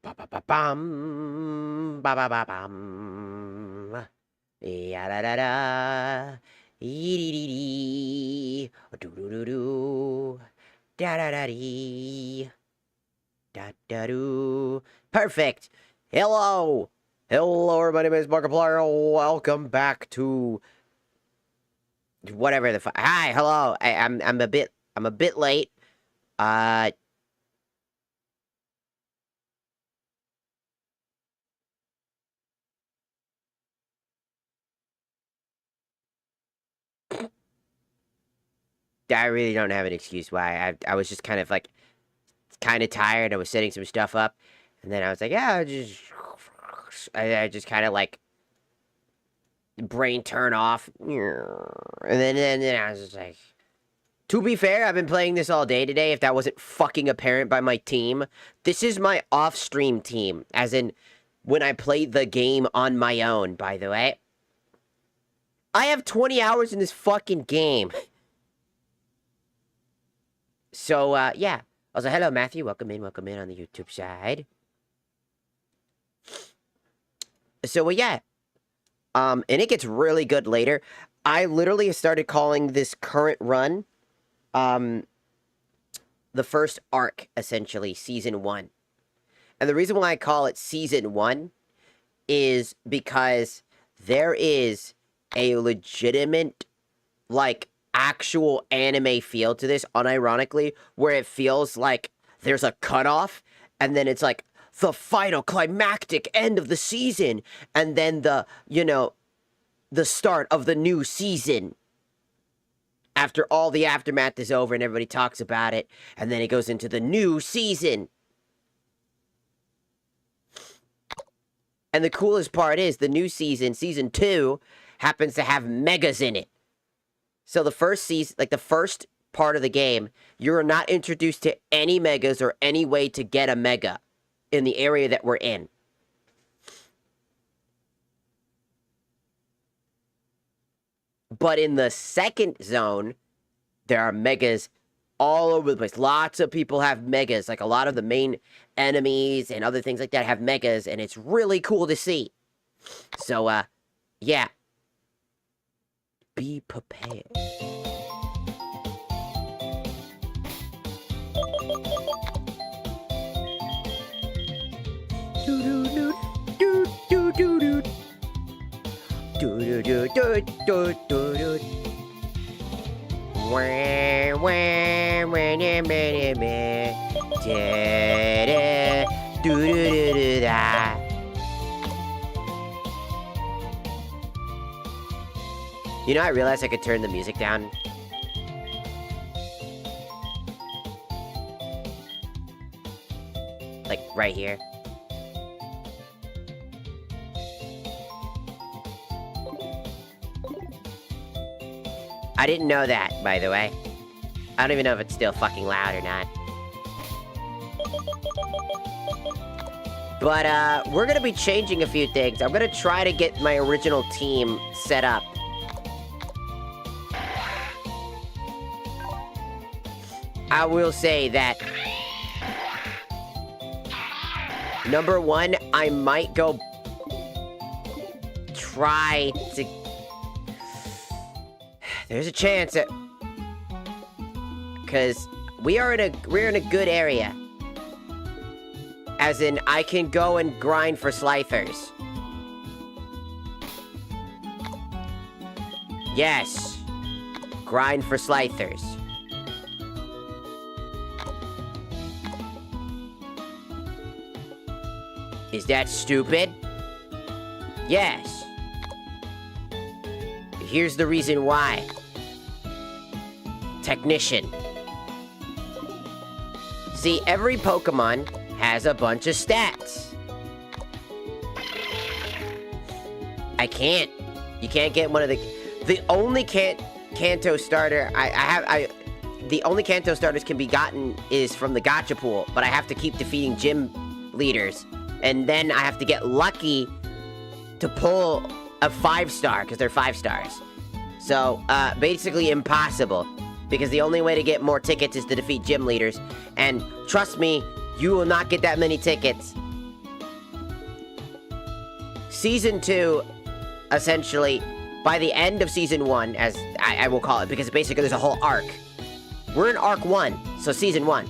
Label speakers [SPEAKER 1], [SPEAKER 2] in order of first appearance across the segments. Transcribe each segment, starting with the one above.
[SPEAKER 1] Ba ba ba bum, ba ba ba bum. Ya da da da. Dee dee dee dee. Do do do do. Da da da dee. Da da do. Perfect. Hello. Hello, everybody. My name is Markiplier. Welcome back to whatever the Hi. Hello. I'm a bit late. I really don't have an excuse why. I was just kind of tired. I was setting some stuff up, and then I was like, yeah, I just kind of like brain turn off, and then I was just like, to be fair, I've been playing this all day today. If that wasn't fucking apparent by my team, this is my off-stream team, as in when I play the game on my own. By the way, I have 20 hours in this fucking game. So, yeah. Also, hello, Matthew. Welcome in on the YouTube side. So, yeah. And it gets really good later. I literally started calling this current run, the first arc, essentially, Season 1. And the reason why I call it Season 1 is because there is a legitimate, actual anime feel to this, unironically, where it feels like there's a cutoff, and then it's like the final climactic end of the season, and then the start of the new season. After all the aftermath is over and everybody talks about it, and then it goes into the new season. And the coolest part is the new season, Season 2, happens to have megas in it. So the first season, the first part of the game, you're not introduced to any megas or any way to get a mega in the area that we're in. But in the second zone, there are megas all over the place. Lots of people have megas. Like, a lot of the main enemies and other things like that have megas, and it's really cool to see. So, yeah. Be prepared. You know, I realized I could turn the music down. Like, right here. I didn't know that, by the way. I don't even know if it's still fucking loud or not. But, we're gonna be changing a few things. I'm gonna try to get my original team set up. I will say that, number one, I might go try to... There's a chance that... Because we're in a good area. As in, I can go and grind for Slythers. Yes. Grind for Slythers. Is that stupid? Yes. Here's the reason why. Technician. See, every Pokemon has a bunch of stats. I can't. You can't get one of the only Kanto starter the only Kanto starters can be gotten is from the gacha pool, but I have to keep defeating gym leaders. And then I have to get lucky to pull a 5-star, because they're 5 stars. So, basically impossible. Because the only way to get more tickets is to defeat gym leaders. And trust me, you will not get that many tickets Season 2, essentially, by the end of Season 1, as I will call it, because basically there's a whole arc. We're in Arc 1, so Season 1.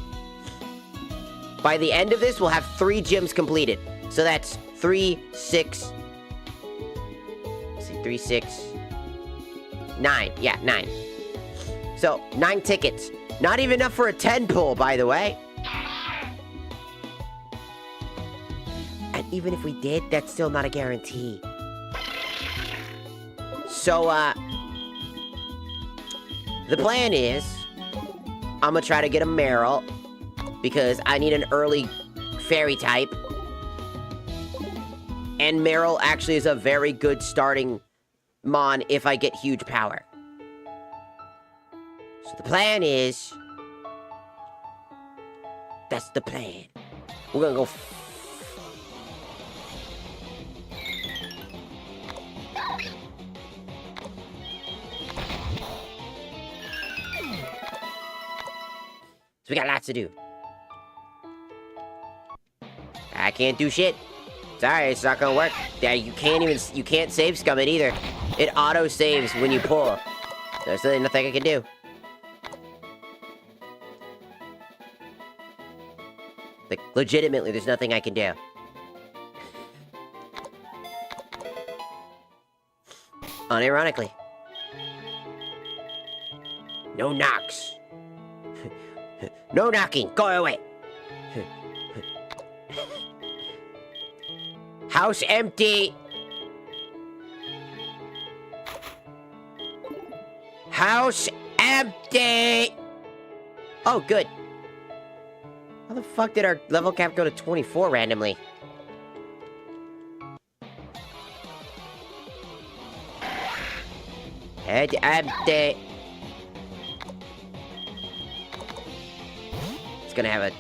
[SPEAKER 1] By the end of this, we'll have 3 gyms completed. So that's 3, 6... Let's see, 3, 6... 9. Yeah, 9. So, 9 tickets. Not even enough for a 10 pull, by the way. And even if we did, that's still not a guarantee. So, the plan is, I'm gonna try to get a Meryl, because I need an early fairy type. And Meryl actually is a very good starting mon if I get huge power. So the plan is... That's the plan. We're gonna go... So we got lots to do. I can't do shit. Sorry, it's not gonna work. Yeah, you can't save scum it either. It auto saves when you pull. There's really nothing I can do. Like, legitimately, there's nothing I can do. Unironically. No knocks. No knocking. Go away. House empty. House empty. Oh, good. How the fuck did our level cap go to 24 randomly? Head empty. It's gonna have a...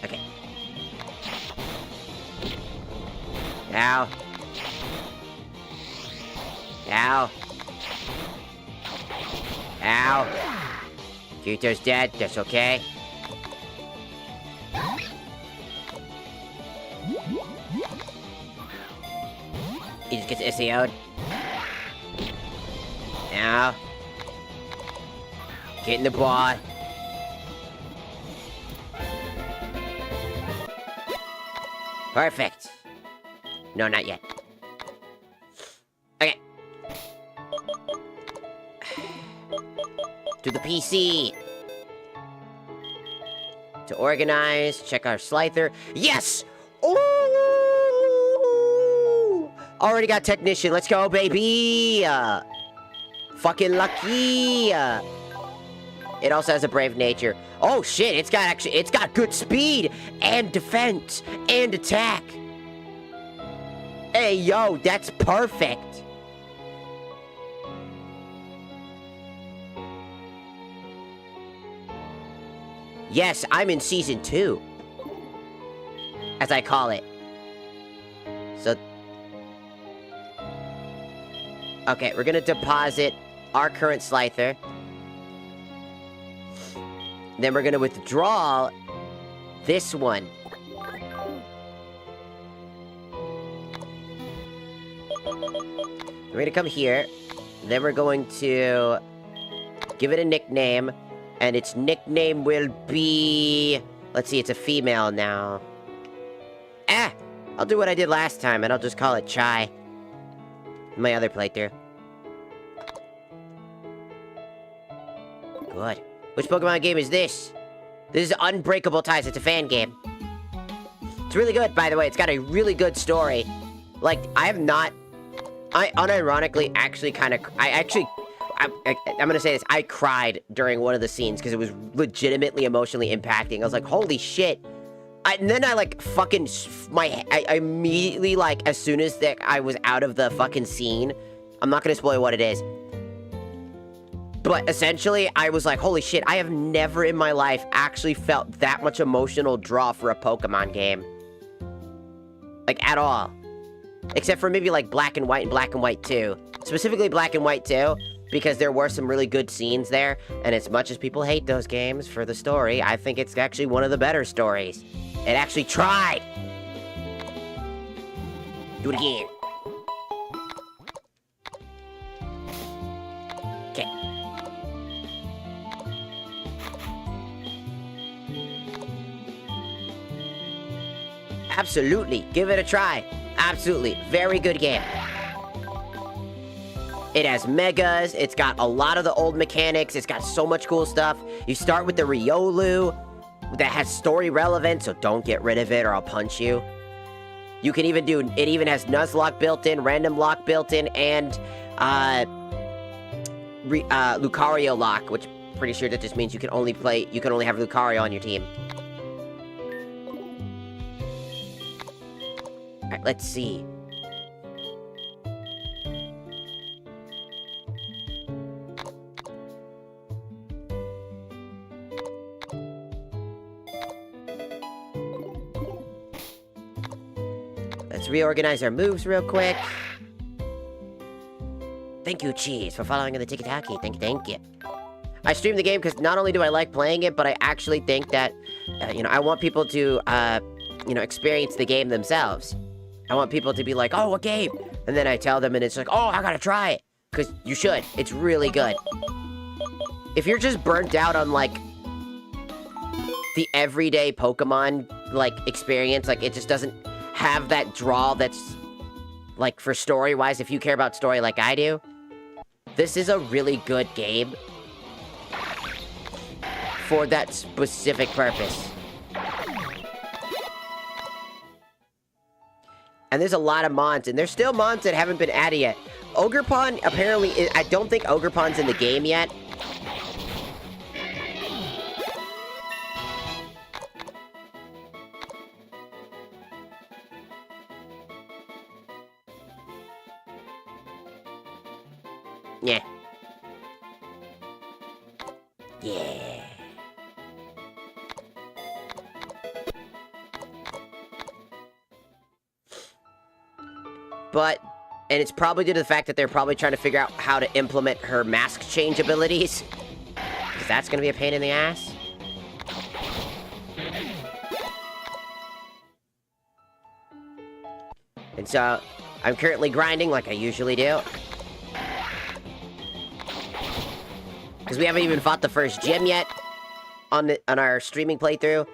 [SPEAKER 1] Okay. Now. Now. Ow. Kirito's dead, that's okay. He just gets SEO'd. Now. Get in the ball. Perfect. No, not yet. Okay. To the PC. To organize, check our Slicer. Yes! Ooh! Already got technician. Let's go, baby! Fucking lucky! It also has a brave nature. Oh shit, it's got good speed and defense and attack. Hey yo, that's perfect. Yes, I'm in Season 2. As I call it. So... Okay, we're gonna deposit our current Slicer. Then we're gonna withdraw this one. We're gonna come here. Then we're going to give it a nickname. And its nickname will be... Let's see, it's a female now. I'll do what I did last time, and I'll just call it Chai. My other playthrough. Good. Which Pokemon game is this? This is Unbreakable Ties. It's a fan game. It's really good, by the way. It's got a really good story. Like, I unironically actually kind of... I'm gonna say this, I cried during one of the scenes because it was legitimately emotionally impacting. I was like, holy shit. And then I like fucking, I immediately like, as soon as I was out of the fucking scene, I'm not gonna spoil what it is. But essentially, I was like, holy shit, I have never in my life actually felt that much emotional draw for a Pokemon game. Like, at all. Except for maybe like Black and White and Black and White 2. Specifically Black and White 2. because there were some really good scenes there, and as much as people hate those games for the story, I think it's actually one of the better stories. It actually tried! Do it again. Okay. Absolutely. Give it a try. Absolutely. Very good game. It has megas. It's got a lot of the old mechanics. It's got so much cool stuff. You start with the Riolu that has story relevance, so don't get rid of it or I'll punch you. You can even do, it even has Nuzlocke built in, Random Lock built in, and Lucario Lock, which I'm pretty sure that just means you can only have Lucario on your team. Alright, let's see. Let's reorganize our moves real quick. Thank you, Cheese, for following on the Tiki-Taki. Thank you. I stream the game because not only do I like playing it, but I actually think that, I want people to, experience the game themselves. I want people to be like, oh, what game? And then I tell them and it's like, oh, I gotta try it. Because you should. It's really good. If you're just burnt out on, like, the everyday Pokemon, like, experience, like, it just doesn't have that draw that's, like, for story-wise, if you care about story like I do, this is a really good game for that specific purpose. And there's a lot of mons, and there's still mons that haven't been added yet. Ogerpon, apparently, I don't think Ogerpon's in the game yet. Yeah. Yeah. But, and it's probably due to the fact that they're probably trying to figure out how to implement her mask change abilities. Because that's going to be a pain in the ass. And so, I'm currently grinding like I usually do. Because we haven't even fought the first gym yet on our streaming playthrough.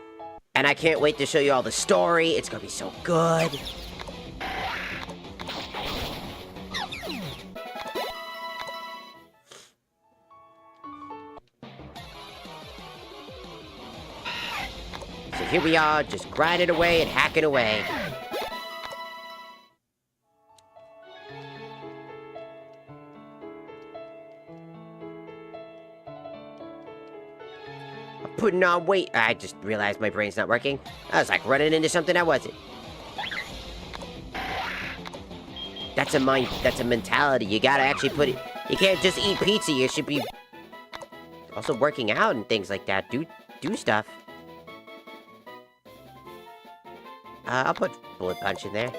[SPEAKER 1] And I can't wait to show you all the story. It's going to be so good. So here we are, just grinding away and hacking away. I'm putting on weight. I just realized my brain's not working. I was like running into something I wasn't. That's a mentality. You gotta actually put it. You can't just eat pizza. You should be also working out and things like that. Do stuff. I'll put Bullet Punch in there.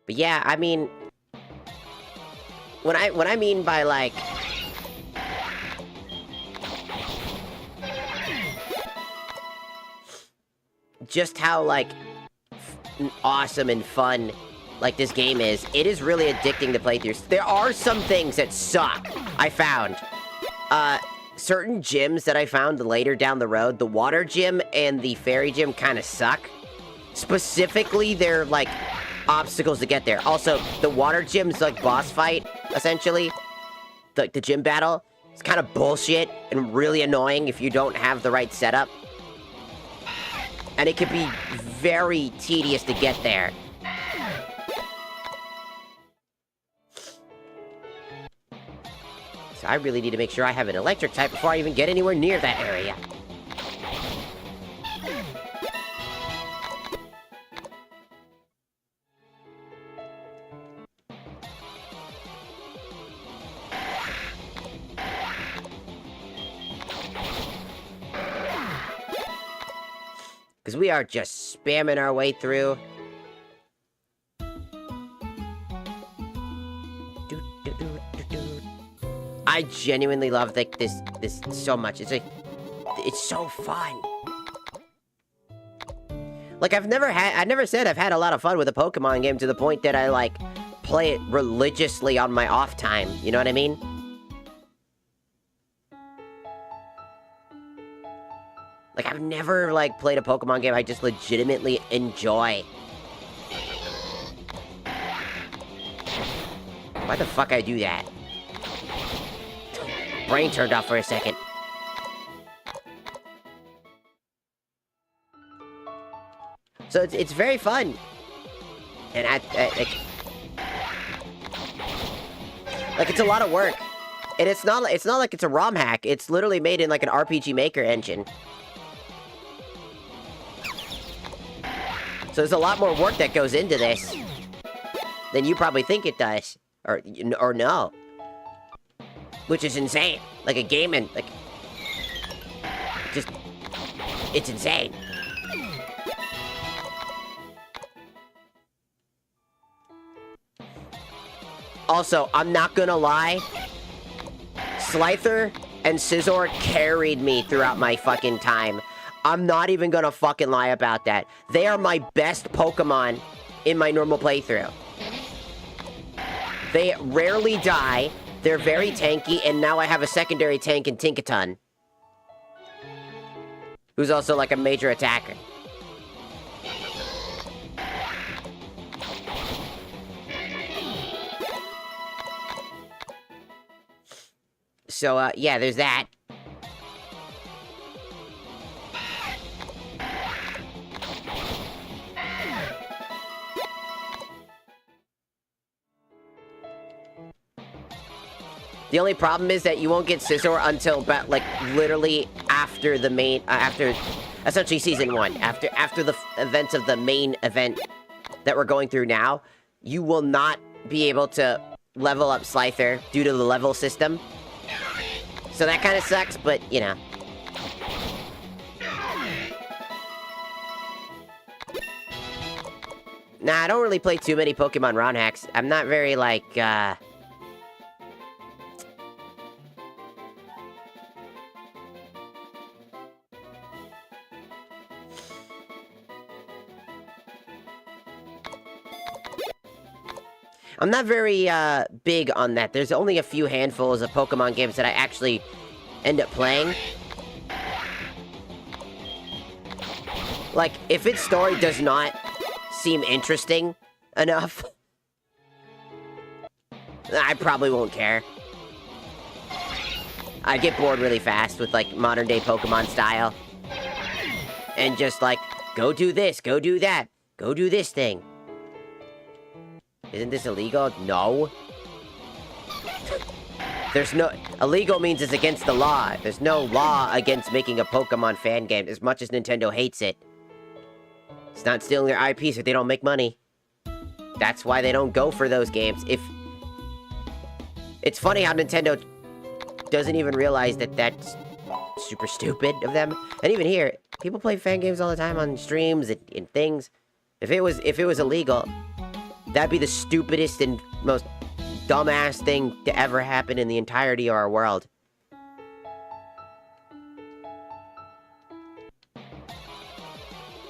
[SPEAKER 1] But yeah, I mean, what I mean by like just how like awesome and fun like this game is, it is really addicting to playthroughs. There are some things that suck, I found. Certain gyms that I found later down the road, the water gym and the fairy gym kind of suck. Specifically, they're like obstacles to get there. Also, the water gym's like boss fight, essentially. The gym battle. It's kind of bullshit and really annoying if you don't have the right setup. And it can be very tedious to get there. So I really need to make sure I have an electric type before I even get anywhere near that area. Because we are just spamming our way through. I genuinely love like this so much. It's like, it's so fun. Like I never said I've had a lot of fun with a Pokemon game to the point that I like play it religiously on my off time. You know what I mean? Like I've never like played a Pokemon game I just legitimately enjoy. Why the fuck I do that? Brain turned off for a second. So it's very fun. And like it's a lot of work. And it's not like it's a ROM hack. It's literally made in like an RPG Maker engine. So there's a lot more work that goes into this than you probably think it does. Or no. Which is insane. Like a game and like just it's insane. Also, I'm not gonna lie, Slifer and Scizor carried me throughout my fucking time. I'm not even gonna fucking lie about that. They are my best Pokemon in my normal playthrough. They rarely die. They're very tanky, and now I have a secondary tank in Tinkaton, who's also like a major attacker. So, yeah, there's that. The only problem is that you won't get Scizor until about, like, literally after the main, after, essentially Season 1. After the events of the main event that we're going through now, you will not be able to level up Slifer due to the level system. So that kind of sucks, but, you know. Nah, I don't really play too many Pokemon ROM hacks. I'm not very, like, I'm not very, big on that. There's only a few handfuls of Pokemon games that I actually end up playing. Like, if its story does not seem interesting enough, I probably won't care. I get bored really fast with, like, modern-day Pokemon style. And just, like, go do this, go do that, go do this thing. Isn't this illegal? No. There's no... Illegal means it's against the law. There's no law against making a Pokemon fan game, as much as Nintendo hates it. It's not stealing their IPs if they don't make money. That's why they don't go for those games. It's funny how Nintendo doesn't even realize that that's super stupid of them. And even here, people play fan games all the time on streams and things. If it was illegal, that'd be the stupidest and most dumbass thing to ever happen in the entirety of our world.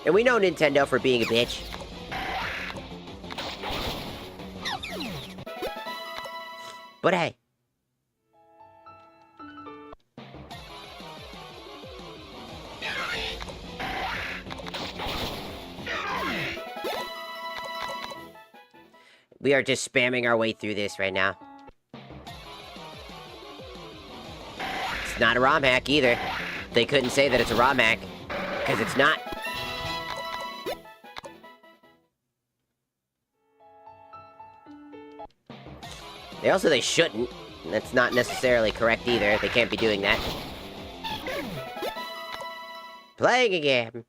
[SPEAKER 1] And we know Nintendo for being a bitch. But hey. We are just spamming our way through this right now. It's not a ROM hack either. They couldn't say that it's a ROM hack, because it's not. They shouldn't. That's not necessarily correct either. They can't be doing that. Playing a game.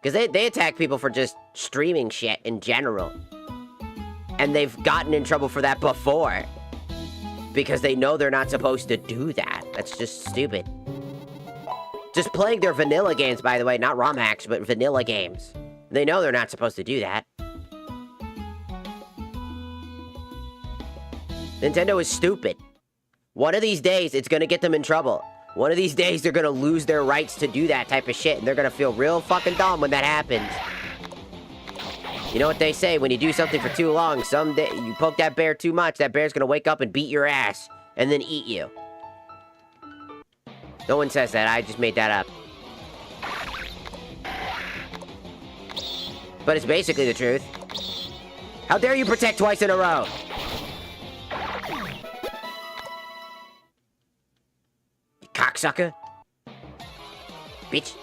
[SPEAKER 1] Because they attack people for just streaming shit in general. And they've gotten in trouble for that before. Because they know they're not supposed to do that. That's just stupid. Just playing their vanilla games, by the way, not ROM hacks, but vanilla games. They know they're not supposed to do that. Nintendo is stupid. One of these days, it's gonna get them in trouble. One of these days, they're gonna lose their rights to do that type of shit, and they're gonna feel real fucking dumb when that happens. You know what they say, when you do something for too long, someday you poke that bear too much, that bear's gonna wake up and beat your ass, and then eat you. No one says that, I just made that up. But it's basically the truth. How dare you protect twice in a row? You cocksucker. Bitch.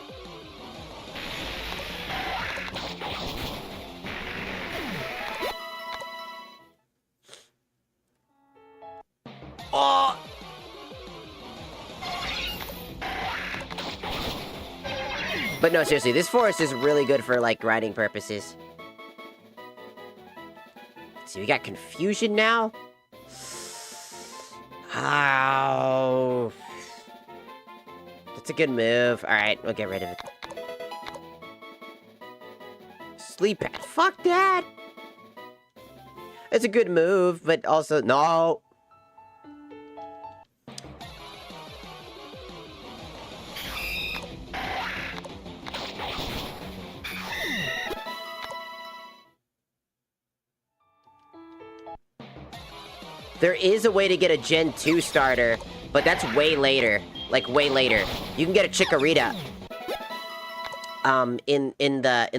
[SPEAKER 1] Oh! But no, seriously, this forest is really good for, like, grinding purposes. See, we got confusion now? Oh. That's a good move. Alright, we'll get rid of it. Sleep pad. Fuck that! It's a good move, but also, no. There is a way to get a Gen 2 starter, but that's way later. Like, way later. You can get a Chikorita. In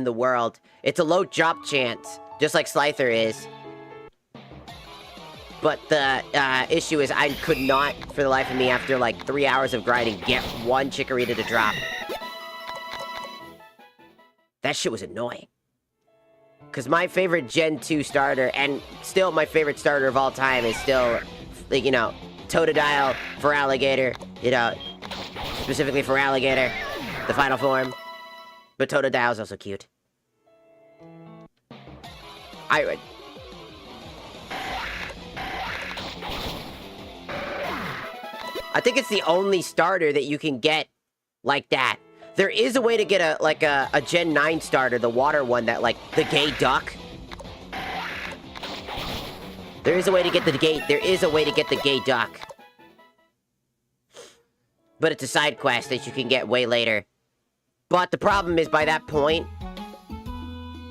[SPEAKER 1] the world. It's a low drop chance, just like Slifer is. But the issue is I could not, for the life of me, after like 3 hours of grinding, get one Chikorita to drop. That shit was annoying. Because my favorite Gen 2 starter, and still my favorite starter of all time, is still, like, you know, Totodile for Alligator. You know, specifically for Alligator, the final form. But Totodile's also cute. I think it's the only starter that you can get like that. There is a way to get a Gen 9 starter, the water one, that, like, the gay duck. There is a way to get the gay duck. But it's a side quest that you can get way later. But the problem is, by that point,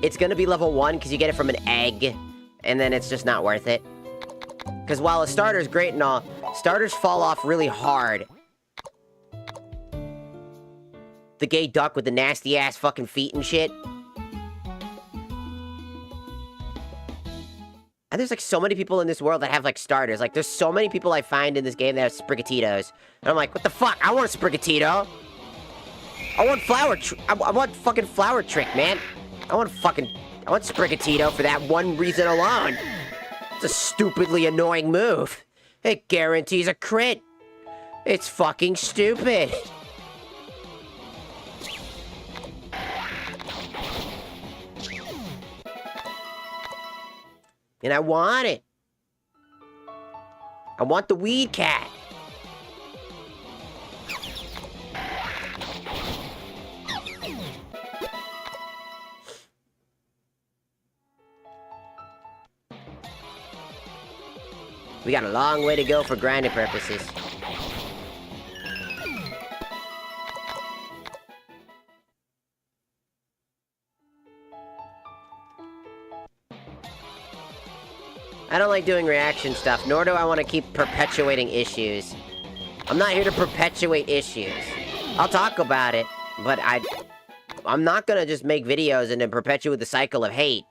[SPEAKER 1] it's gonna be level 1, because you get it from an egg, and then it's just not worth it. Because while a starter's great and all, starters fall off really hard. The gay duck with the nasty-ass fucking feet and shit. And there's, like, so many people in this world that have, like, starters. Like, there's so many people I find in this game that have Sprigatitos. And I'm like, what the fuck? I want a Sprigatito. I want I want fucking Flower Trick, man. I want Sprigatito for that one reason alone. It's a stupidly annoying move. It guarantees a crit. It's fucking stupid. And I want it. I want the weed cat. We got a long way to go for grinding purposes. I don't like doing reaction stuff, nor do I want to keep perpetuating issues. I'm not here to perpetuate issues. I'll talk about it, but I'm not gonna just make videos and then perpetuate the cycle of hate.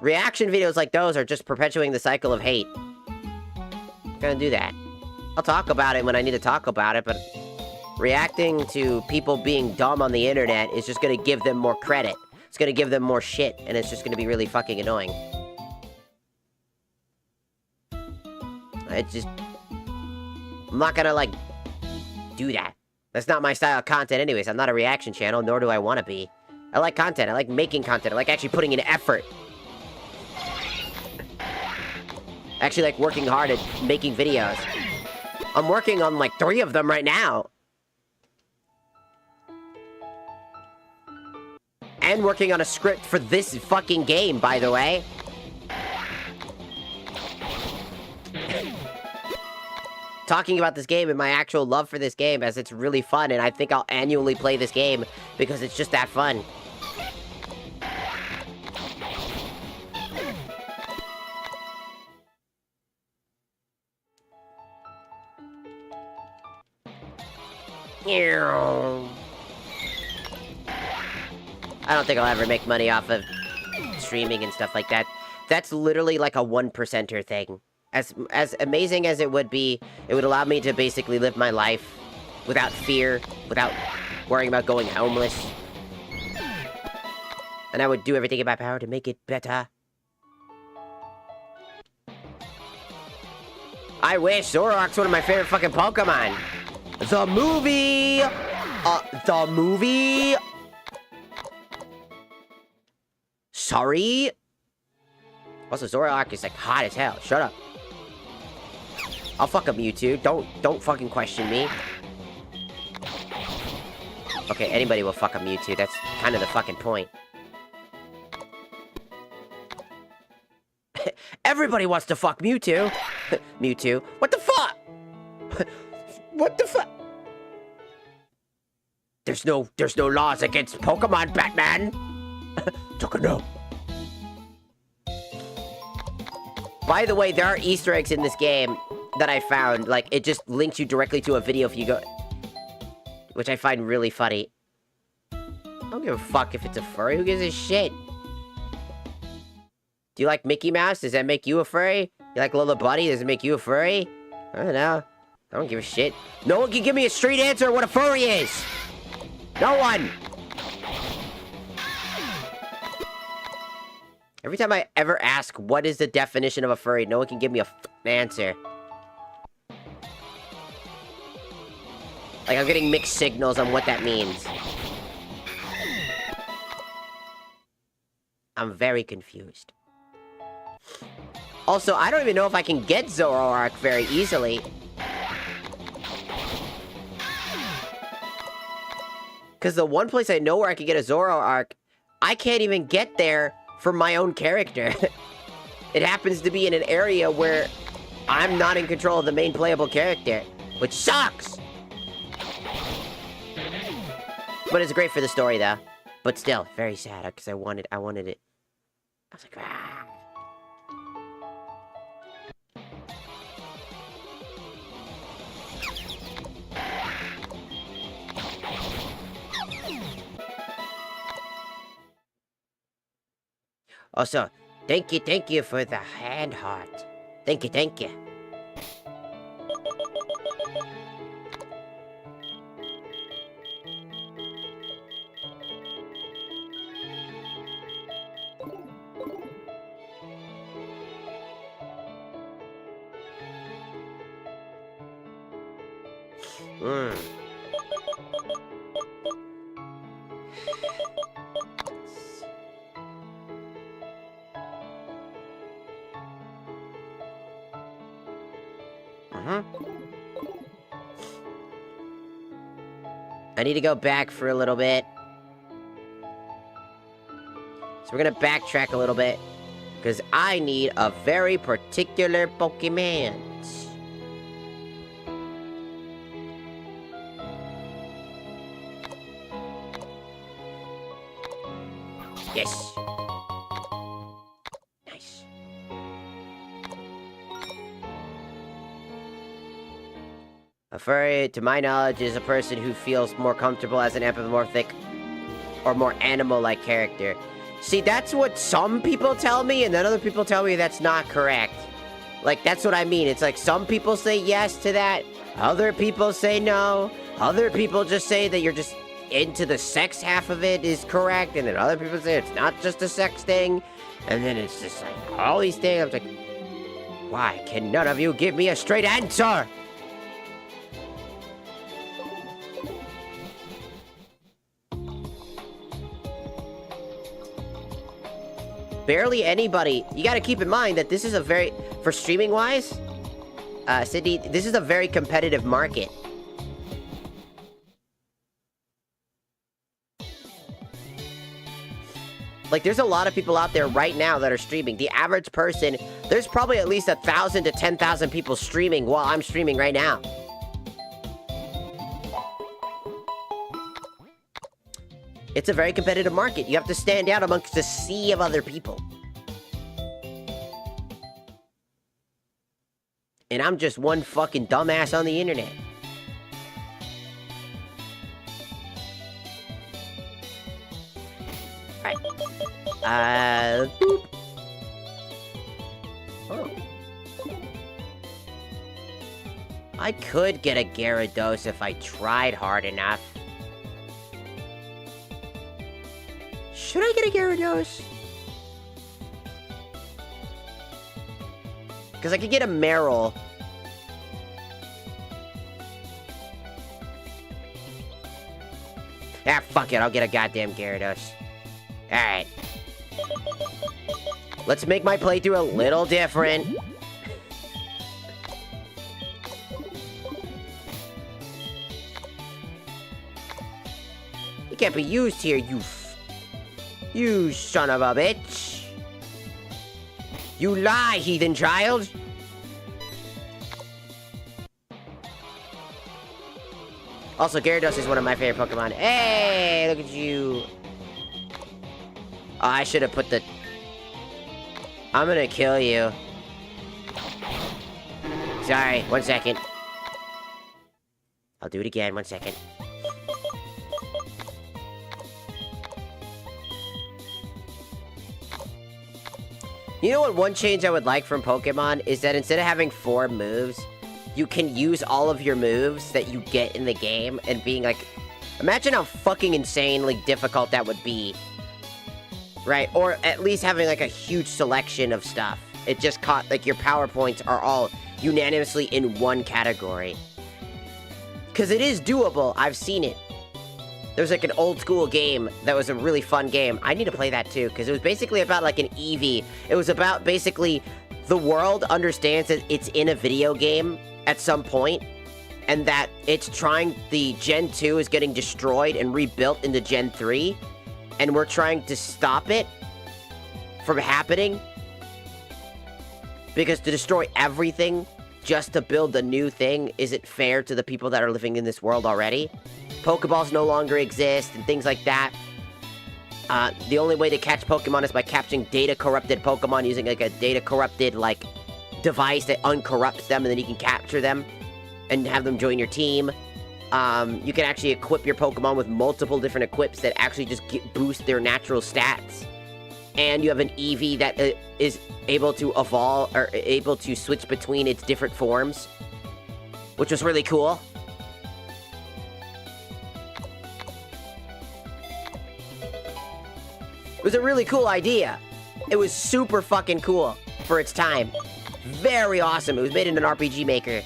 [SPEAKER 1] Reaction videos like those are just perpetuating the cycle of hate. I'm gonna do that. I'll talk about it when I need to talk about it, but reacting to people being dumb on the internet is just gonna give them more credit. It's gonna give them more shit, and it's just gonna be really fucking annoying. I'm not gonna, like, do that. That's not my style of content anyways. I'm not a reaction channel, nor do I want to be. I like content. I like making content. I like actually putting in effort. Actually like working hard at making videos. I'm working on, like, 3 of them right now. and working on a script for this fucking game, by the way. Talking about this game and my actual love for this game, as it's really fun, and I think I'll annually play this game because it's just that fun. I don't think I'll ever make money off of streaming and stuff like that. That's literally like a 1%er thing. As amazing as it would be, it would allow me to basically live my life without fear, without worrying about going homeless. And I would do everything in my power to make it better. I wish. Zoroark's one of my favorite fucking Pokemon. The movie! The movie? Sorry? Also, Zoroark is like hot as hell. Shut up. I'll fuck up Mewtwo. Don't fucking question me. Okay, anybody will fuck up Mewtwo. That's kind of the fucking point. Everybody wants to fuck Mewtwo. Mewtwo. What the fuck? What the fuck? There's no laws against Pokemon, Batman. Took a no. By the way, there are Easter eggs in this game that I found. Like, it just links you directly to a video if you go... Which I find really funny. I don't give a fuck if it's a furry. Who gives a shit? Do you like Mickey Mouse? Does that make you a furry? You like Lola Bunny? Does it make you a furry? I don't know. I don't give a shit. No one can give me a straight answer what a furry is! No one! Every time I ever ask what is the definition of a furry, no one can give me a answer. Like, I'm getting mixed signals on what that means. I'm very confused. Also, I don't even know if I can get Zoroark very easily. Because the one place I know where I can get a Zoroark, I can't even get there for my own character. It happens to be in an area where I'm not in control of the main playable character, which sucks! But it's great for the story, though. But still, very sad, because I wanted it. I was like, ah. Also, thank you for the hand heart. Thank you. I need to go back for a little bit. So we're gonna backtrack a little bit. Because I need a very particular Pokemon. Yes. Nice. A furry, to my knowledge, is a person who feels more comfortable as an anthropomorphic or more animal-like character. See, that's what some people tell me, and then other people tell me that's not correct. Like, that's what I mean. It's like some people say yes to that, other people say no, other people just say that you're just into the sex half of it is correct, and then other people say it's not just a sex thing, and then it's just like all these things. I'm like, why can none of you give me a straight answer? Barely anybody. You gotta keep in mind that this is a very, for streaming wise, Sydney, this is a very competitive market. Like, there's a lot of people out there right now that are streaming. The average person, there's probably at least 1,000 to 10,000 people streaming while I'm streaming right now. It's a very competitive market. You have to stand out amongst a sea of other people. And I'm just one fucking dumbass on the internet. Alright. Boop. Oh. I could get a Gyarados if I tried hard enough. Should I get a Gyarados? Because I could get a Meryl. Ah, fuck it. I'll get a goddamn Gyarados. Alright. Let's make my playthrough a little different. You can't be used here, you son of a bitch. You lie, heathen child. Also, Gyarados is one of my favorite Pokemon. Hey, look at you. Oh, I should have put the... I'm gonna kill you. Sorry, 1 second. I'll do it again, 1 second. You know what one change I would like from Pokemon is that instead of having 4 moves, you can use all of your moves that you get in the game and being like... Imagine how fucking insanely difficult that would be. Right? Or at least having like a huge selection of stuff. It just caught, like, your power points are all unanimously in one category. Because it is doable. I've seen it. There's like an old school game that was a really fun game. I need to play that too, because it was basically about like an Eevee. It was about basically the world understands that it's in a video game at some point, and that it's trying, the Gen 2 is getting destroyed and rebuilt into Gen 3, and we're trying to stop it from happening. Because to destroy everything just to build a new thing isn't fair to the people that are living in this world already. Pokeballs no longer exist, and things like that. The only way to catch Pokemon is by catching data-corrupted Pokemon using, like, a data-corrupted, like, device that uncorrupts them, and then you can capture them and have them join your team. You can actually equip your Pokemon with multiple different equips that actually just boost their natural stats. And you have an Eevee that is able to evolve, or able to switch between its different forms, which was really cool. It was a really cool idea. It was super fucking cool for its time. Very awesome. It was made in an RPG Maker.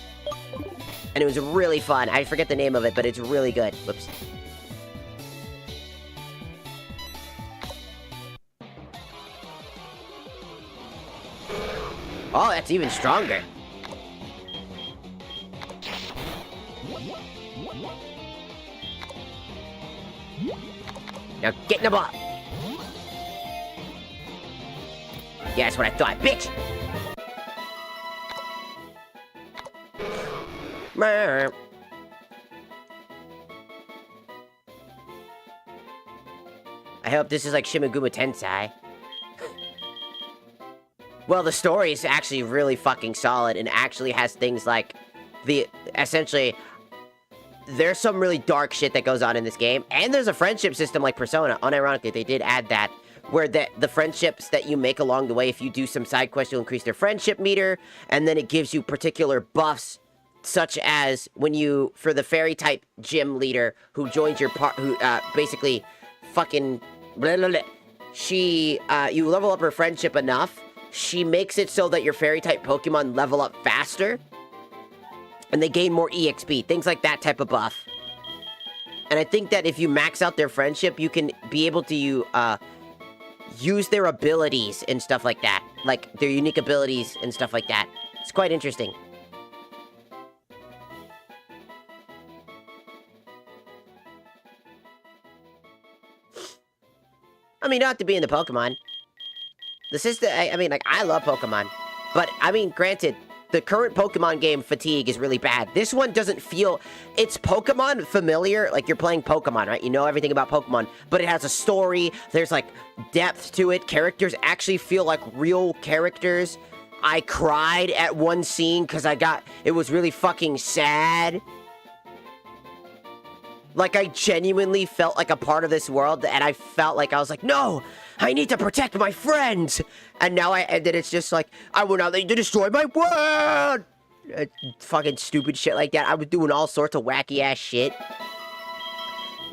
[SPEAKER 1] And it was really fun. I forget the name of it, but it's really good. Whoops. Oh, that's even stronger. Now get in the ball. Yeah, that's what I thought, bitch! I hope this is like Shimiguma Tensei. Well, the story is actually really fucking solid and actually has things like essentially, there's some really dark shit that goes on in this game, and there's a friendship system like Persona. Unironically, they did add that, where the friendships that you make along the way, if you do some side quests, you'll increase their friendship meter, and then it gives you particular buffs, such as when you, for the fairy-type gym leader who joins your basically fucking blah, blah, blah. You level up her friendship enough, she makes it so that your fairy-type Pokemon level up faster, and they gain more EXP, things like that type of buff. And I think that if you max out their friendship, you can be able to use their abilities and stuff like that. Like, their unique abilities and stuff like that. It's quite interesting. mean, not to be in the Pokemon. The system, I mean, like, I love Pokemon. But, I mean, granted, the current Pokemon game fatigue is really bad. This one doesn't feel... It's Pokemon familiar, like you're playing Pokemon, right? You know everything about Pokemon, but it has a story, there's, like, depth to it. Characters actually feel like real characters. I cried at one scene because it was really fucking sad. Like, I genuinely felt like a part of this world, and I felt like I was like, no, I need to protect my friends. And now and then it's just like, I will not let you destroy my world. Fucking stupid shit like that. I was doing all sorts of wacky ass shit.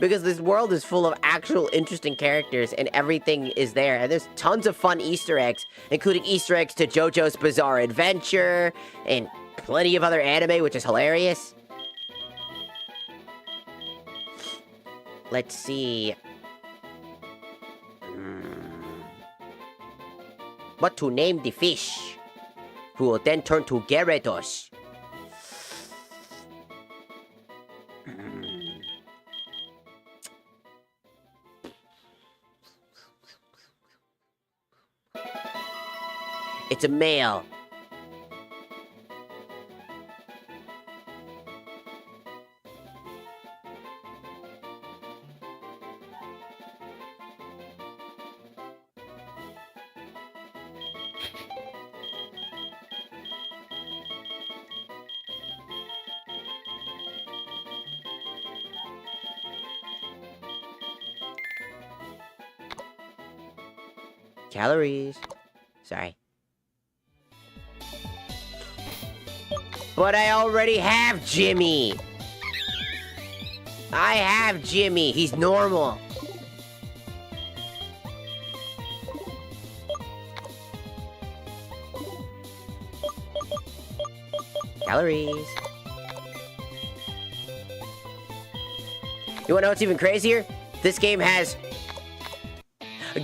[SPEAKER 1] Because this world is full of actual interesting characters, and everything is there. And there's tons of fun Easter eggs, including Easter eggs to JoJo's Bizarre Adventure, and plenty of other anime, which is hilarious. Let's see. What to name the fish, who will then turn to Gyarados. It's a male. Calories. Sorry. But I already have Jimmy. I have Jimmy. He's normal. Calories. You wanna know what's even crazier? This game has...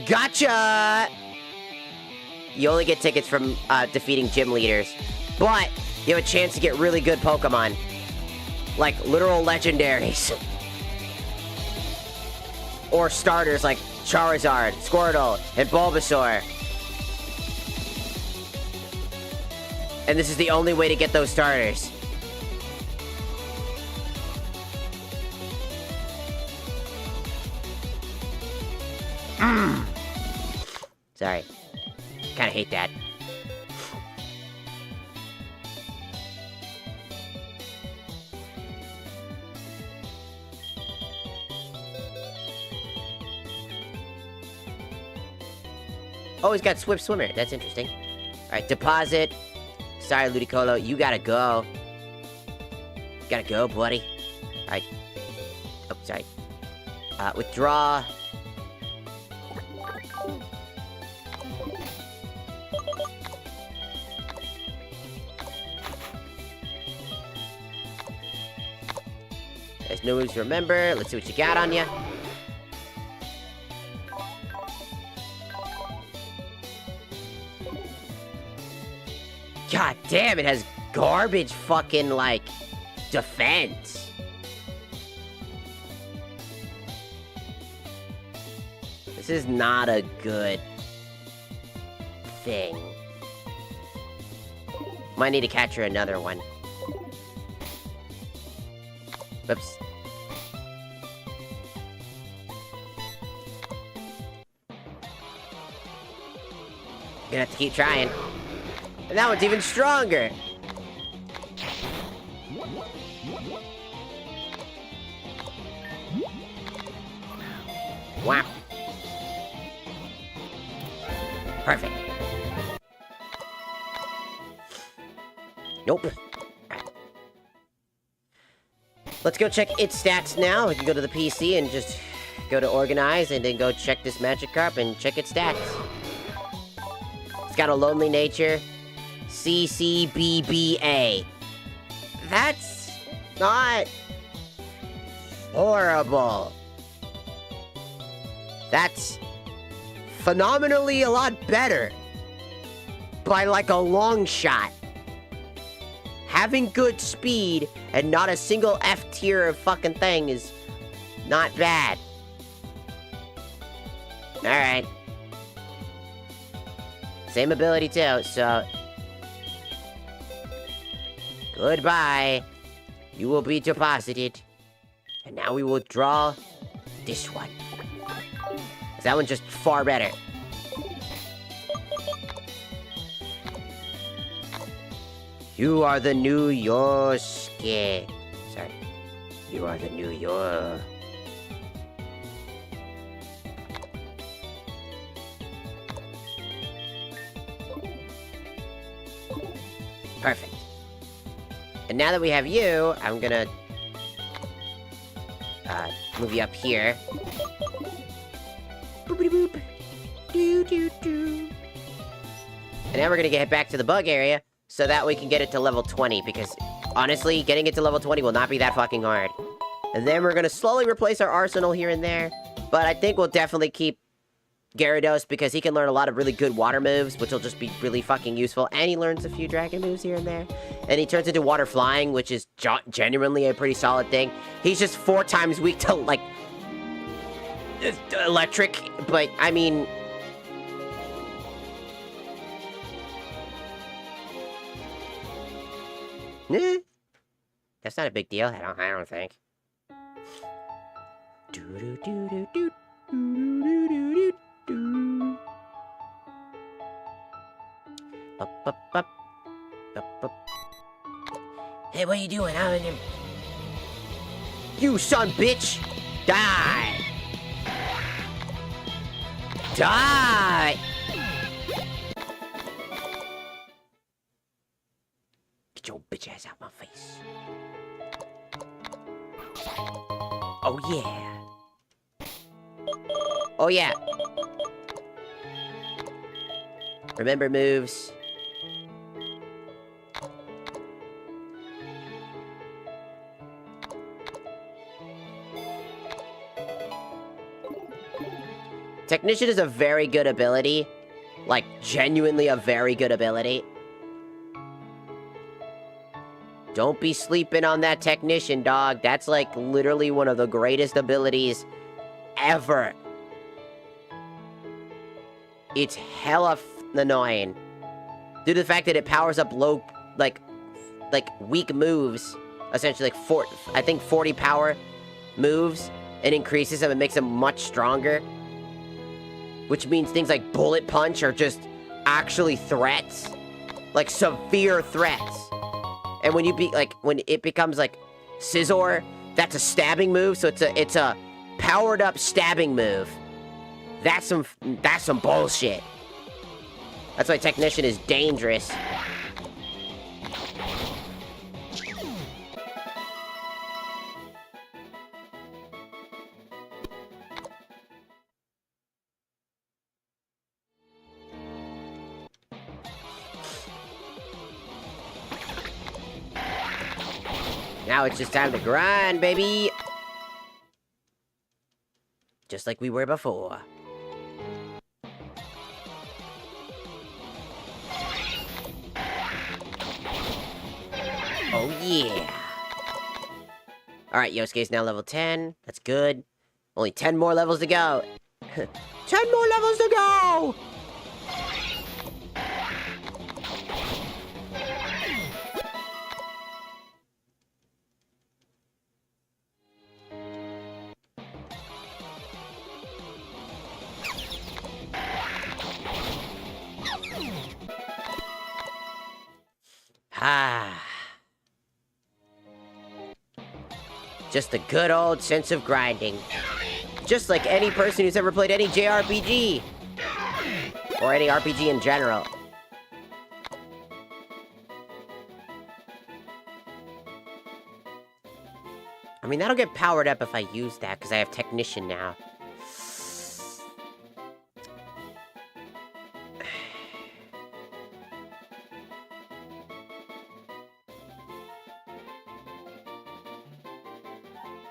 [SPEAKER 1] Gotcha! You only get tickets from defeating gym leaders. But you have a chance to get really good Pokemon. Like literal legendaries. Or starters like Charizard, Squirtle, and Bulbasaur. And this is the only way to get those starters. Sorry. Kinda hate that. Oh, he's got Swift Swimmer. That's interesting. Alright, deposit. Sorry, Ludicolo. You gotta go. Gotta go, buddy. Alright. Oh, sorry. Withdraw. There's no moves to remember. Let's see what you got on you. God damn, it has garbage fucking, like, defense. This is not a good thing. Might need to capture another one. Whoops. Gonna have to keep trying. And that one's even stronger. Wow. Perfect. Nope. Let's go check its stats now. We can go to the PC and just go to organize and then go check this Magikarp and check its stats. It's got a lonely nature. CCBBA. That's not horrible. That's phenomenally a lot better. By like a long shot. Having good speed and not a single F tier of fucking thing is not bad. Alright. Same ability too, so... Goodbye. You will be deposited. And now we will draw this one. That one's just far better. You are the new Yosuke. Sorry. You are the new Yo. Perfect. And now that we have you, I'm gonna move you up here. Boopity boop. Doo doo doo. And now we're gonna get back to the bug area so that we can get it to level 20, because honestly, getting it to level 20 will not be that fucking hard. And then we're gonna slowly replace our arsenal here and there, but I think we'll definitely keep Gyarados because he can learn a lot of really good water moves, which will just be really fucking useful. And he learns a few dragon moves here and there. And he turns into water flying, which is genuinely a pretty solid thing. He's just 4 times weak to, like, electric, but, I mean... That's not a big deal, I don't think. Hey, what are you doing? You son bitch! Die! Die! Get your bitch ass out my face. Oh yeah. Oh yeah. Remember moves. Technician is a very good ability. Like, genuinely a very good ability. Don't be sleeping on that Technician, dog. That's, like, literally one of the greatest abilities ever. It's hella annoying. Due to the fact that it powers up low, like weak moves. Essentially, like, I think 40 power moves. And increases them and makes them much stronger. Which means things like Bullet Punch are just actually threats. Like, severe threats. And when when it becomes, like, Scizor, that's a stabbing move, so it's a powered up stabbing move. That's some bullshit. That's why Technician is dangerous. Now it's just time to grind, baby! Just like we were before. Oh yeah! Alright, Yosuke's now level 10. That's good. Only 10 more levels to go. 10 more levels to go! Ah. Just a good old sense of grinding. Just like any person who's ever played any JRPG. Or any RPG in general. I mean, that'll get powered up if I use that, because I have Technician now.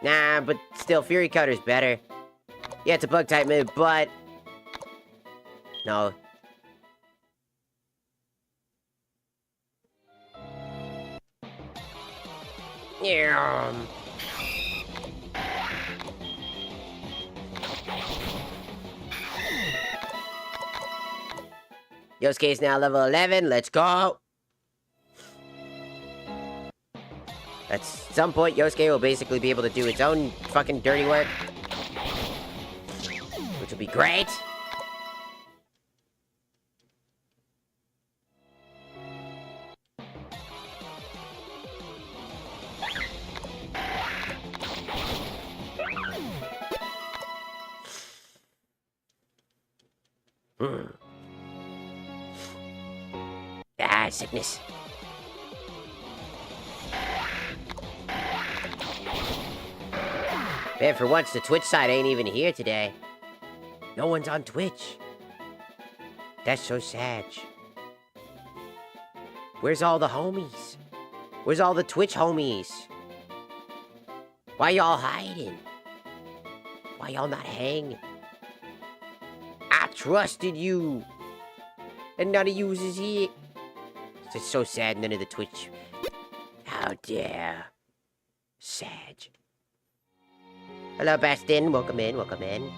[SPEAKER 1] Nah, but still, Fury Cutter's better. Yeah, it's a bug-type move, but... No. Yeah. Yosuke is now level 11. Let's go. At some point, Yosuke will basically be able to do its own fucking dirty work. Which will be great. Ah, sickness. Man, for once, the Twitch side ain't even here today. No one's on Twitch. That's so sad. Where's all the homies? Where's all the Twitch homies? Why y'all hiding? Why y'all not hanging? I trusted you. And none of you is here. It's so sad, none of the Twitch. How dare. Sad. Hello, Bastin. Welcome in, welcome in.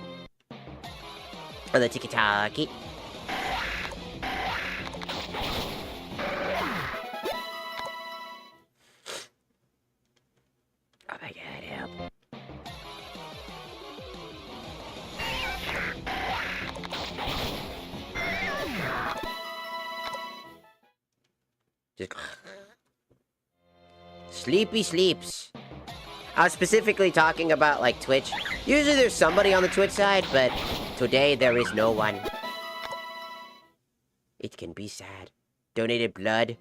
[SPEAKER 1] Hello, Tiki-Taki. Oh my god, help. Just... Sleepy sleeps. I was specifically talking about, like, Twitch. Usually there's somebody on the Twitch side, but today there is no one. It can be sad. Donated blood.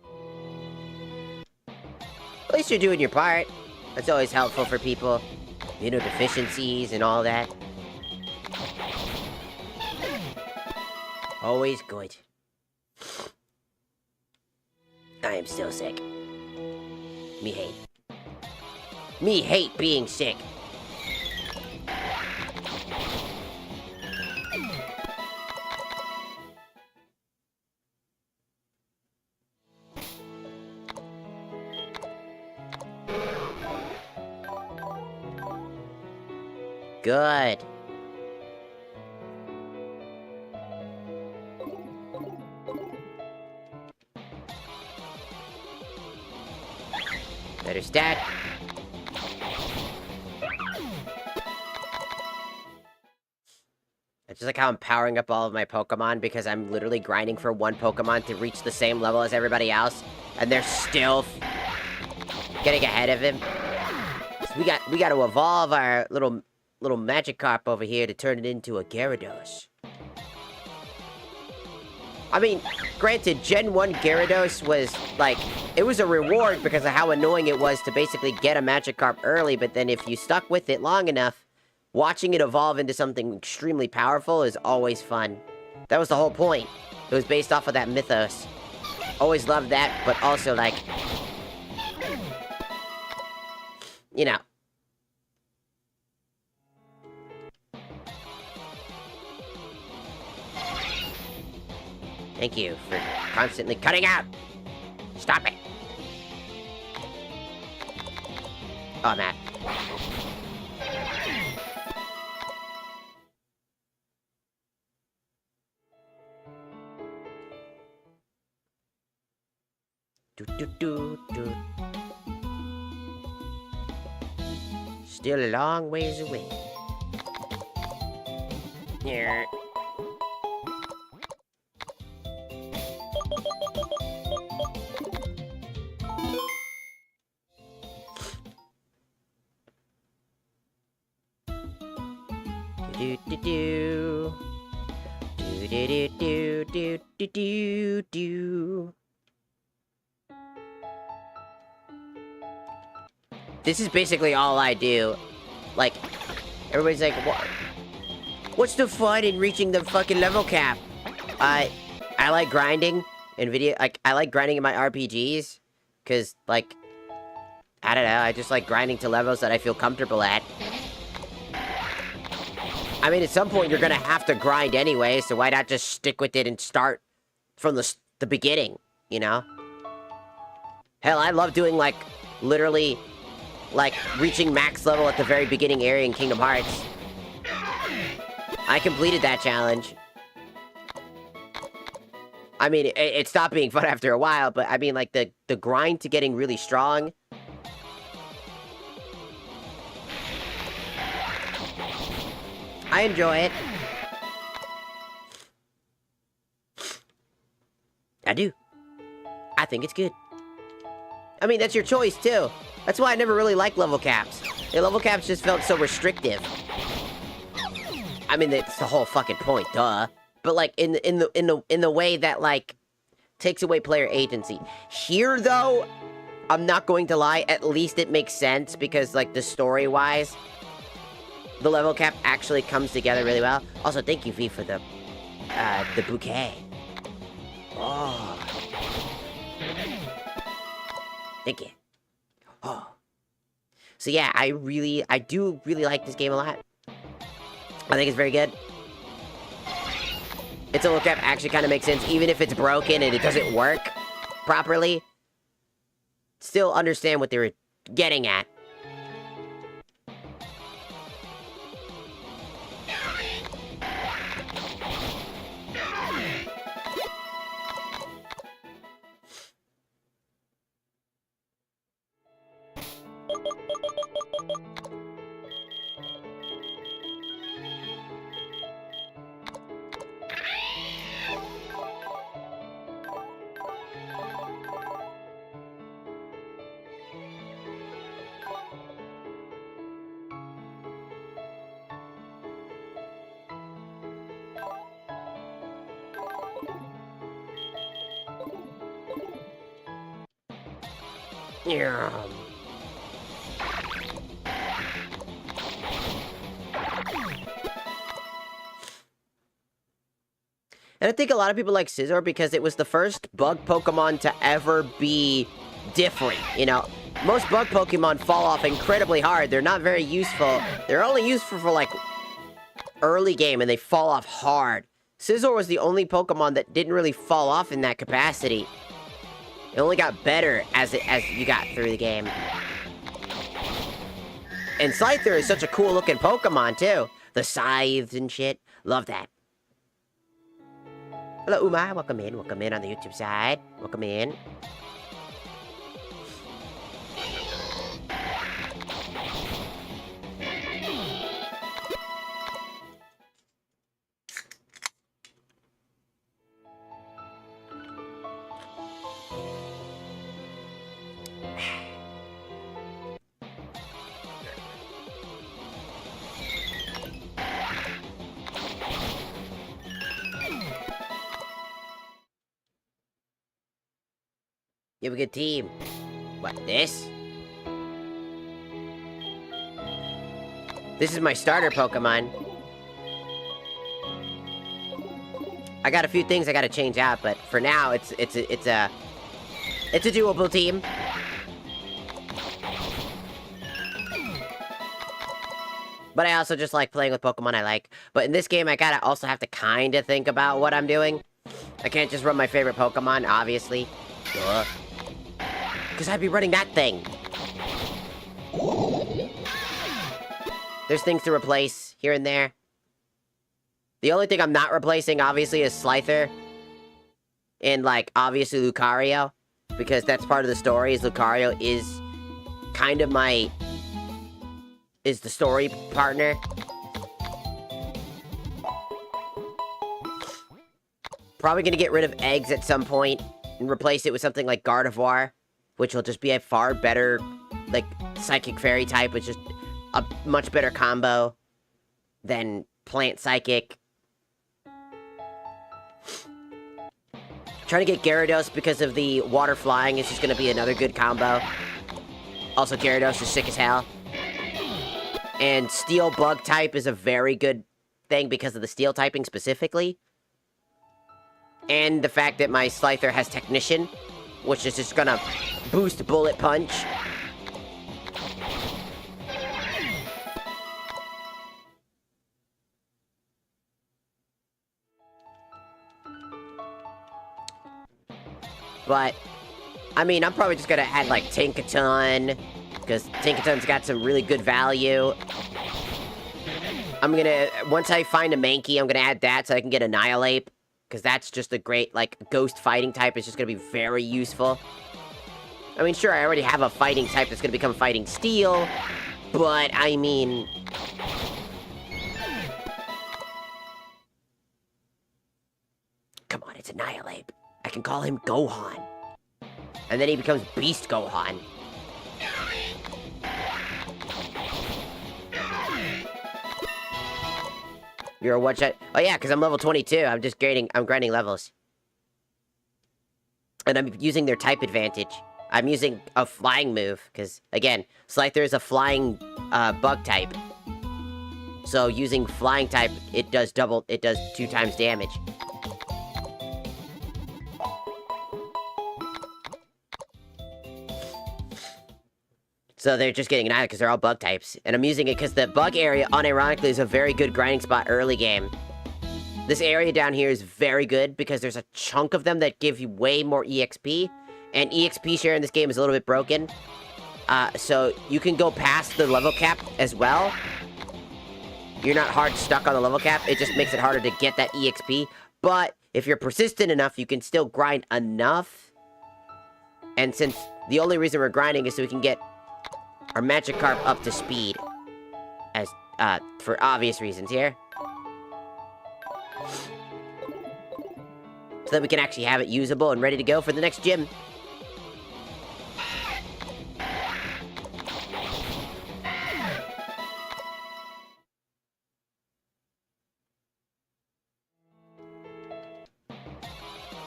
[SPEAKER 1] At least you're doing your part. That's always helpful for people. Immunodeficiencies and all that. Always good. I am still sick. Me hate. Me hate being sick. Good. Better stat. I just like how I'm powering up all of my Pokemon because I'm literally grinding for one Pokemon to reach the same level as everybody else, and they're still getting ahead of him. So we got to evolve our little Magikarp over here to turn it into a Gyarados. I mean, granted, Gen 1 Gyarados was, like, it was a reward because of how annoying it was to basically get a Magikarp early, but then if you stuck with it long enough, watching it evolve into something extremely powerful is always fun. That was the whole point. It was based off of that mythos. Always loved that, but also, like, you know. Thank you for constantly cutting out. Stop it. Oh, Matt. Do. Still a long ways away. Yeah. Do. This is basically all I do. Like, everybody's like, what's the fun in reaching the fucking level cap? I like grinding in video, like, I like grinding in my RPGs, because, like, I don't know, I just like grinding to levels that I feel comfortable at. I mean, at some point, you're gonna have to grind anyway, so why not just stick with it and start from the beginning, you know? Hell, I love doing, like, literally, like, reaching max level at the very beginning area in Kingdom Hearts. I completed that challenge. I mean, it stopped being fun after a while, but I mean, like, the grind to getting really strong. I enjoy it. I do. I think it's good. I mean, that's your choice, too. That's why I never really liked level caps. The level caps just felt so restrictive. I mean, that's the whole fucking point, duh. But like in the way that like takes away player agency. Here, though, I'm not going to lie. At least it makes sense because like the story-wise, the level cap actually comes together really well. Also, thank you, V, for the bouquet. Oh. Thank you. Oh. So yeah, I do really like this game a lot. I think it's very good. Its level cap actually kind of makes sense, even if it's broken and it doesn't work properly. Still understand what they were getting at. Yeah. And I think a lot of people like Scizor because it was the first bug Pokemon to ever be different, you know? Most bug Pokemon fall off incredibly hard. They're not very useful. They're only useful for, like, early game, and they fall off hard. Scizor was the only Pokemon that didn't really fall off in that capacity. It only got better as you got through the game. And Scyther is such a cool-looking Pokemon, too. The scythes and shit. Love that. Hello, Uma. Welcome in. Welcome in on the YouTube side. Welcome in. You have a good team. What, this? This is my starter Pokemon. I got a few things I gotta change out, but for now, it's a doable team. But I also just like playing with Pokemon I like. But in this game, I gotta also have to kind of think about what I'm doing. I can't just run my favorite Pokemon, obviously. Duh. Because I'd be running that thing. There's things to replace here and there. The only thing I'm not replacing, obviously, is Scyther. And, like, obviously Lucario. Because that's part of the story, is Lucario is kind of is the story partner. Probably gonna get rid of eggs at some point and replace it with something like Gardevoir, which will just be a far better, like, Psychic Fairy type, which is a much better combo than Plant Psychic. Trying to get Gyarados because of the water flying is just going to be another good combo. Also, Gyarados is sick as hell. And Steel Bug type is a very good thing because of the Steel typing specifically. And the fact that my Scyther has Technician, which is just going to boost Bullet Punch. But, I mean, I'm probably just gonna add, like, Tinkaton, because Tinkaton's got some really good value. I'm gonna, once I find a Mankey, I'm gonna add that so I can get Annihilate, because that's just a great, like, ghost fighting type is just going to be very useful. I mean, sure, I already have a fighting type that's going to become fighting steel, but, I mean... Come on, it's Annihilate. I can call him Gohan. And then he becomes Beast Gohan. You're a one-shot... Oh yeah, because I'm level 22. I'm just grinding levels. And I'm using their type advantage. I'm using a flying move, because, again, Scyther is a flying bug type. So using flying type, it does 2 times damage. So they're just getting annihilated because they're all bug types. And I'm using it because the bug area, unironically, is a very good grinding spot early game. This area down here is very good because there's a chunk of them that give you way more EXP. And EXP share in this game is a little bit broken. So you can go past the level cap as well. You're not hard stuck on the level cap. It just makes it harder to get that EXP. But if you're persistent enough, you can still grind enough. And since the only reason we're grinding is so we can get our Magikarp up to speed, as for obvious reasons here, so that we can actually have it usable and ready to go for the next gym.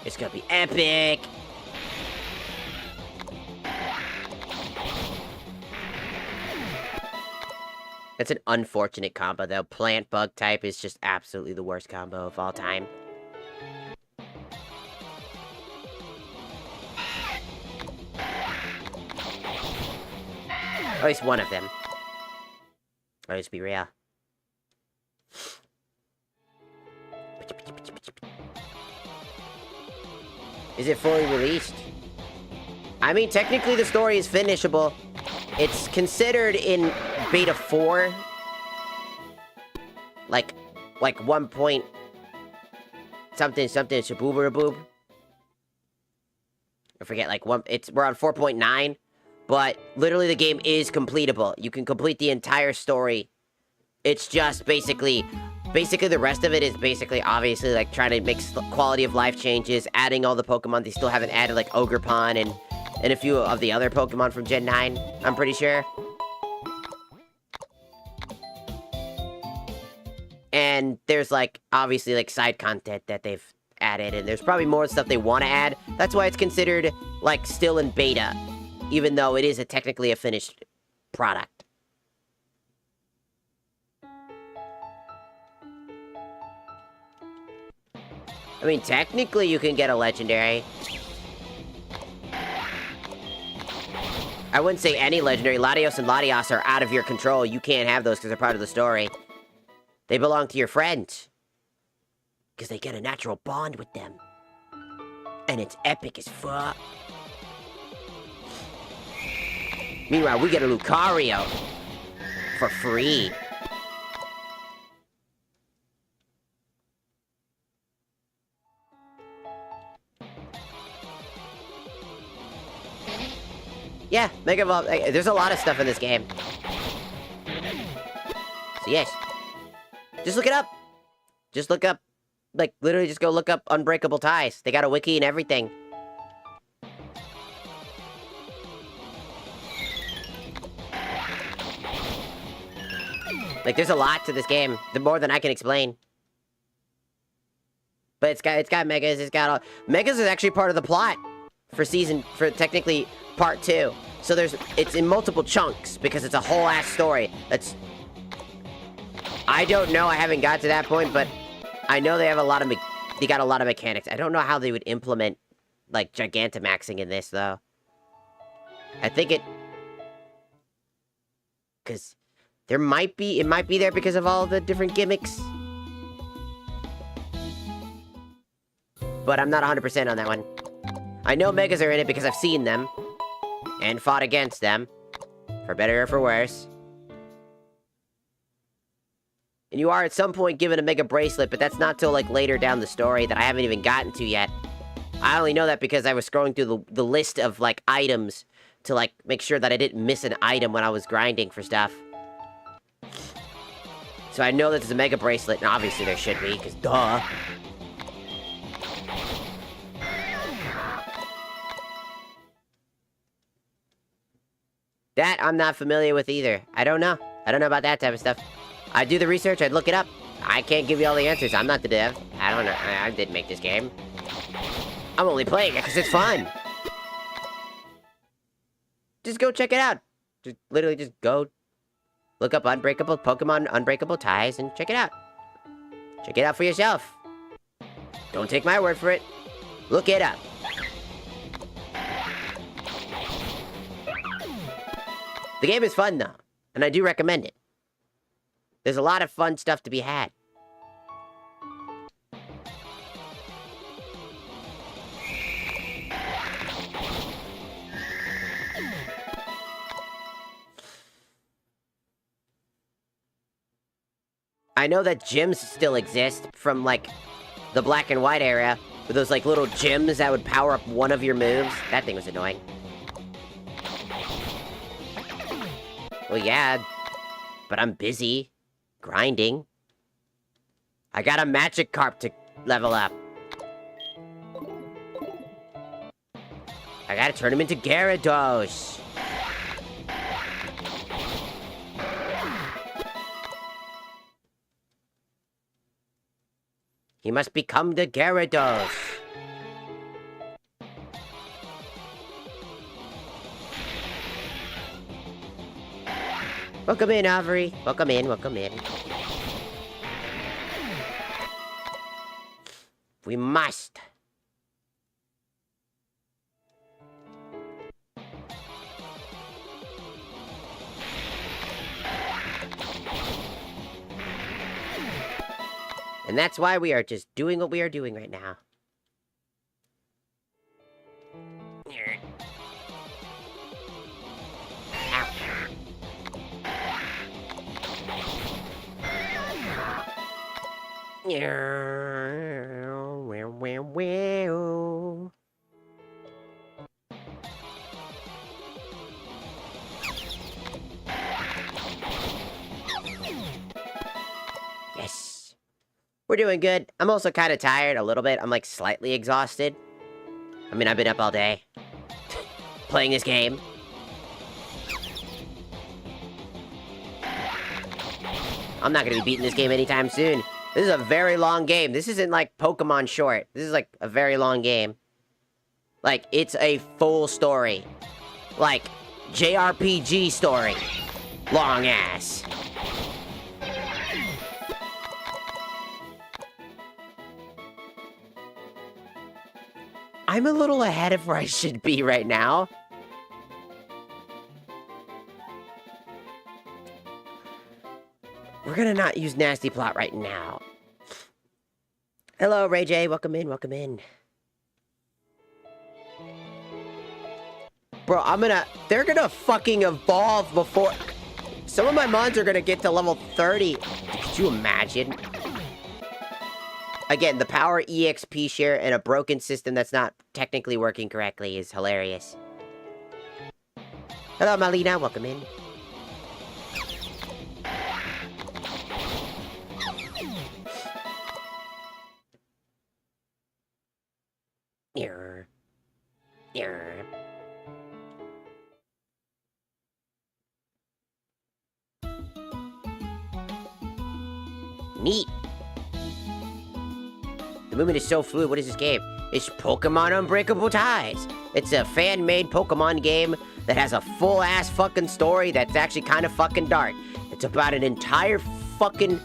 [SPEAKER 1] It's gonna be epic. That's an unfortunate combo, though. Plant bug type is just absolutely the worst combo of all time. At least one of them. Let's be real. Is it fully released? I mean, technically the story is finishable. It's considered in beta 4. Like 1 point... something shaboobaraboob. I forget, like, we're on 4.9. But, literally, the game is completable. You can complete the entire story. It's just, basically, the rest of it is basically, obviously, like, trying to make quality of life changes, adding all the Pokemon they still haven't added, like Ogerpon and a few of the other Pokemon from Gen 9, I'm pretty sure. And there's, like, obviously, like, side content that they've added, and there's probably more stuff they want to add. That's why it's considered, like, still in beta, even though it is technically a finished product. I mean, technically you can get a legendary. I wouldn't say any legendary. Latios and Latios are out of your control. You can't have those because they're part of the story. They belong to your friends. Because they get a natural bond with them. And it's epic as fuck. Meanwhile, we get a Lucario. For free. Yeah, Mega Evolve. There's a lot of stuff in this game. So yes. Just look it up. Just look up, like, literally just go look up Unbreakable Ties. They got a wiki and everything. Like, there's a lot to this game. More than I can explain. But it's got Megas, it's got all... Megas is actually part of the plot for technically part 2. So it's in multiple chunks because it's a whole ass story. I don't know, I haven't got to that point, but I know they have they got a lot of mechanics. I don't know how they would implement, like, Gigantamaxing in this, though. I think because it might be there because of all the different gimmicks. But I'm not 100% on that one. I know Megas are in it because I've seen them. And fought against them. For better or for worse. And you are at some point given a Mega Bracelet, but that's not till, like, later down the story that I haven't even gotten to yet. I only know that because I was scrolling through the list of, like, items to, like, make sure that I didn't miss an item when I was grinding for stuff. So I know that there's a Mega Bracelet, and obviously there should be, because duh. That I'm not familiar with either. I don't know. I don't know about that type of stuff. I'd do the research, I'd look it up. I can't give you all the answers. I'm not the dev. I don't know. I didn't make this game. I'm only playing it because it's fun. Just go check it out. Just literally just go look up Unbreakable, Pokemon Unbreakable Ties, and check it out. Check it out for yourself. Don't take my word for it. Look it up. The game is fun, though, and I do recommend it. There's a lot of fun stuff to be had. I know that gyms still exist from, like, the black and white era, with those, like, little gyms that would power up one of your moves. That thing was annoying. Well, yeah, but I'm busy grinding. I got a Magikarp to level up. I gotta turn him into Gyarados. He must become the Gyarados. Welcome in, Avery. Welcome in, welcome in. We must. And that's why we are just doing what we are doing right now. Yes. We're doing good. I'm also kind of tired a little bit. I'm like slightly exhausted. I mean, I've been up all day playing this game. I'm not gonna be beating this game anytime soon. This is a very long game. This isn't like Pokemon Short. This is like a very long game. Like, it's a full story. Like, JRPG story. Long ass. I'm a little ahead of where I should be right now. We're gonna not use Nasty Plot right now. Hello, Ray J. Welcome in, welcome in. Bro, they're gonna fucking evolve before... Some of my mons are gonna get to level 30. Could you imagine? Again, the power EXP share and a broken system that's not technically working correctly is hilarious. Hello, Malina. Welcome in. Neat. The movement is so fluid. What is this game? It's Pokemon Unbreakable Ties. It's a fan-made Pokemon game that has a full-ass fucking story that's actually kind of fucking dark. It's about an entire fucking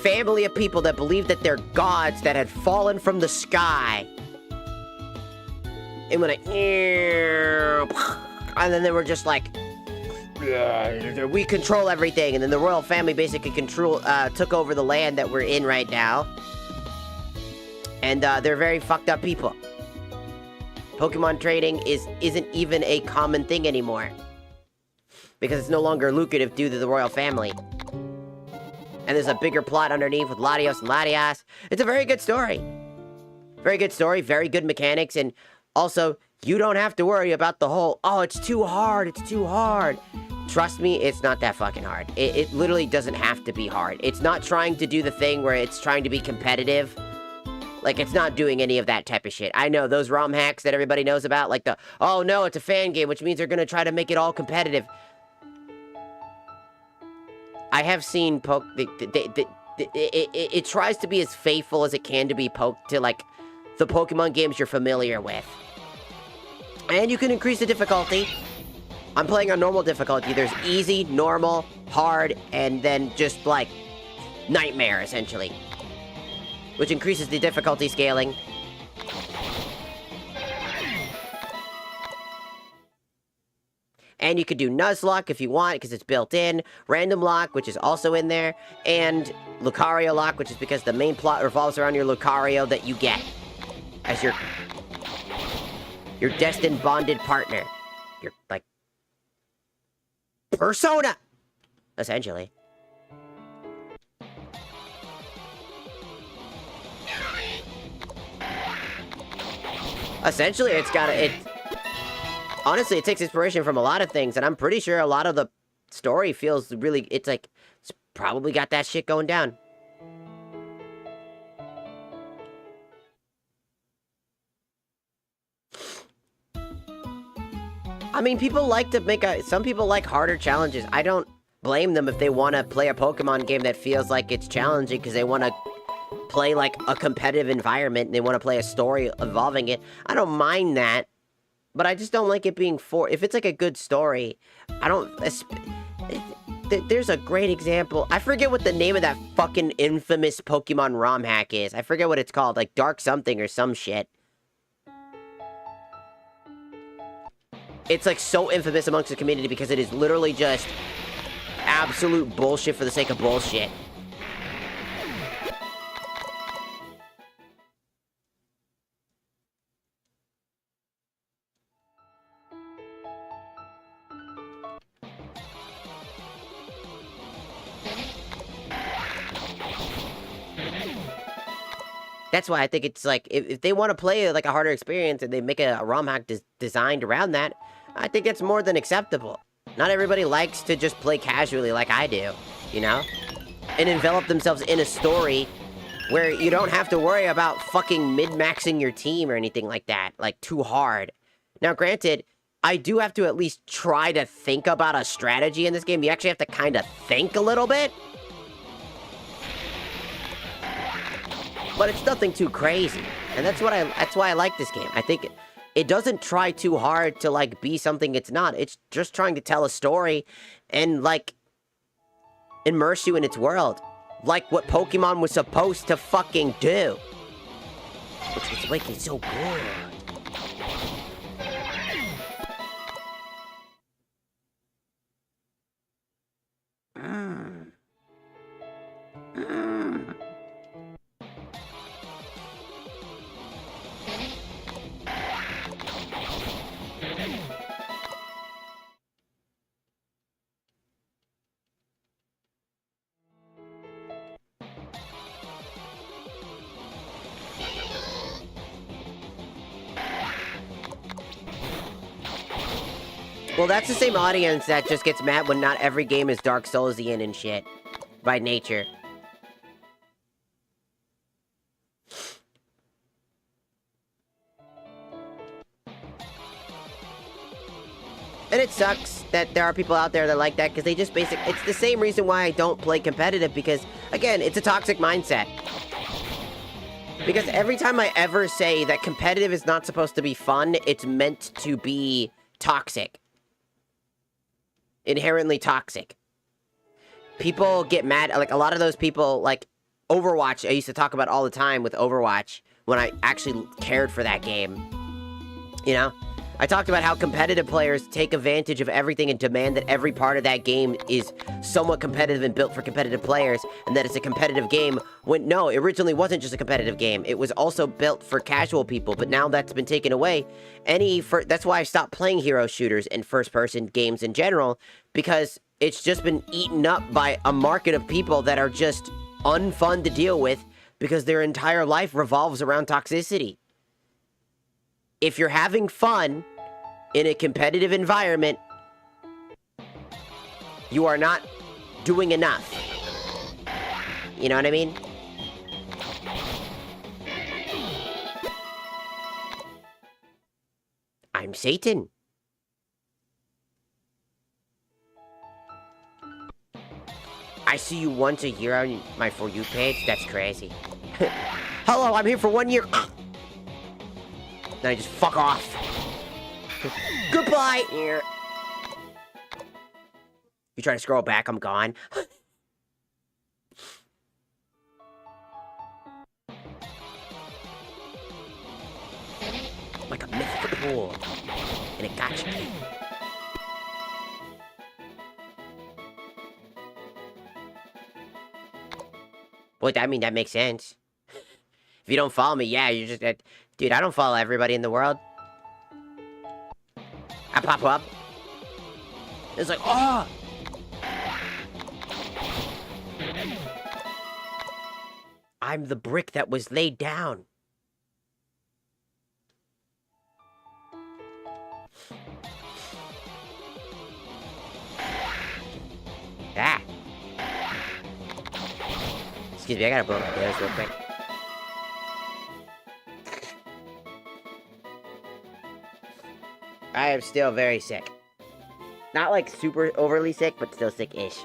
[SPEAKER 1] family of people that believe that they're gods that had fallen from the sky. And when and then they were just like, we control everything. And then the royal family basically took over the land that we're in right now. And they're very fucked up people. Pokemon trading isn't even a common thing anymore. Because it's no longer lucrative due to the royal family. And there's a bigger plot underneath with Latios and Latias. It's a very good story. Very good story, very good mechanics, and also, you don't have to worry about the whole, oh, it's too hard, it's too hard. Trust me, it's not that fucking hard. It literally doesn't have to be hard. It's not trying to do the thing where it's trying to be competitive. Like, it's not doing any of that type of shit. I know, those ROM hacks that everybody knows about, like the, oh no, it's a fan game, which means they're gonna try to make it all competitive. I have seen it tries to be as faithful as it can to be to, like, the Pokemon games you're familiar with. And you can increase the difficulty. I'm playing on normal difficulty. There's easy, normal, hard, and then just, like, nightmare, essentially. Which increases the difficulty scaling. And you could do Nuzlocke if you want, because it's built in. Random Lock, which is also in there. And Lucario Lock, which is because the main plot revolves around your Lucario that you get as your destined bonded partner. Your, like, persona! Essentially. Essentially, it's got it. Honestly, it takes inspiration from a lot of things, and I'm pretty sure a lot of the story feels really. It's like it's probably got that shit going down. I mean, people like to make some people like harder challenges. I don't blame them if they want to play a Pokemon game that feels like it's challenging because they want to play like a competitive environment and they want to play a story involving it. I don't mind that, but I just don't like it being if it's like a good story, I don't. There's a great example. I forget what the name of that fucking infamous Pokemon ROM hack is. I forget what it's called, like Dark something or some shit. It's like so infamous amongst the community because it is literally just absolute bullshit for the sake of bullshit. That's why I think it's like, if they want to play like a harder experience and they make a ROM hack designed around that, I think it's more than acceptable. Not everybody likes to just play casually like I do, you know? And envelop themselves in a story where you don't have to worry about fucking mid-maxing your team or anything like that, like too hard. Now, granted, I do have to at least try to think about a strategy in this game. You actually have to kind of think a little bit. But it's nothing too crazy, and that's why I like this game. I think it doesn't try too hard to, like, be something it's not. It's just trying to tell a story and, like, immerse you in its world. Like what Pokemon was supposed to fucking do. Which was making it so good. Well, that's the same audience that just gets mad when not every game is Dark Soulsian and shit. By nature. And it sucks that there are people out there that like that, because they just it's the same reason why I don't play competitive, because, again, it's a toxic mindset. Because every time I ever say that competitive is not supposed to be fun, it's meant to be toxic. Inherently toxic. People get mad, like, a lot of those people, like, Overwatch, I used to talk about all the time with Overwatch, when I actually cared for that game. You know? I talked about how competitive players take advantage of everything and demand that every part of that game is somewhat competitive and built for competitive players, and that it's a competitive game, when no, it originally wasn't just a competitive game. It was also built for casual people, but now that's been taken away. That's why I stopped playing hero shooters and first-person games in general, because It's just been eaten up by a market of people that are just unfun to deal with because their entire life revolves around toxicity. If you're having fun in a competitive environment, you are not doing enough. You know what I mean? I'm Satan. I see you once a year on my For You page? That's crazy. Hello, I'm here for 1 year. Then I just fuck off. Goodbye. You try to scroll back, I'm gone. Like a mythical pool. And it got you. Well, I mean, that makes sense. If you don't follow me, yeah, you're just... dude, I don't follow everybody in the world. I pop up. It's like, oh! I'm the brick that was laid down. Ah! Excuse me, I gotta blow my nose real quick. I am still very sick. Not like super overly sick, but still sick-ish.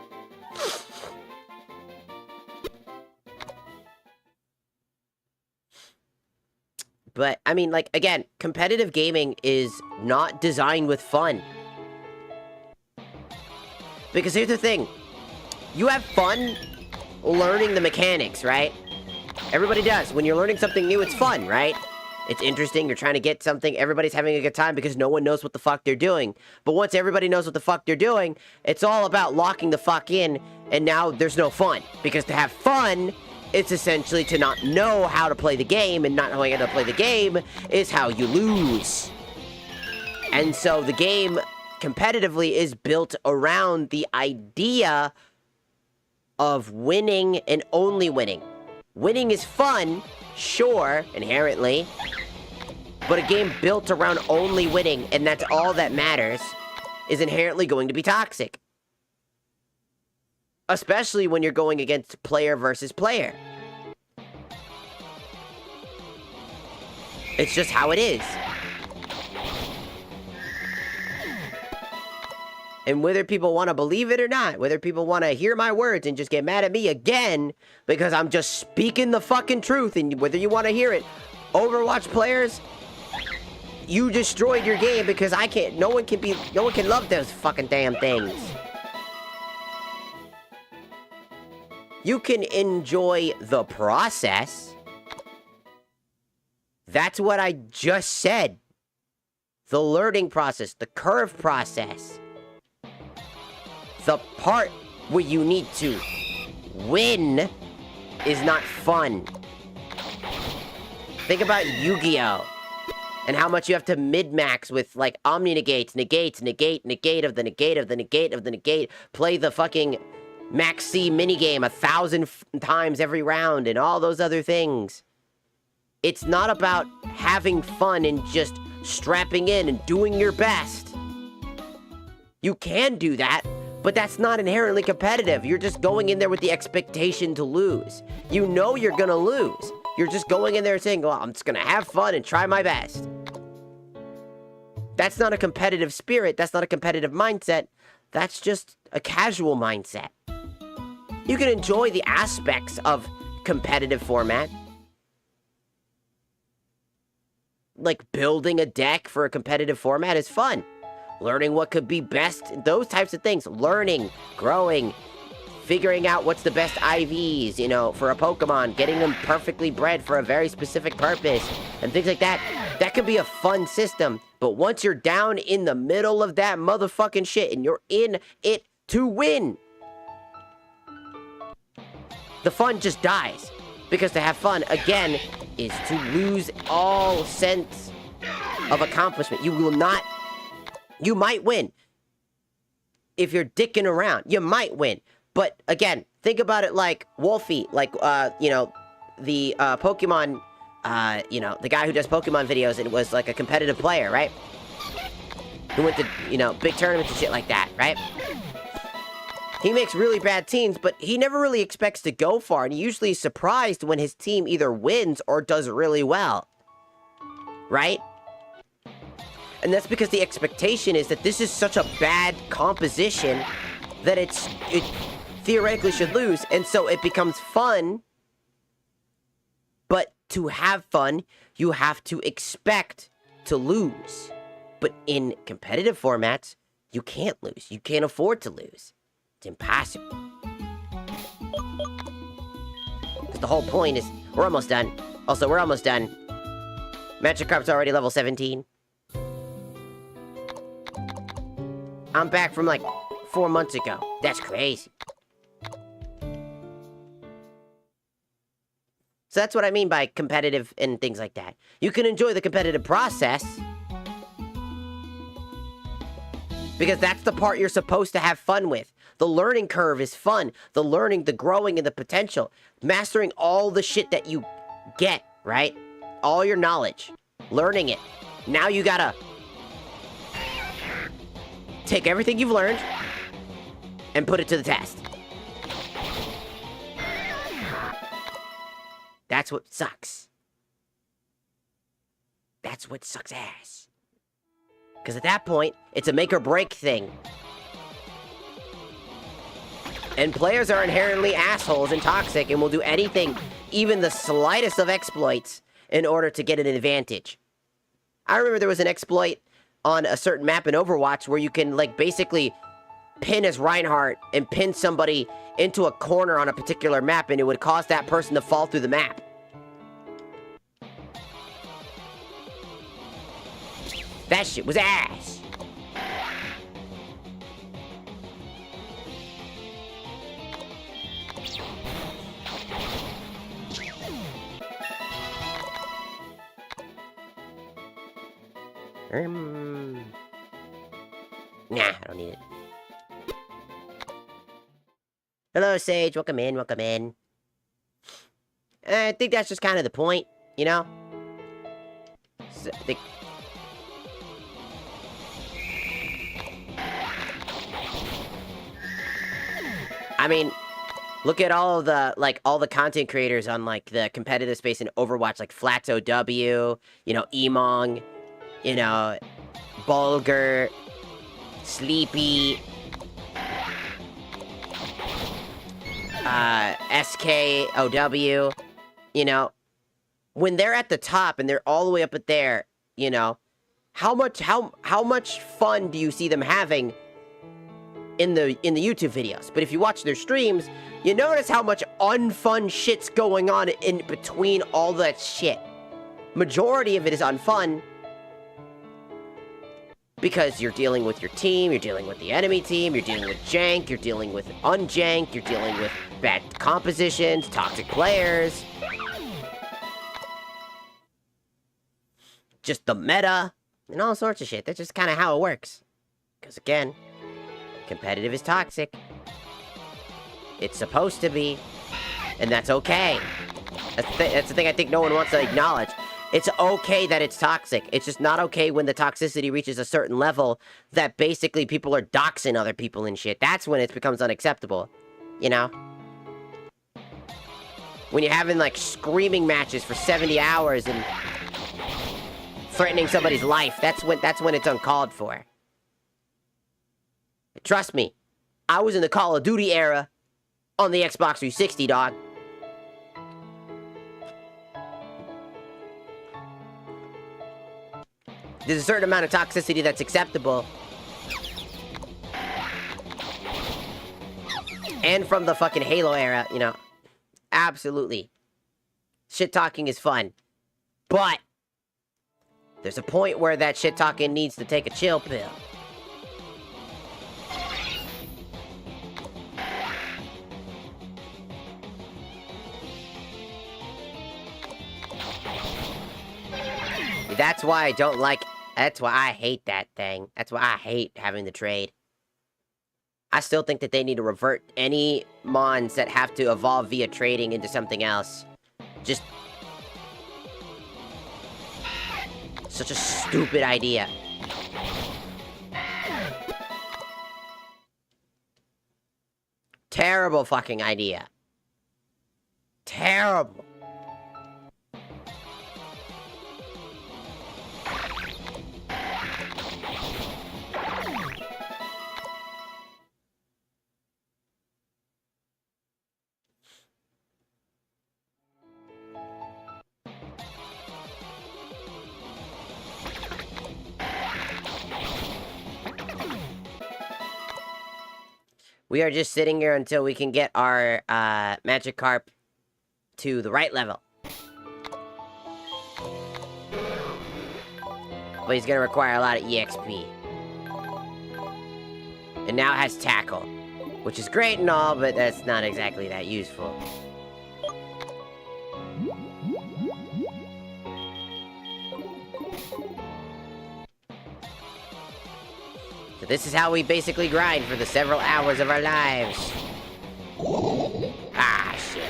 [SPEAKER 1] But, I mean, like, again, competitive gaming is not designed with fun. Because here's the thing. You have fun learning the mechanics, right? Everybody does. When you're learning something new, it's fun, right? It's interesting, you're trying to get something, everybody's having a good time because no one knows what the fuck they're doing. But once everybody knows what the fuck they're doing, it's all about locking the fuck in, and now there's no fun. Because to have fun, it's essentially to not know how to play the game, and not knowing how to play the game is how you lose. And so the game, competitively, is built around the idea of winning and only winning. Winning is fun, sure, inherently, but a game built around only winning, and that's all that matters, is inherently going to be toxic. Especially when you're going against player versus player. It's just how it is. And whether people want to believe it or not, whether people want to hear my words and just get mad at me again because I'm just speaking the fucking truth, and whether you want to hear it, Overwatch players, you destroyed your game because I can't, no one can love those fucking damn things. You can enjoy the process. That's what I just said. The learning process, the curve process. The part where you need to win is not fun. Think about Yu-Gi-Oh! And how much you have to mid-max with, like, omni-negates, negate of the negate of the negate of the negate, play the fucking Max C minigame 1,000 times every round, and all those other things. It's not about having fun and just strapping in and doing your best. You can do that, but that's not inherently competitive. You're just going in there with the expectation to lose. You know you're gonna lose. You're just going in there saying, well, I'm just gonna have fun and try my best. That's not a competitive spirit. That's not a competitive mindset. That's just a casual mindset. You can enjoy the aspects of competitive format. Like building a deck for a competitive format is fun. Learning what could be best, those types of things. Learning, growing, figuring out what's the best IVs, you know, for a Pokemon, getting them perfectly bred for a very specific purpose, and things like that. That could be a fun system, but once you're down in the middle of that motherfucking shit and you're in it to win, the fun just dies. Because to have fun, again, is to lose all sense of accomplishment. You will not... You might win. if you're dicking around. You might win. But again, think about it like Wolfie, like, you know, the Pokemon, you know, the guy who does Pokemon videos and was like a competitive player, right? Who went to, you know, big tournaments and shit like that, right? He makes really bad teams, but he never really expects to go far, and he usually is surprised when his team either wins or does really well. Right? And that's because the expectation is that this is such a bad composition that it theoretically should lose, and so it becomes fun. But to have fun, you have to expect to lose. But in competitive formats, you can't lose. You can't afford to lose. It's impossible. Because the whole point is, we're almost done. Also, we're almost done. Magikarp's already level 17. I'm back from like 4 months ago. That's crazy. So that's what I mean by competitive and things like that. You can enjoy the competitive process, because that's the part you're supposed to have fun with. The learning curve is fun. The learning, the growing, and the potential. Mastering all the shit that you get, right? All your knowledge. Learning it. Now you gotta take everything you've learned and put it to the test. That's what sucks. That's what sucks ass. Because at that point, it's a make or break thing. And players are inherently assholes and toxic and will do anything, even the slightest of exploits, in order to get an advantage. I remember there was an exploit on a certain map in Overwatch where you can, like, basically pin as Reinhardt and pin somebody into a corner on a particular map, and it would cause that person to fall through the map. That shit was ass. Nah, I don't need it. Hello, Sage. Welcome in, welcome in. I think that's just kind of the point, you know? So, I mean, look at all of the, like, all the content creators on, like, the competitive space in Overwatch, like Flats OW, you know, Emong, you know, Bulgur, Sleepy, SKOW, you know, when they're at the top and they're all the way up at there, you know, how much fun do you see them having in the YouTube videos? But if you watch their streams, you notice how much unfun shit's going on in between all that shit. Majority of it is unfun, because you're dealing with your team, you're dealing with the enemy team, you're dealing with jank, you're dealing with unjank, you're dealing with bad compositions, toxic players. Just the meta, and all sorts of shit. That's just kind of how it works. Because again, competitive is toxic. It's supposed to be. And that's okay. That's the thing I think no one wants to acknowledge. It's okay that it's toxic. It's just not okay when the toxicity reaches a certain level that basically people are doxing other people and shit. That's when it becomes unacceptable. You know? When you're having, like, screaming matches for 70 hours and threatening somebody's life, that's when it's uncalled for. Trust me, I was in the Call of Duty era on the Xbox 360, dog. There's a certain amount of toxicity that's acceptable. And from the fucking Halo era, you know. Absolutely. Shit-talking is fun. But there's a point where that shit-talking needs to take a chill pill. That's why I don't like... That's why I hate that thing. That's why I hate having the trade. I still think that they need to revert any mons that have to evolve via trading into something else. Just... such a stupid idea. Terrible fucking idea. Terrible. We are just sitting here until we can get our Magikarp to the right level. But he's gonna require a lot of EXP. And now it has Tackle, which is great and all, but that's not exactly that useful. So this is how we basically grind for the several hours of our lives. Ah, shit.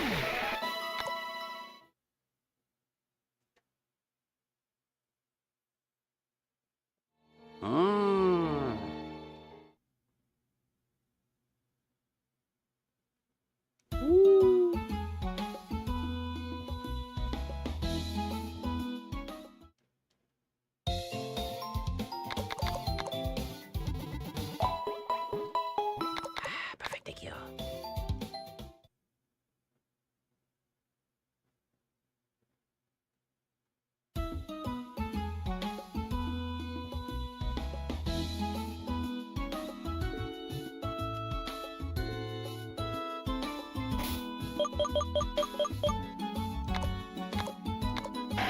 [SPEAKER 1] Perfect, thank you.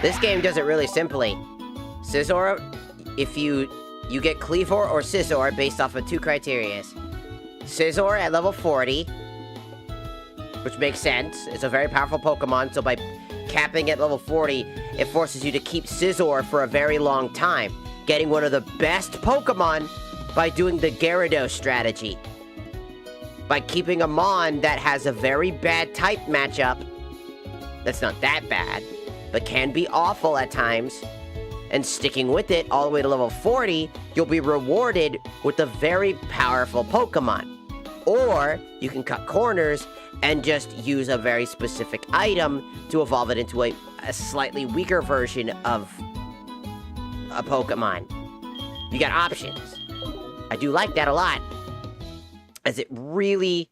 [SPEAKER 1] This game does it really simply. Scizor, if you get Cleavor or Scizor based off of 2 criteria. Scizor at level 40, which makes sense. It's a very powerful Pokemon, so by capping at level 40, it forces you to keep Scizor for a very long time, getting one of the best Pokemon by doing the Gyarados strategy. By keeping a Mon that has a very bad type matchup, that's not that bad, but can be awful at times, and sticking with it all the way to level 40, you'll be rewarded with a very powerful Pokemon. Or you can cut corners and just use a very specific item to evolve it into a slightly weaker version of a Pokemon. You got options. I do like that a lot, as it really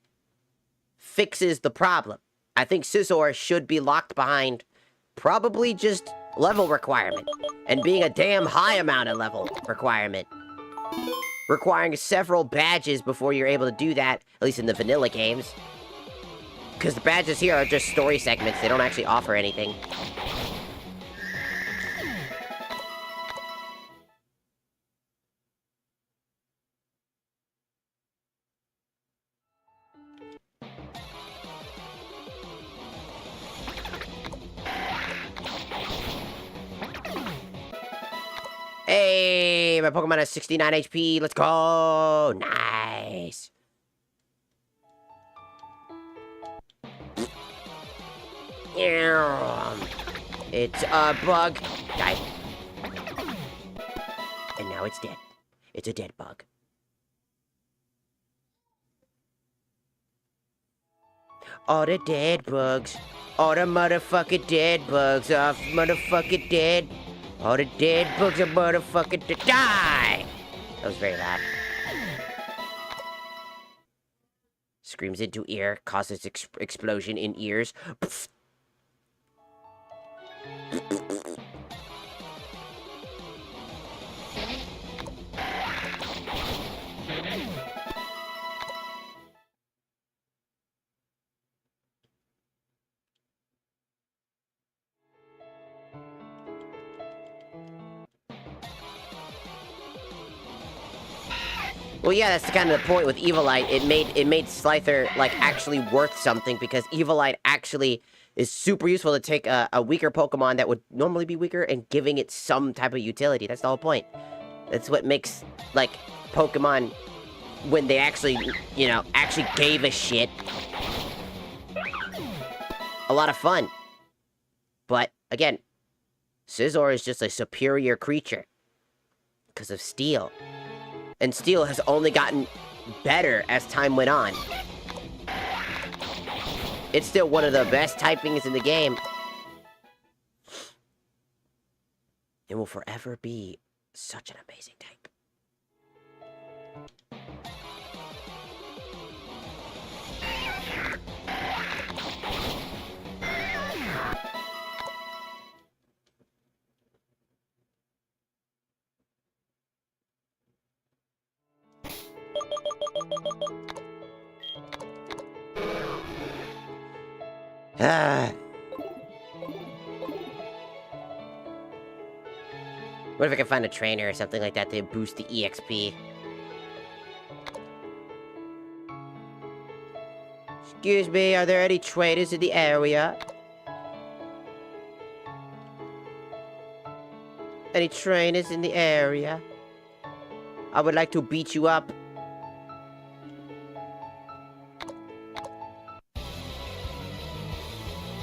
[SPEAKER 1] fixes the problem. I think Scizor should be locked behind probably just level requirement, and being a damn high amount of level requirement. Requiring several badges before you're able to do that, at least in the vanilla games. Because the badges here are just story segments, they don't actually offer anything. Hey, my Pokemon has 69 HP. Let's go. Nice. It's a bug. Die. And now it's dead. It's a dead bug. All the dead bugs. All the motherfucking dead bugs are motherfucking dead. All the dead bugs are motherfucking to die! That was very loud. Screams into ear, causes explosion in ears. Well, yeah, that's kind of the point with Evilite. It made Slifer, like, actually worth something, because Evilite actually is super useful to take a weaker Pokemon that would normally be weaker and giving it some type of utility. That's the whole point. That's what makes, like, Pokemon when they actually, you know, actually gave a shit. A lot of fun. But, again, Scizor is just a superior creature. Because of Steel. And Steel has only gotten better as time went on. It's still one of the best typings in the game. It will forever be such an amazing type. What if I can find a trainer or something like that to boost the EXP? Excuse me, are there any trainers in the area? Any trainers in the area? I would like to beat you up.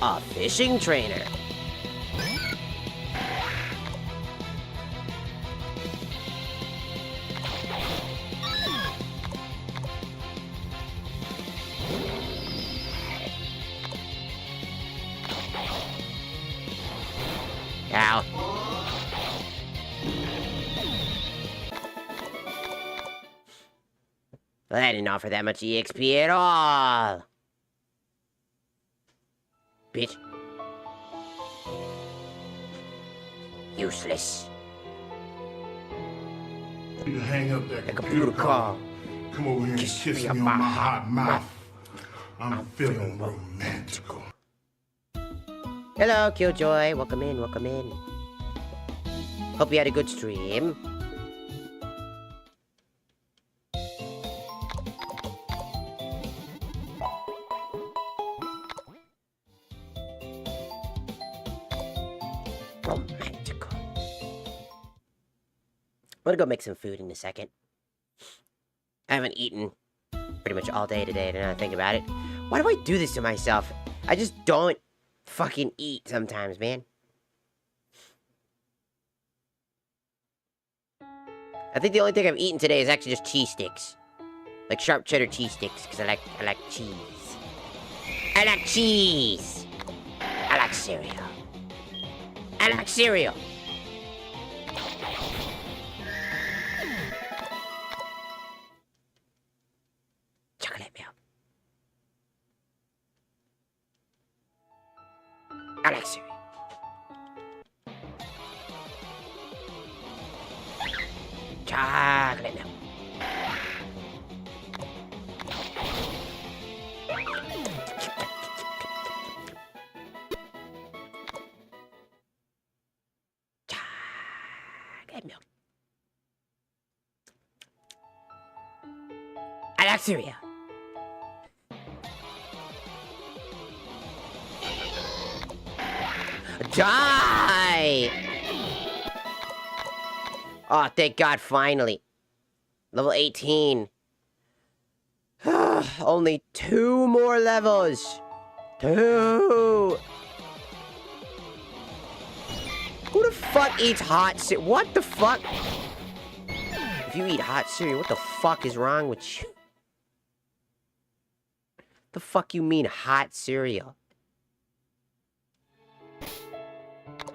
[SPEAKER 1] A fishing trainer. Ow. Well, that didn't offer that much EXP at all. Bitch. Useless.
[SPEAKER 2] You hang up that
[SPEAKER 1] Computer call.
[SPEAKER 2] Come over here and kiss me on my hot mouth. I'm feeling romantical.
[SPEAKER 1] Hello, Killjoy. Welcome in, welcome in. Hope you had a good stream. Romantical. I'm gonna go make some food in a second. I haven't eaten pretty much all day today, now I think about it. Why do I do this to myself? I just don't fucking eat sometimes, man. I think the only thing I've eaten today is actually just cheese sticks. Like sharp cheddar cheese sticks, because I like cheese. I like cheese! I like cereal. I like cereal! Chocolate milk. I like cereal. Chocolate milk. Chocolate milk. I like cereal. Die! Oh, thank God, finally. Level 18. Only 2 more levels. 2. Who the fuck eats hot cereal? What the fuck? If you eat hot cereal, what the fuck is wrong with you? The fuck you mean hot cereal?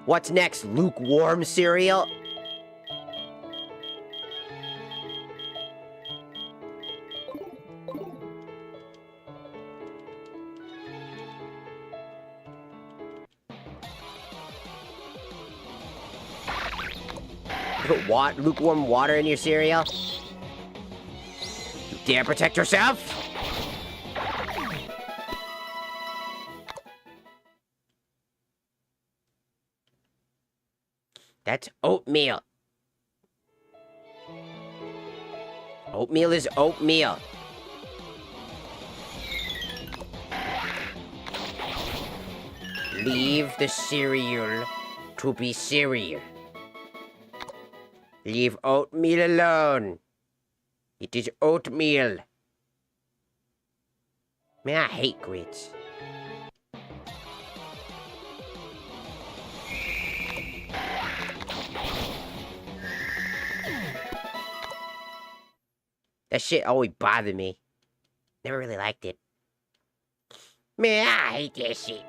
[SPEAKER 1] What's next? Lukewarm cereal? Put lukewarm water in your cereal? You dare protect yourself? That's oatmeal. Oatmeal is oatmeal. Leave the cereal to be cereal. Leave oatmeal alone. It is oatmeal. Man, I hate grits. That shit always bothered me. Never really liked it. Man, I hate that shit.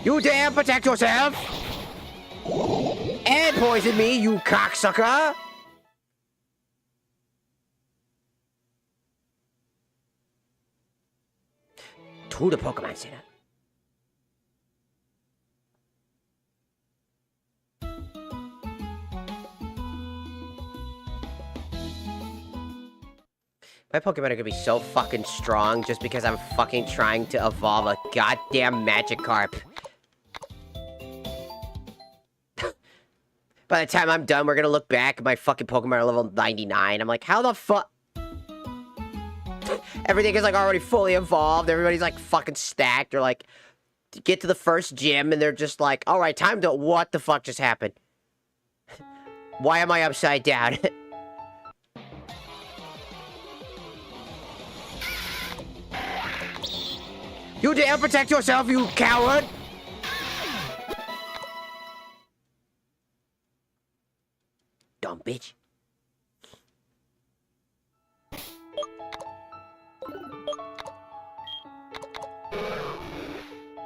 [SPEAKER 1] You dare protect yourself? And poison me, you cocksucker! To the Pokemon Center. My Pokemon are gonna be so fucking strong just because I'm fucking trying to evolve a goddamn Magikarp. By the time I'm done, we're gonna look back, my fucking Pokemon are level 99. I'm like, how the fuck? Everything is like already fully evolved. Everybody's like fucking stacked. They're like, get to the first gym and they're just like, all right, time to, what the fuck just happened? Why am I upside down? You dare protect yourself, you coward! Dumb bitch.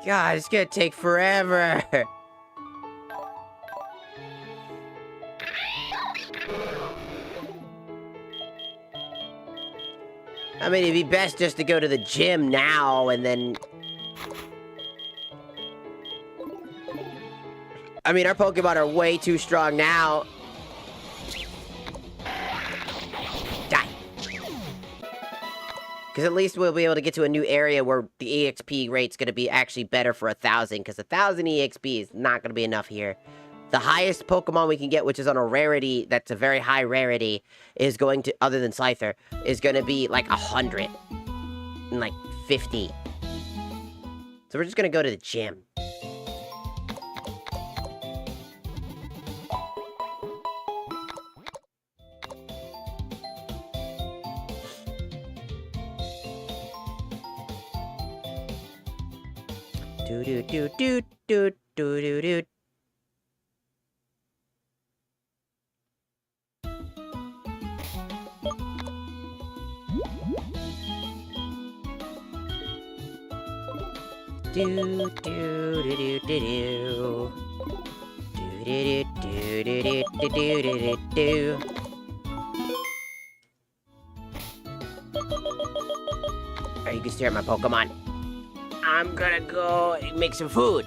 [SPEAKER 1] God, it's gonna take forever. I mean, it'd be best just to go to the gym now and then... I mean, our Pokemon are way too strong now. Die. Because at least we'll be able to get to a new area where the EXP rate's going to be actually better for 1,000. Because 1,000 EXP is not going to be enough here. The highest Pokemon we can get, which is on a rarity, that's a very high rarity, is going to, other than Scyther, is going to be like 100. And like 50. So we're just going to go to the gym. Do do do do do do do do. Do do do do do do. Do do do do do do do do do. Alright, you can stare at my Pokemon. I'm gonna go make some food.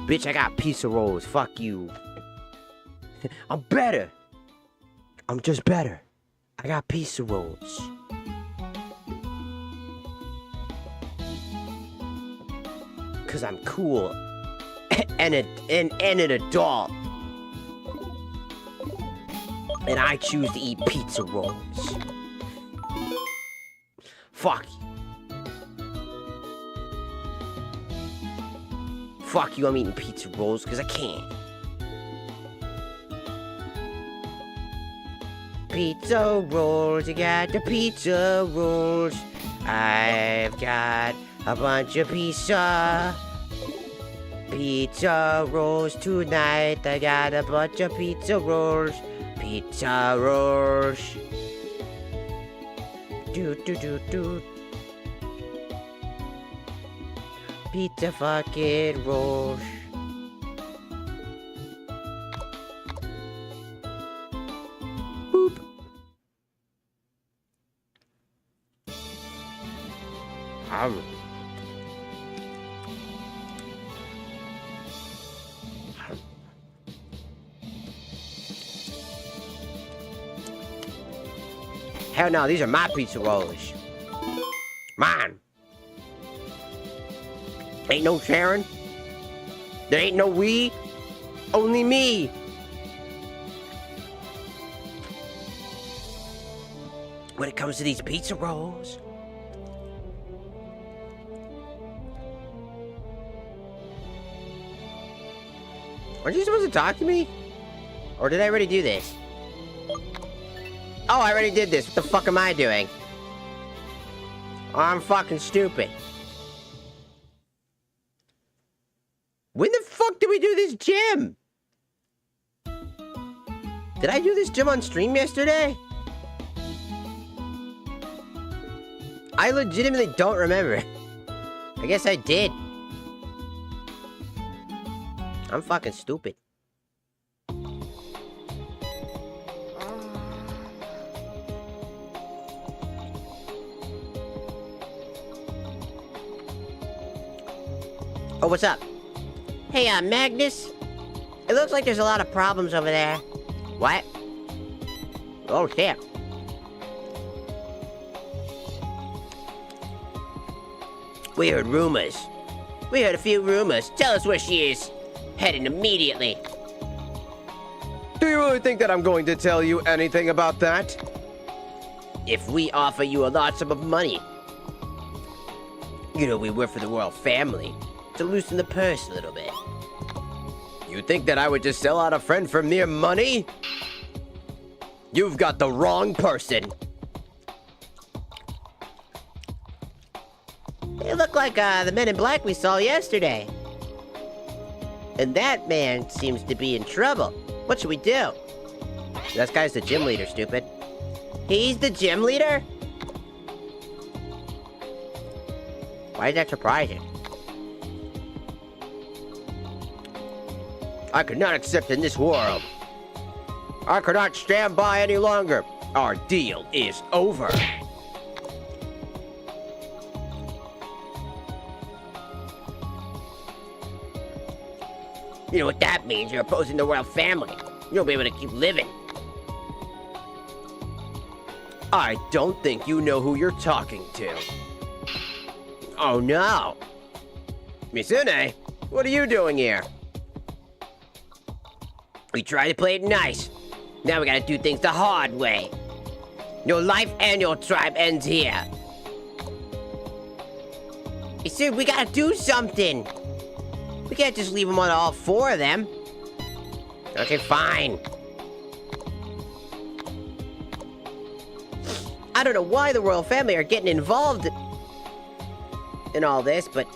[SPEAKER 1] Bitch, I got pizza rolls. Fuck you. I'm better. I'm just better. I got pizza rolls. Cause I'm cool. And an adult. And I choose to eat pizza rolls. Fuck you. Fuck you, I'm eating pizza rolls because I can. Pizza rolls, I got the pizza rolls. I've got a bunch of pizza. Pizza rolls tonight. I got a bunch of pizza rolls. Pizza rolls. Do do do do. Pizza fucking rolls. Boop. Hell no, these are my pizza rolls. Mine. Ain't no sharing. There ain't no we. Only me. When it comes to these pizza rolls. Aren't you supposed to talk to me? Or did I already do this? Oh, I already did this. What the fuck am I doing? I'm fucking stupid. When the fuck did we do this gym? Did I do this gym on stream yesterday? I legitimately don't remember. I guess I did. I'm fucking stupid. Oh, what's up? Hey, Magnus? It looks like there's a lot of problems over there. What? Oh, shit. We heard rumors. We heard a few rumors. Tell us where she is. Heading immediately.
[SPEAKER 3] Do you really think that I'm going to tell you anything about that?
[SPEAKER 1] If we offer you a large sum of money. You know, we work for the royal family. To loosen the purse a little bit.
[SPEAKER 3] You think that I would just sell out a friend for mere money? You've got the wrong person.
[SPEAKER 1] They look like the men in black we saw yesterday. And that man seems to be in trouble. What should we do? That guy's the gym leader, stupid. He's the gym leader? Why is that surprising?
[SPEAKER 3] I could not accept in this world. I could not stand by any longer. Our deal is over.
[SPEAKER 1] You know what that means? You're opposing the royal family. You won't be able to keep living.
[SPEAKER 3] I don't think you know who you're talking to.
[SPEAKER 1] Oh no.
[SPEAKER 3] Misune, what are you doing here?
[SPEAKER 1] We tried to play it nice. Now we gotta do things the hard way. Your life and your tribe ends here. He said we gotta do something. We can't just leave them on all four of them. Okay, fine. I don't know why the royal family are getting involved in all this, but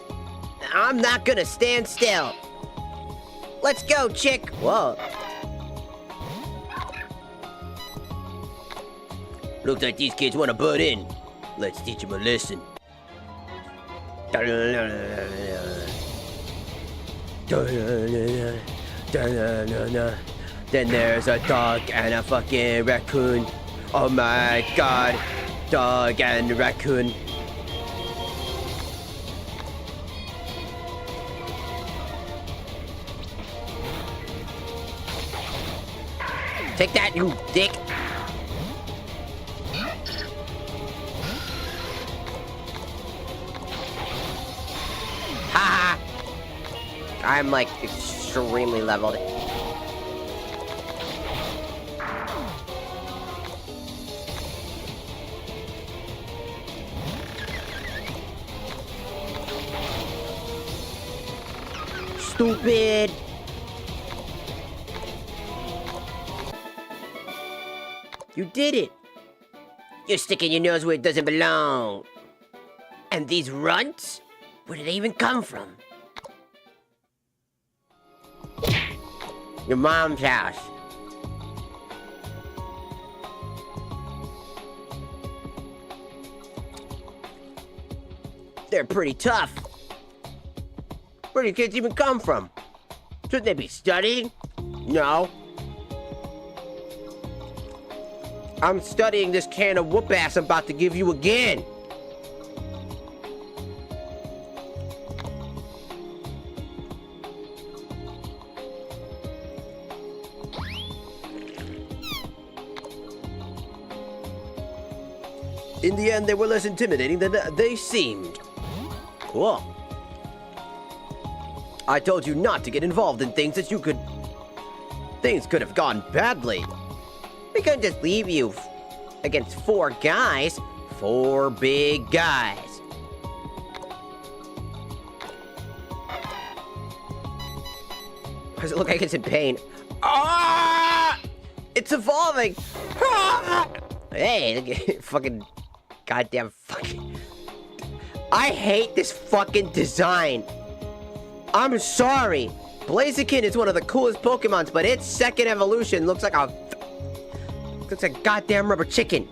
[SPEAKER 1] I'm not gonna stand still. Let's go, chick. Whoa.
[SPEAKER 3] Looks like these kids want to butt in. Let's teach them a lesson. Then there's a dog and a fucking raccoon. Oh my god. Dog and raccoon.
[SPEAKER 1] Take that, you dick. Ha! I'm like extremely leveled. Stupid. You did it. You're sticking your nose where it doesn't belong. And these runts? Where did they even come from? Your mom's house. They're pretty tough. Where do kids even come from? Shouldn't they be studying? No. I'm studying this can of whoop ass I'm about to give you again. In the end, they were less intimidating than they seemed. Cool. I told you not to get involved in things that you could... Things could have gone badly. We couldn't just leave you against 4 guys. 4 big guys. Does it look like it's in pain? Ah! It's evolving! Ah! Hey, fucking... Goddamn fucking... I hate this fucking design. I'm sorry. Blaziken is one of the coolest Pokemons, but its second evolution looks like a... Looks like a goddamn rubber chicken.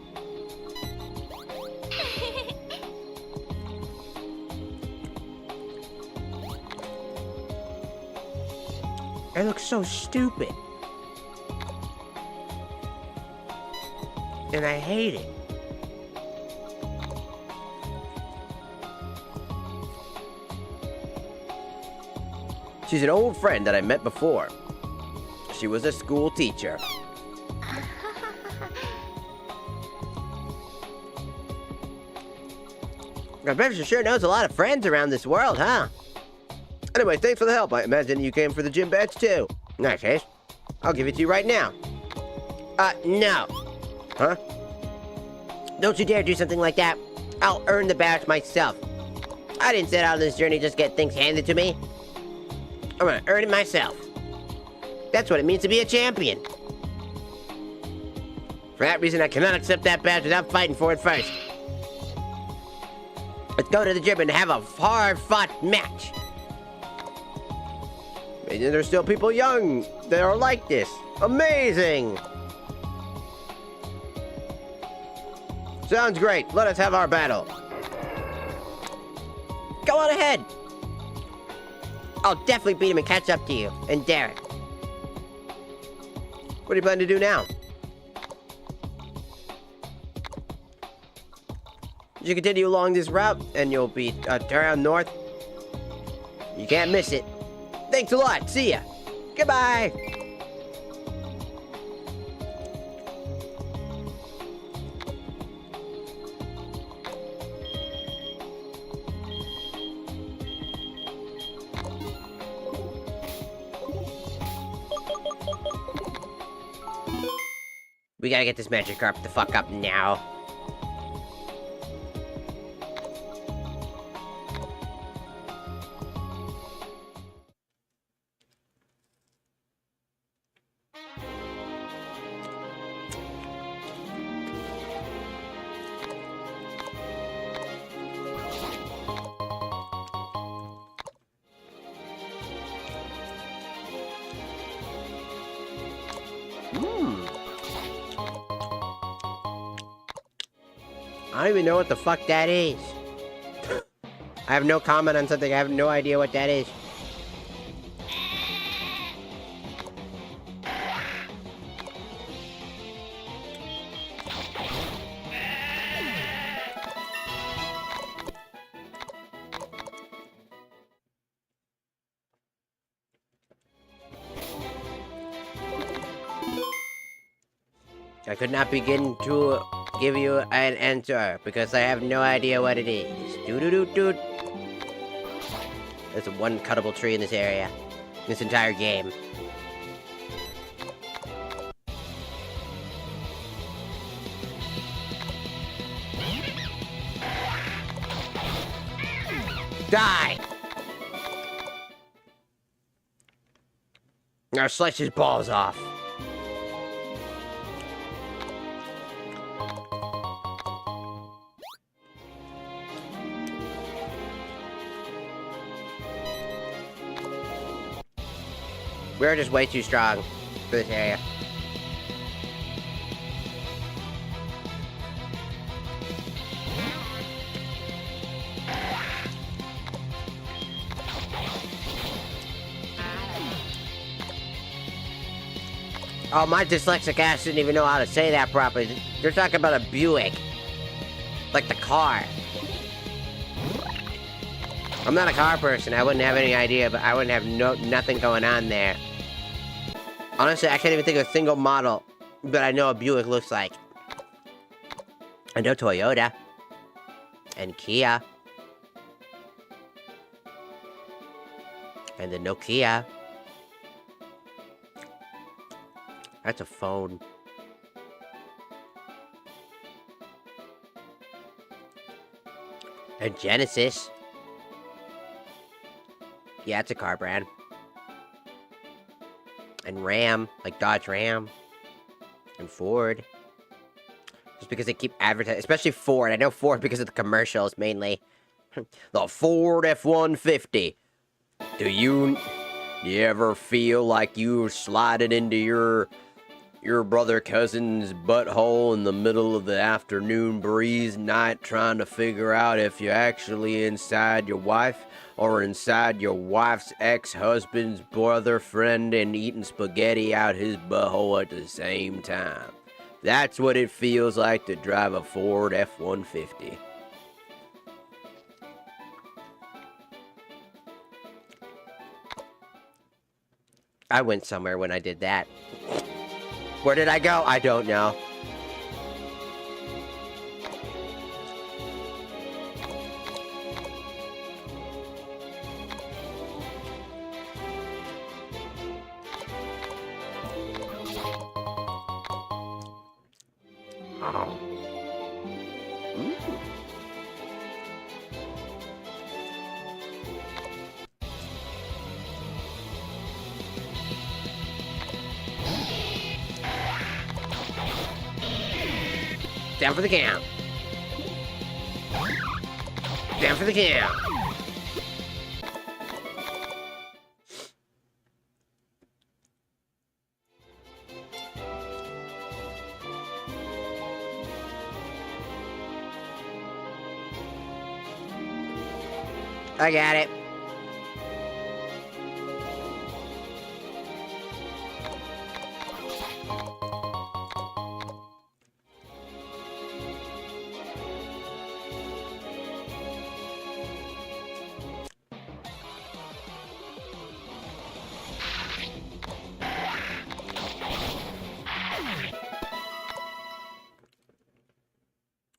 [SPEAKER 1] It looks so stupid. And I hate it. She's an old friend that I met before. She was a school teacher. I bet she sure knows a lot of friends around this world, huh? Anyway, thanks for the help. I imagine you came for the gym badge too. Nice, Ace. I'll give it to you right now. No. Huh? Don't you dare do something like that. I'll earn the badge myself. I didn't set out on this journey just to get things handed to me. I'm gonna earn it myself. That's what it means to be a champion. For that reason, I cannot accept that badge without fighting for it first. Let's go to the gym and have a hard-fought match. Maybe there's still people young that are like this. Amazing! Sounds great. Let us have our battle. Go on ahead. I'll definitely beat him and catch up to you and Derek. What do you plan to do now? You continue along this route, and you'll be around north. You can't miss it. Thanks a lot. See ya. Goodbye. We gotta get this Magikarp the fuck up now. I don't even know what the fuck that is. I have no comment on something. I have no idea what that is.
[SPEAKER 3] I could not begin to give you an answer because I have no idea what it is. Doo-doo-doo-doo. There's one cuttable tree in this area. This entire game. Die! Now slice his balls off. We're just way too strong for this area. Oh, my dyslexic ass didn't even know how to say that properly. You're talking about a Buick. Like the car. I'm not a car person. I wouldn't have any idea, but I wouldn't have nothing going on there. Honestly, I can't even think of a single model that I know a Buick looks like. I know Toyota. And Kia. And the Nokia. That's a phone. And Genesis. Yeah, it's a car brand. And Ram, like Dodge Ram. And Ford. Just because they keep advertising, especially Ford. I know Ford because of the commercials, mainly. The Ford F-150. Do you ever feel like you sliding into your brother cousin's butthole in the middle of the afternoon breeze night trying to figure out if you're actually inside your wife or inside your wife's ex-husband's brother friend and eating spaghetti out his butthole at the same time? That's what it feels like to drive a Ford F-150. I went somewhere when I did that. Where did I go? I don't know. Oh. Down for the count. Down for the count. I got it.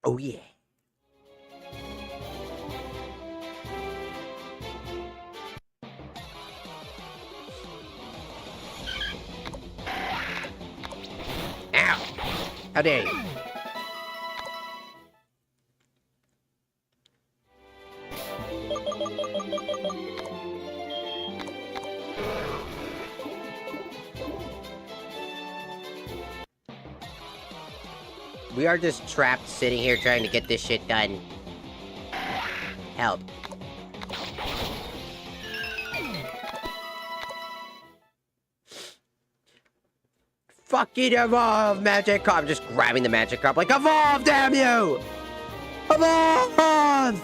[SPEAKER 3] Oh, yeah. Ow! How dare you? We are just trapped sitting here trying to get this shit done. Help. Fucking evolve, magic carp. I'm just grabbing the magic carp like, evolve, damn you! Evolve!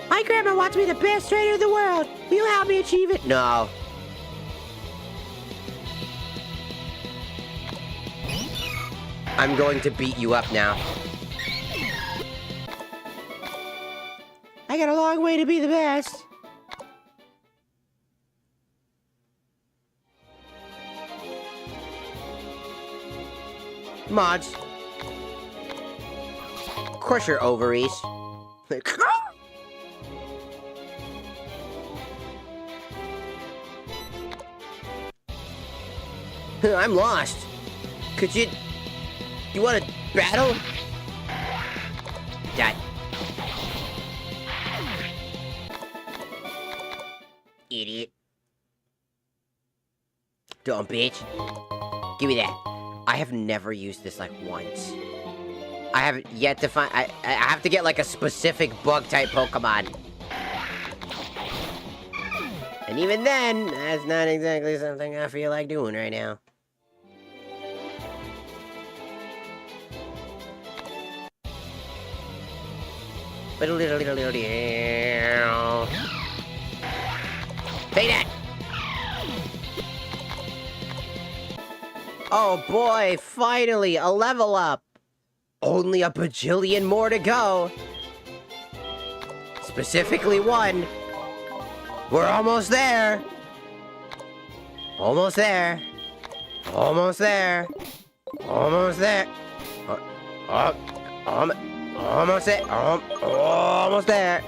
[SPEAKER 3] My grandma wants me the best trainer in the world. Will you help me achieve it? No. I'm going to beat you up now. I got a long way to be the best. Mods. Crush your ovaries. I'm lost. Could you... You want to battle? Die. Idiot. Dumb bitch. Give me that. I have never used this like once. I have yet to find... I have to get like a specific bug-type Pokemon. And even then, that's not exactly something I feel like doing right now. Take that! Oh boy, finally, a level up! Only a bajillion more to go! Specifically one. We're almost there! Almost there! Almost there! Almost there! Almost there! Almost there!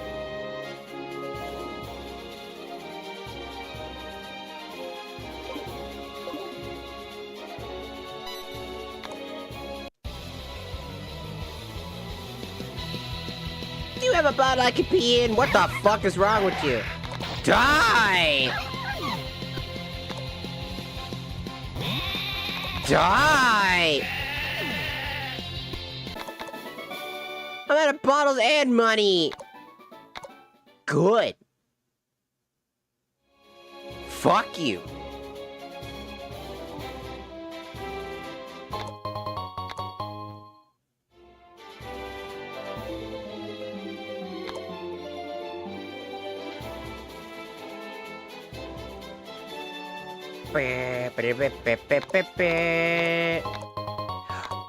[SPEAKER 3] Do you have a bottle I could pee in? What the fuck is wrong with you? Die! Die! I'm out of bottles and money! Good. Fuck you.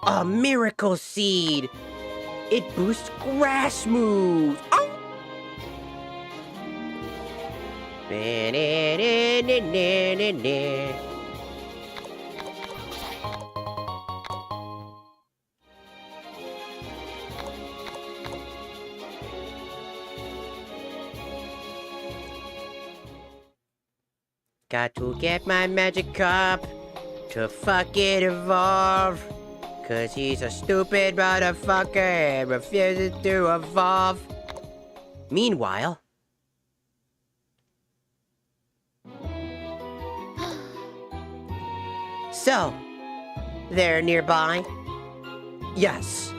[SPEAKER 3] A miracle seed! It boosts grass moves! Oh! Got to get my magic cup to fuck it evolve. Cause he's a stupid motherfucker and refuses to evolve. Meanwhile... So, they're nearby? Yes.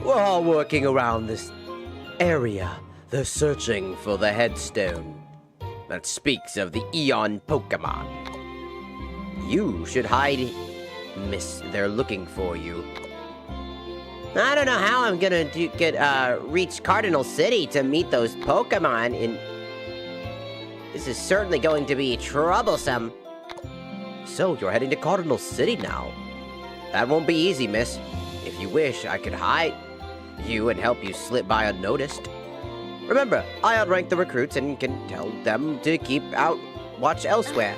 [SPEAKER 3] We're all working around this area. They're searching for the headstone that speaks of the Eon Pokemon. You should hide, miss. They're looking for you. I don't know how I'm gonna reach Cardinal City to meet those Pokemon, and this is certainly going to be troublesome. So, you're heading to Cardinal City now? That won't be easy, miss. If you wish, I could hide you and help you slip by unnoticed. Remember, I outrank the recruits and can tell them to keep out watch elsewhere.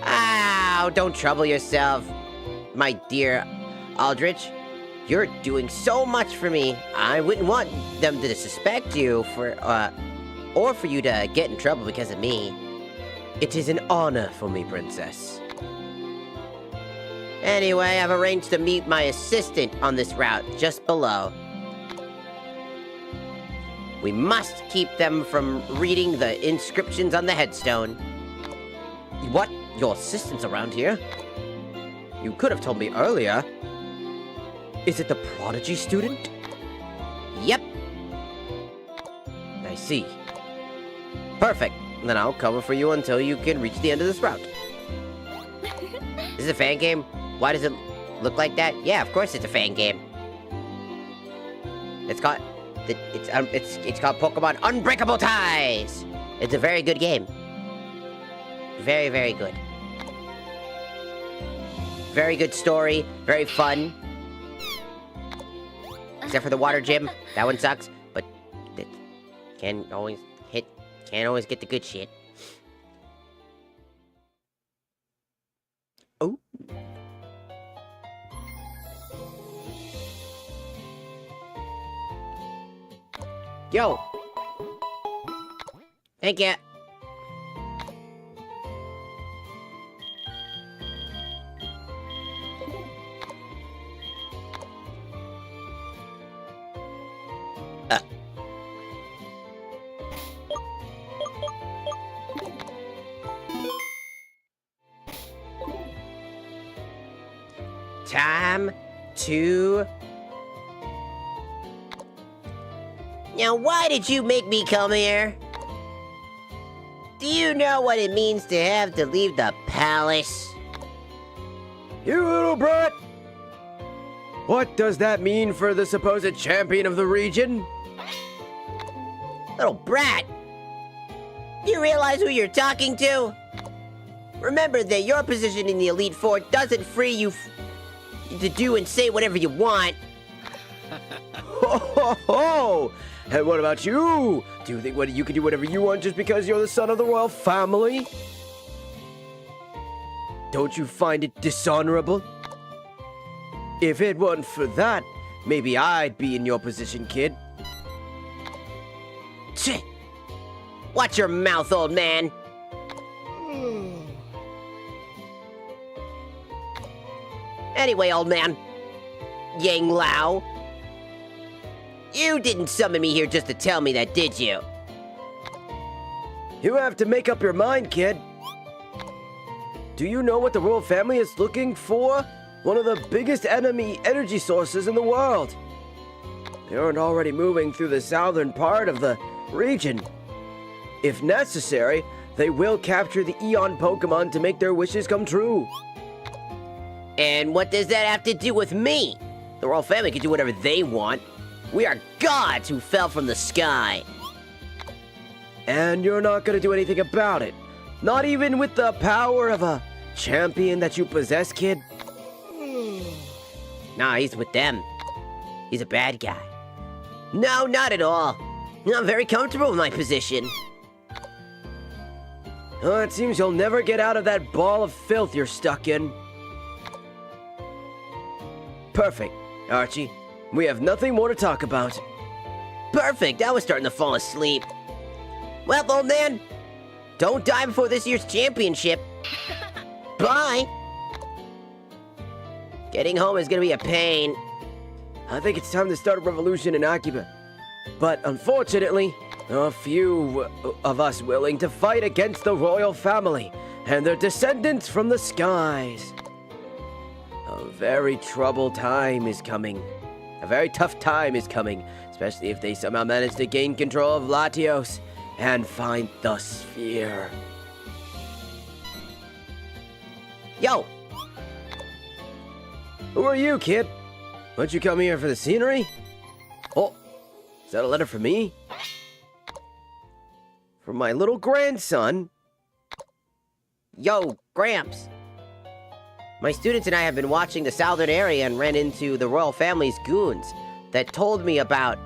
[SPEAKER 3] Ow, don't trouble yourself, my dear Aldrich. You're doing so much for me. I wouldn't want them to suspect you or for you to get in trouble because of me. It is an honor for me, princess. Anyway, I've arranged to meet my assistant on this route just below. We must keep them from reading the inscriptions on the headstone. What? Your assistant's around here? You could have told me earlier. Is it the prodigy student? Yep. I see. Perfect. Then I'll cover for you until you can reach the end of this route. Is it a fan game? Why does it look like that? Yeah, of course it's a fan game. It's called Pokemon Unbreakable Ties. It's a very good game. Very, very good. Very good story. Very fun. Except for the water gym. That one sucks. But it can't always get the good shit. Oh. Yo. Thank you. Time to... Now, why did you make me come here? Do you know what it means to have to leave the palace?
[SPEAKER 1] You little brat! What does that mean for the supposed champion of the region?
[SPEAKER 3] Little brat! Do you realize who you're talking to? Remember that your position in the Elite Four doesn't free you to do and say whatever you want.
[SPEAKER 1] Ho ho ho! And what about you? Do you think you can do whatever you want just because you're the son of the royal family? Don't you find it dishonorable? If it weren't for that, maybe I'd be in your position, kid.
[SPEAKER 3] Tch! Watch your mouth, old man. Anyway, old man. Yang Lao. You didn't summon me here just to tell me that, did you?
[SPEAKER 1] You have to make up your mind, kid. Do you know what the royal family is looking for? One of the biggest enemy energy sources in the world. They aren't already moving through the southern part of the region. If necessary, they will capture the Eon Pokemon to make their wishes come true.
[SPEAKER 3] And what does that have to do with me? The royal family can do whatever they want. We are gods who fell from the sky.
[SPEAKER 1] And you're not gonna do anything about it. Not even with the power of a champion that you possess, kid.
[SPEAKER 3] Nah, he's with them. He's a bad guy. No, not at all. I'm very comfortable with my position.
[SPEAKER 1] Oh, it seems you'll never get out of that ball of filth you're stuck in. Perfect, Archie. We have nothing more to talk about.
[SPEAKER 3] Perfect, I was starting to fall asleep. Well, old man, don't die before this year's championship. Bye. Getting home is gonna be a pain.
[SPEAKER 1] I think it's time to start a revolution in Akiba. But unfortunately, a few of us willing to fight against the royal family and their descendants from the skies. A very troubled time is coming. A very tough time is coming, especially if they somehow manage to gain control of Latios and find the sphere.
[SPEAKER 3] Yo!
[SPEAKER 1] Who are you, kid? Why'd you come here for the scenery? Oh, is that a letter for me? From my little grandson?
[SPEAKER 3] Yo, Gramps. My students and I have been watching the southern area and ran into the royal family's goons that you told me about.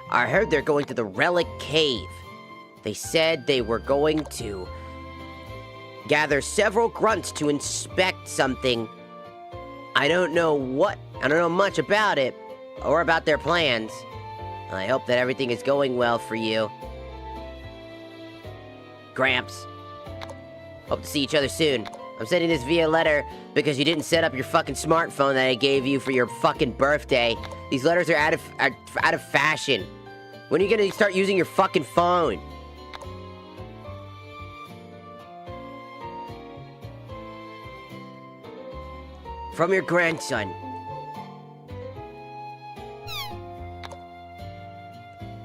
[SPEAKER 3] I heard they're going to the Relic Cave. They said they were going to gather several grunts to inspect something. I don't know much about it or about their plans. I hope that everything is going well for you. Gramps. Hope to see each other soon. I'm sending this via letter because you didn't set up your fucking smartphone that I gave you for your fucking birthday. These letters are out of fashion. When are you gonna start using your fucking phone? From your grandson.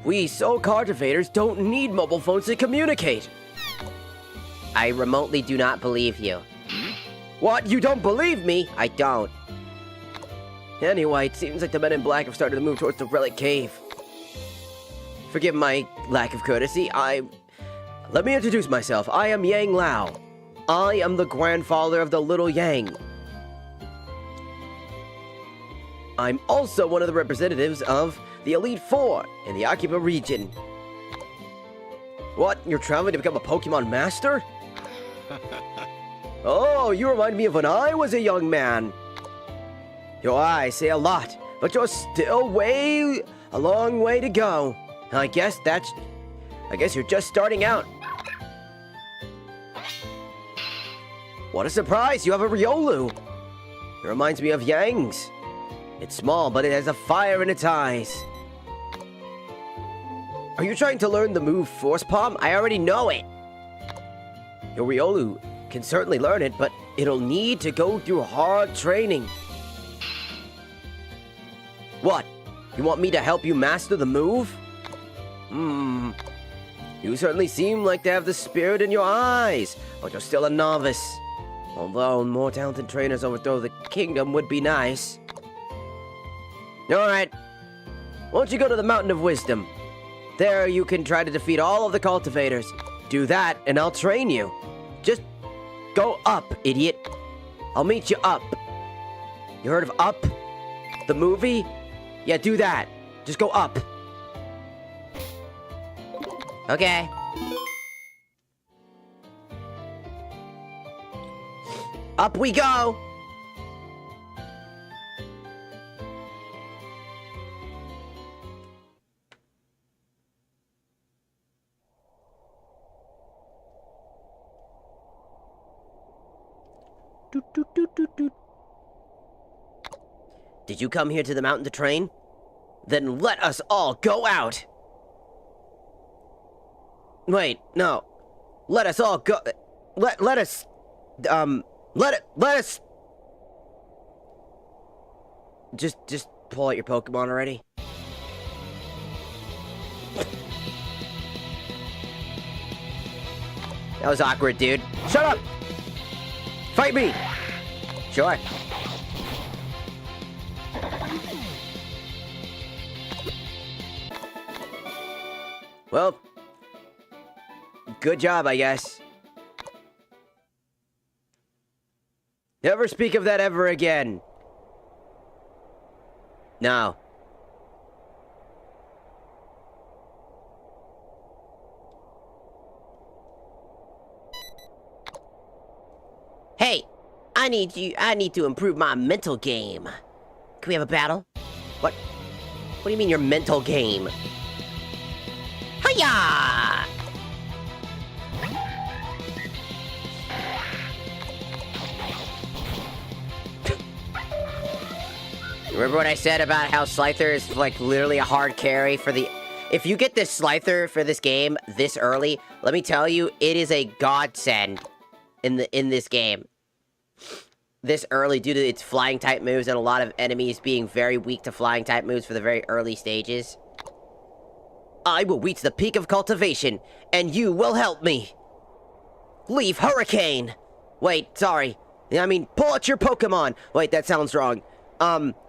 [SPEAKER 1] We soul cultivators don't need mobile phones to communicate.
[SPEAKER 3] I remotely do not believe you.
[SPEAKER 1] What? You don't believe me?
[SPEAKER 3] I don't.
[SPEAKER 1] Anyway, it seems like the men in black have started to move towards the Relic Cave. Forgive my lack of courtesy. Let me introduce myself. I am Yang Lao. I am the grandfather of the little Yang. I'm also one of the representatives of the Elite Four in the Akiba region. What? You're traveling to become a Pokemon Master? Oh, you remind me of when I was a young man. Your eyes say a lot, but you're still a long way to go.
[SPEAKER 3] I guess you're just starting out. What a surprise, you have a Riolu. It reminds me of Yang's. It's small, but it has a fire in its eyes. Are you trying to learn the move Force Palm? I already know it. Your Riolu can certainly learn it, but it'll need to go through hard training. What? You want me to help you master the move? You certainly seem like to have the spirit in your eyes, but you're still a novice. Although more talented trainers overthrow the kingdom would be nice. Alright. Why don't you go to the Mountain of Wisdom? There you can try to defeat all of the cultivators. Do that, and I'll train you. Just go up, idiot. I'll meet you up. You heard of Up? The movie? Yeah, do that. Just go up. Okay. Up we go! Did you come here to the mountain to train? Then let us all go out! Wait, no. Let us all go... Let us... Let us... Just pull out your Pokemon already. That was awkward, dude. Shut up! Fight me! Sure. Well, good job, I guess. Never speak of that ever again. No. Hey, I need to improve my mental game. Can we have a battle? What do you mean your mental game? Hiya! Remember what I said about how Slifer is like literally a hard carry for the... If you get this Slifer for this game this early, let me tell you, it is a godsend in this game. This early due to its flying type moves and a lot of enemies being very weak to flying type moves for the very early stages. I will reach the peak of cultivation, and you will help me. Leave Hurricane! Wait, sorry. I mean, pull out your Pokemon! Wait, that sounds wrong.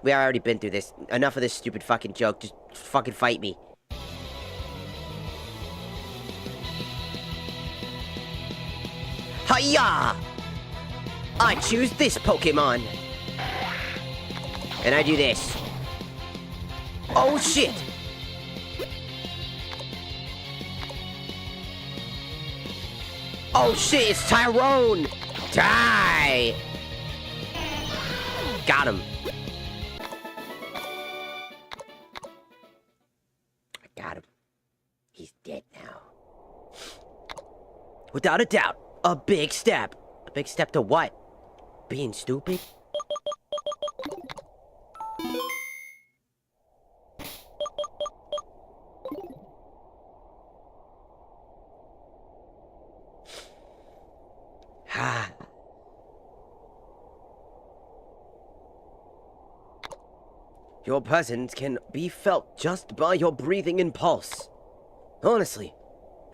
[SPEAKER 3] We already been through this. Enough of this stupid fucking joke. Just fucking fight me. Hiya! I choose this Pokemon. And I do this. Oh shit! Oh shit, it's Tyrone! Die! Got him. I got him. He's dead now. Without a doubt, a big step. A big step to what? Being stupid? Ah. Your presence can be felt just by your breathing and pulse. Honestly,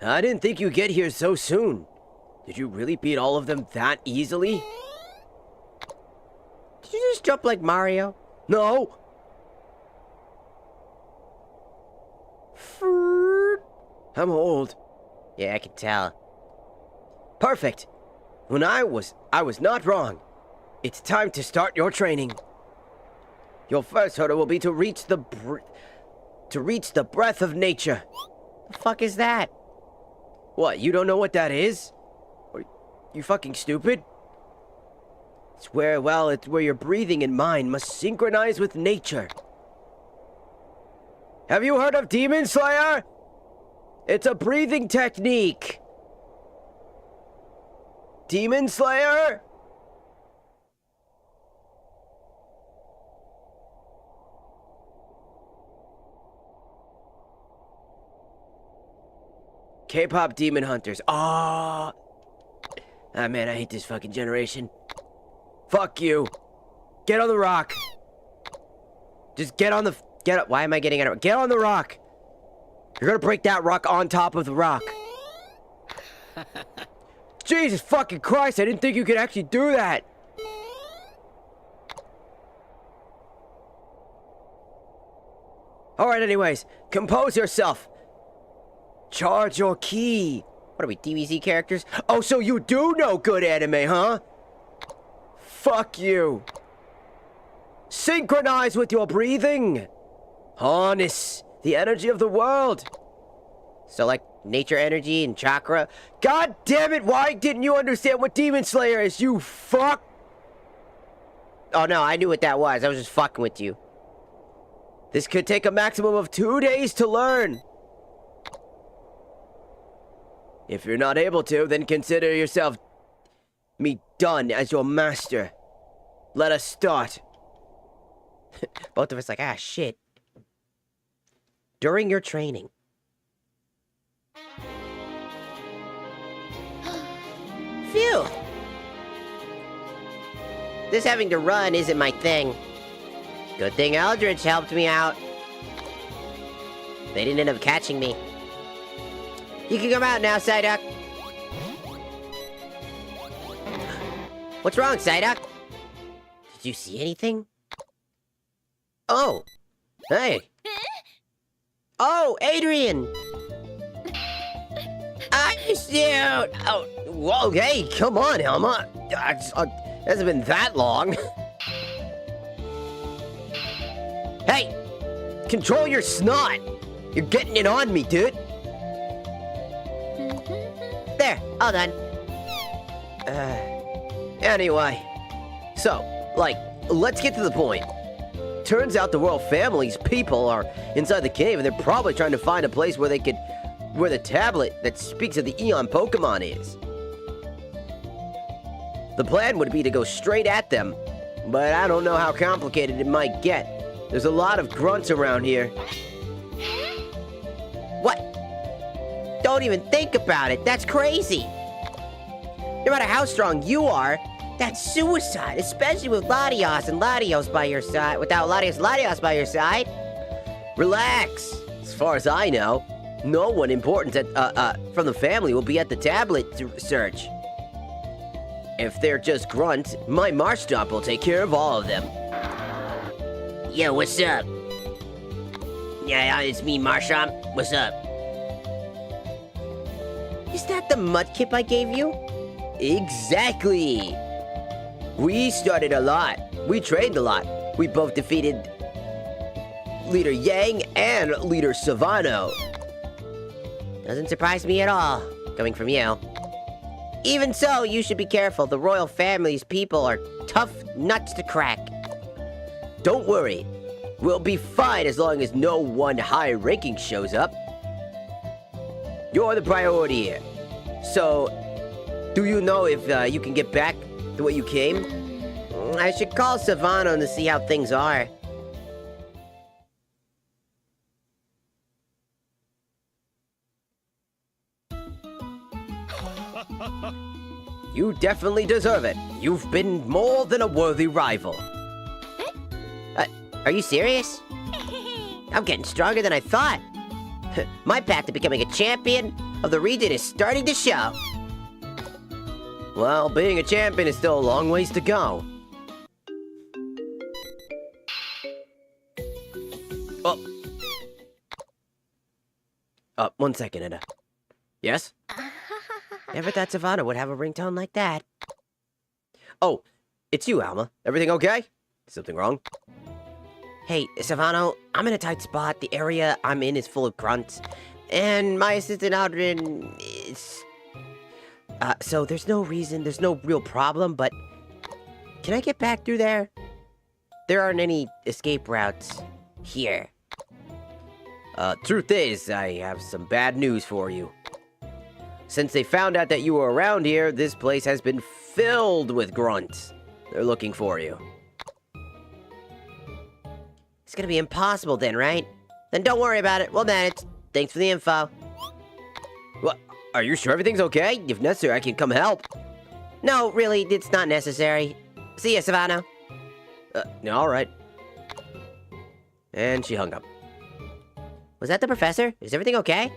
[SPEAKER 3] I didn't think you'd get here so soon. Did you really beat all of them that easily? Did you just jump like Mario? No! I'm old. Yeah, I can tell. Perfect. When I was not wrong. It's time to start your training. Your first hurdle will be to reach the breath of nature. The fuck is that? What, you don't know what that is? Are you fucking stupid? It's where your breathing and mind must synchronize with nature. Have you heard of Demon Slayer?
[SPEAKER 1] It's a breathing technique. Demon Slayer? K-pop demon hunters. Ah, man, I hate this fucking generation. Fuck you. Get on the rock. Just get on the... Get up. Why am I getting on it? Get on the rock. You're gonna break that rock on top of the rock. Jesus fucking Christ, I didn't think you could actually do that. Alright, anyways. Compose yourself. Charge your ki.
[SPEAKER 3] What are we, DBZ characters?
[SPEAKER 1] Oh, so you do know good anime, huh? Fuck you. Synchronize with your breathing. Harness the energy of the world.
[SPEAKER 3] So, like, nature energy and chakra?
[SPEAKER 1] God damn it, why didn't you understand what Demon Slayer is, you fuck?
[SPEAKER 3] Oh, no, I knew what that was. I was just fucking with you.
[SPEAKER 1] This could take a maximum of 2 days to learn. If you're not able to, then consider yourself me done as your master. Let us start.
[SPEAKER 3] Both of us like, ah, shit. During your training. Phew. This having to run isn't my thing. Good thing Eldritch helped me out. They didn't end up catching me. You can come out now, Psyduck. What's wrong, Psyduck? Did you see anything? Oh. Hey. Oh, Adrian! I missed you! Oh, whoa, hey, come on, Elma. Hasn't been that long. Hey! Control your snot! You're getting it on me, dude! There, all done.
[SPEAKER 1] Anyway. So, like, let's get to the point. Turns out the royal family's people are inside the cave, and they're probably trying to find a place where where the tablet that speaks of the Eon Pokemon is. The plan would be to go straight at them, but I don't know how complicated it might get. There's a lot of grunts around here.
[SPEAKER 3] What? Don't even think about it. That's crazy. No matter how strong you are, that's suicide, especially with Latios and Latios by your side. Without Latios by your side.
[SPEAKER 1] Relax. As far as I know, no one important from the family will be at the tablet search. If they're just grunts, my Marshtomp will take care of all of them.
[SPEAKER 3] Yo, what's up? Yeah, it's me, Marshtomp. What's up? Is that the Mudkip I gave you?
[SPEAKER 1] Exactly. We started a lot. We trained a lot. We both defeated Leader Yang and Leader Savano.
[SPEAKER 3] Doesn't surprise me at all, coming from you. Even so, you should be careful. The royal family's people are tough nuts to crack.
[SPEAKER 1] Don't worry. We'll be fine as long as no one high-ranking shows up. You're the priority here. So, do you know if you can get back the way you came?
[SPEAKER 3] I should call Savano to see how things are.
[SPEAKER 1] You definitely deserve it. You've been more than a worthy rival.
[SPEAKER 3] Are you serious? I'm getting stronger than I thought. My path to becoming a champion of the region is starting to show.
[SPEAKER 1] Well, being a champion is still a long ways to go. Oh. 1 second, Ida. Yes?
[SPEAKER 3] Never thought Savannah would have a ringtone like that.
[SPEAKER 1] Oh, it's you, Alma. Everything okay? Something wrong?
[SPEAKER 3] Hey, Savano, I'm in a tight spot. The area I'm in is full of grunts. And my assistant Aldrin is... so there's no real problem, but... Can I get back through there? There aren't any escape routes here. Truth is, I have some bad news for you. Since they found out that you were around here, this place has been filled with grunts. They're looking for you.
[SPEAKER 1] It's gonna be impossible then, right? Then don't worry about it. We'll manage. Thanks for the info.
[SPEAKER 3] What? Are you sure everything's okay? If necessary, I can come help.
[SPEAKER 1] No, really, it's not necessary. See ya, Savannah.
[SPEAKER 3] All right. And she hung up.
[SPEAKER 1] Was that the professor? Is everything okay?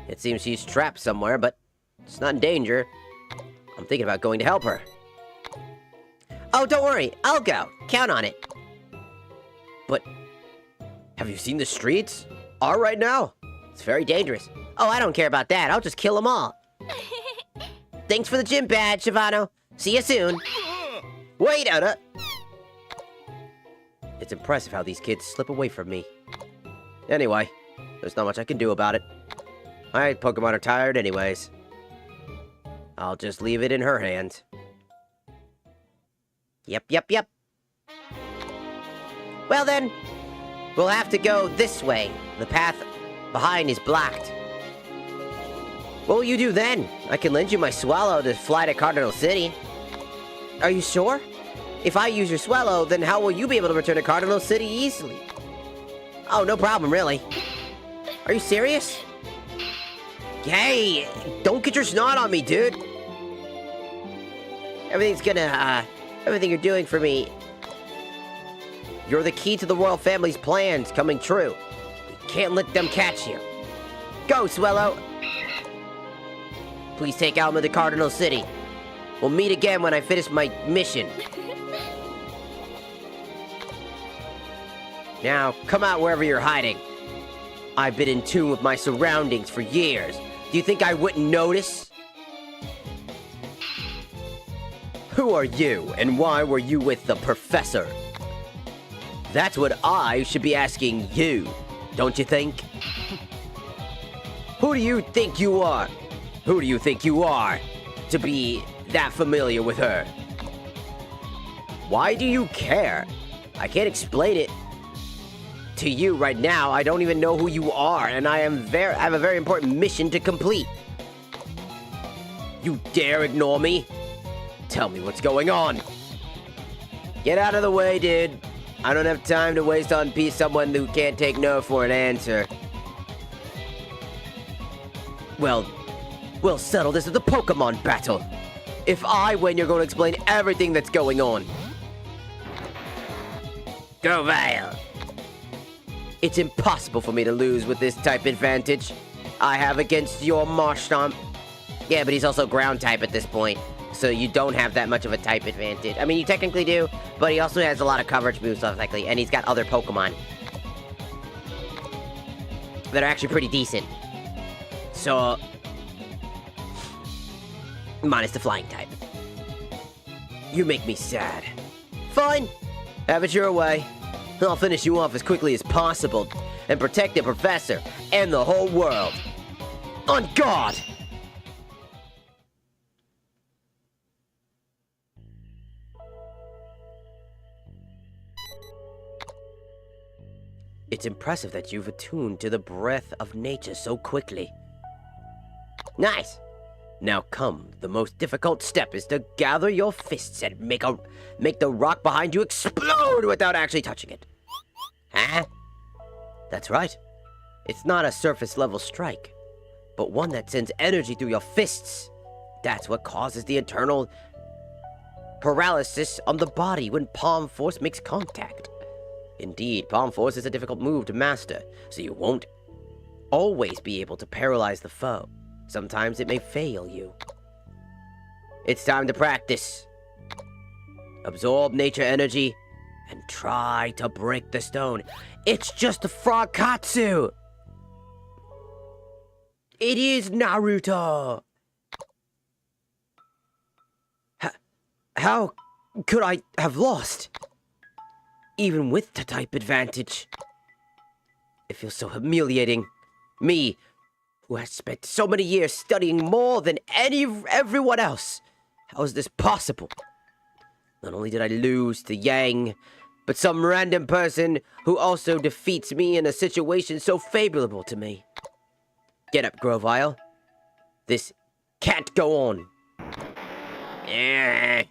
[SPEAKER 3] It seems she's trapped somewhere, but it's not in danger. I'm thinking about going to help her.
[SPEAKER 1] Oh, don't worry. I'll go. Count on it.
[SPEAKER 3] But have you seen the streets? Are right now. It's very dangerous.
[SPEAKER 1] Oh, I don't care about that. I'll just kill them all. Thanks for the gym badge, Shavano. See you soon.
[SPEAKER 3] Wait, Anna! It's impressive how these kids slip away from me. Anyway, there's not much I can do about it. My Pokemon are tired anyways. I'll just leave it in her hands.
[SPEAKER 1] Yep. Well then, we'll have to go this way. The path behind is blocked.
[SPEAKER 3] What will you do then? I can lend you my Swallow to fly to Cardinal City.
[SPEAKER 1] Are you sure? If I use your Swallow, then how will you be able to return to Cardinal City easily? Oh, no problem, really. Are you serious?
[SPEAKER 3] Hey, don't get your snot on me, dude.
[SPEAKER 1] Everything you're doing for me.
[SPEAKER 3] You're the key to the royal family's plans coming true. We can't let them catch you.
[SPEAKER 1] Go, Swallow. Please take Alma to Cardinal City. We'll meet again when I finish my mission.
[SPEAKER 3] Now, come out wherever you're hiding. I've been in tune with my surroundings for years. Do you think I wouldn't notice? Who are you, and why were you with the professor? That's what I should be asking you, don't you think? Who do you think you are? Who do you think you are to be that familiar with her? Why do you care? I can't explain it to you right now. I don't even know who you are, and I have a very important mission to complete. You dare ignore me? Tell me what's going on. Get out of the way, dude. I don't have time to waste on someone who can't take no for an answer. Well, we'll settle this with a Pokemon battle. If I win, you're going to explain everything that's going on. Go, Vale. It's impossible for me to lose with this type advantage I have against your Marshtomp.
[SPEAKER 1] Yeah, but he's also ground type at this point, so you don't have that much of a type advantage. I mean, you technically do, but he also has a lot of coverage moves, technically, and he's got other Pokemon that are actually pretty decent. So, minus the flying type.
[SPEAKER 3] You make me sad. Fine. Have it your way. I'll finish you off as quickly as possible and protect the professor and the whole world. On guard! It's impressive that you've attuned to the breath of nature so quickly.
[SPEAKER 1] Nice.
[SPEAKER 3] Now come, the most difficult step is to gather your fists and make the rock behind you explode without actually touching it.
[SPEAKER 1] Huh?
[SPEAKER 3] That's right. It's not a surface level strike, but one that sends energy through your fists. That's what causes the internal paralysis on the body when palm force makes contact. Indeed, palm force is a difficult move to master, so you won't always be able to paralyze the foe. Sometimes it may fail you. It's time to practice. Absorb nature energy and try to break the stone. It's just a Frogkatsu! It is Naruto! How could I have lost? Even with the type advantage. It feels so humiliating. Me, who has spent so many years studying more than everyone else. How is this possible? Not only did I lose to Yang, but some random person who also defeats me in a situation so favorable to me. Get up, Grovile. This can't go on. Yeah.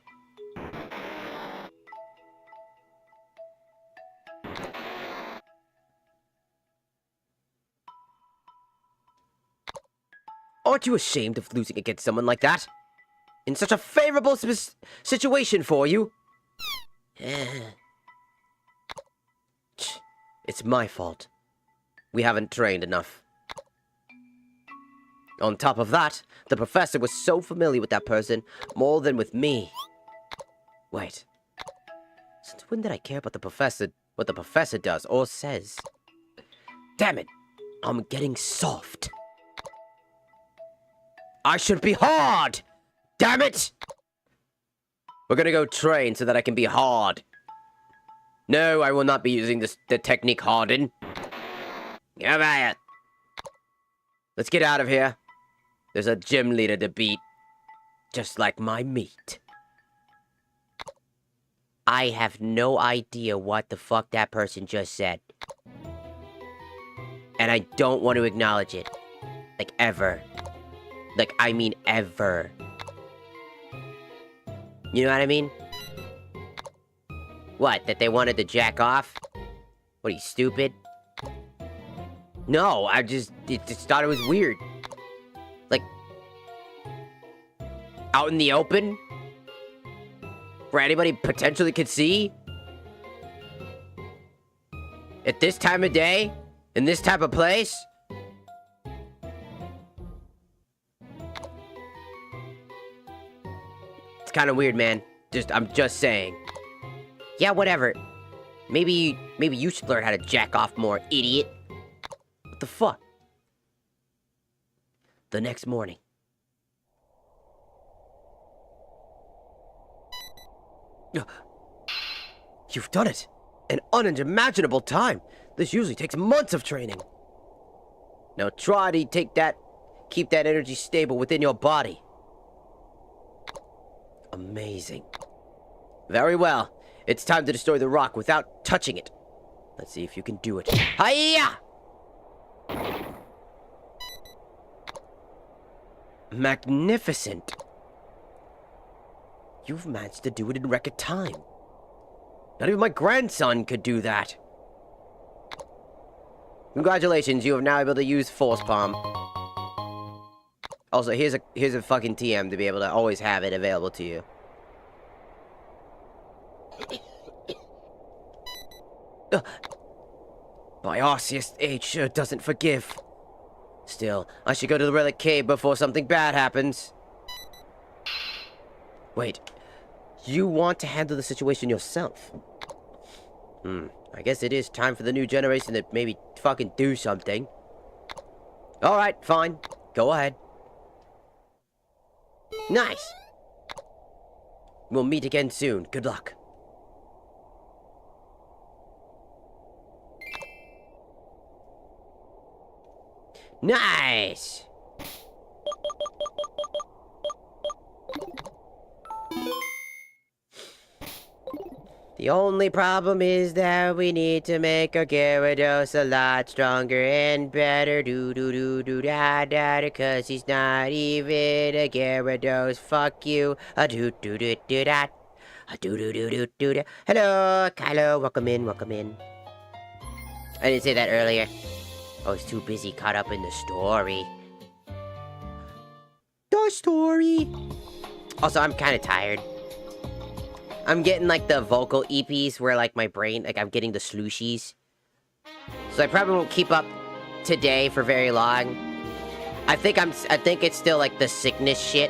[SPEAKER 3] Aren't you ashamed of losing against someone like that? In such a favorable situation for you? It's my fault. We haven't trained enough. On top of that, the professor was so familiar with that person more than with me. Wait. Since when did I care about what the professor does or says? Damn it! I'm getting soft. I should be hard! Damn it! We're gonna go train so that I can be hard. No, I will not be using the technique harden. Get about it. Let's get out of here. There's a gym leader to beat. Just like my meat. I have no idea what the fuck that person just said. And I don't want to acknowledge it. Like, ever. Like, I mean ever. You know what I mean? What, that they wanted to jack off? What, are you stupid? No, I just thought it was weird. Like, out in the open? Where anybody potentially could see? At this time of day? In this type of place? It's kind of weird, man. I'm just saying. Yeah, whatever. Maybe you should learn how to jack off more, idiot. What the fuck? The next morning. You've done it! An unimaginable time! This usually takes months of training. Now try to keep that energy stable within your body. Amazing. Very well. It's time to destroy the rock without touching it. Let's see if you can do it. Hiya! Magnificent. You've managed to do it in record time. Not even my grandson could do that. Congratulations, you have now able to use Force Palm. Also, here's a fucking TM to be able to always have it available to you. My Arceus age sure doesn't forgive. Still, I should go to the Relic Cave before something bad happens. Wait, you want to handle the situation yourself? I guess it is time for the new generation to maybe fucking do something. Alright, fine. Go ahead. Nice! We'll meet again soon. Good luck. Nice! The only problem is that we need to make our Gyarados a lot stronger and better. Do-do-do-do-da-da-da, cause he's not even a Gyarados. Fuck you. A-do-do-do-do-da. A-do-do-do-do-do-da. Hello, Kylo. Welcome in, welcome in. I didn't say that earlier. I was too busy caught up in the story. The story! Also, I'm kind of tired. I'm getting, like, the vocal EPs where, like, my brain, like, I'm getting the slushies. So I probably won't keep up today for very long. I think it's still, like, the sickness shit.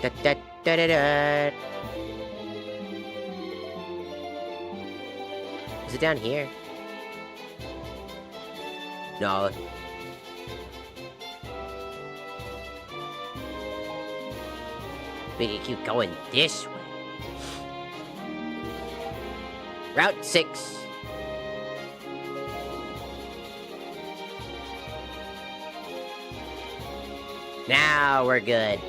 [SPEAKER 3] Da-da-da-da-da. Is it down here? No. We can keep going this way. Route 6. Now we're good.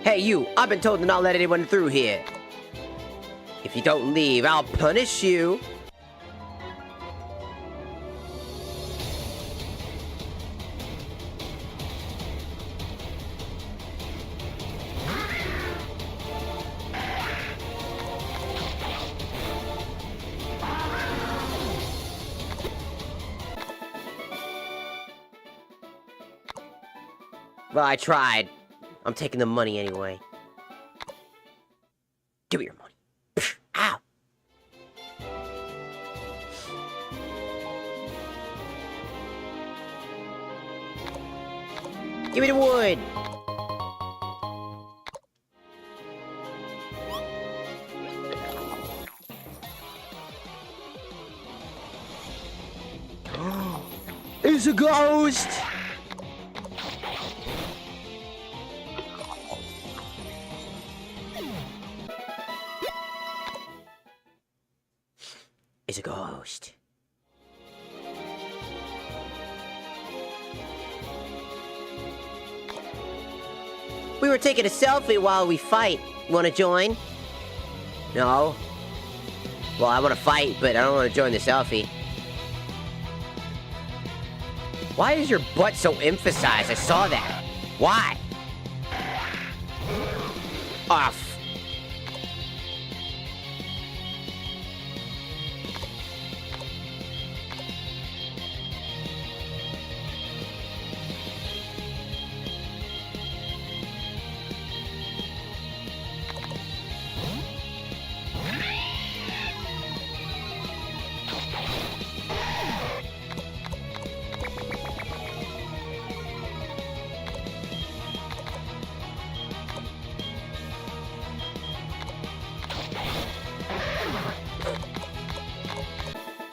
[SPEAKER 3] Hey, you! I've been told to not let anyone through here. If you don't leave, I'll punish you. Well, I tried. I'm taking the money anyway. Give me your money. Psh, ow! Give me the wood! It's a ghost! It's a ghost. We were taking a selfie while we fight. Wanna join? No? Well, I wanna fight, but I don't wanna join the selfie. Why is your butt so emphasized? I saw that. Why? Off.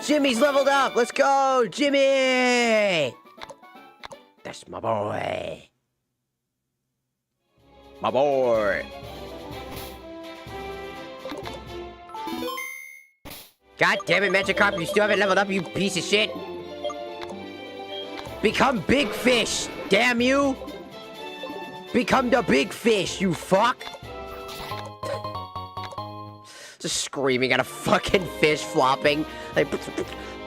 [SPEAKER 3] Jimmy's leveled up! Let's go, Jimmy! That's my boy. My boy. God damn it, Magikarp, you still haven't leveled up, you piece of shit! Become big fish, damn you! Become the big fish, you fuck! Just screaming at a fucking fish flopping. Like,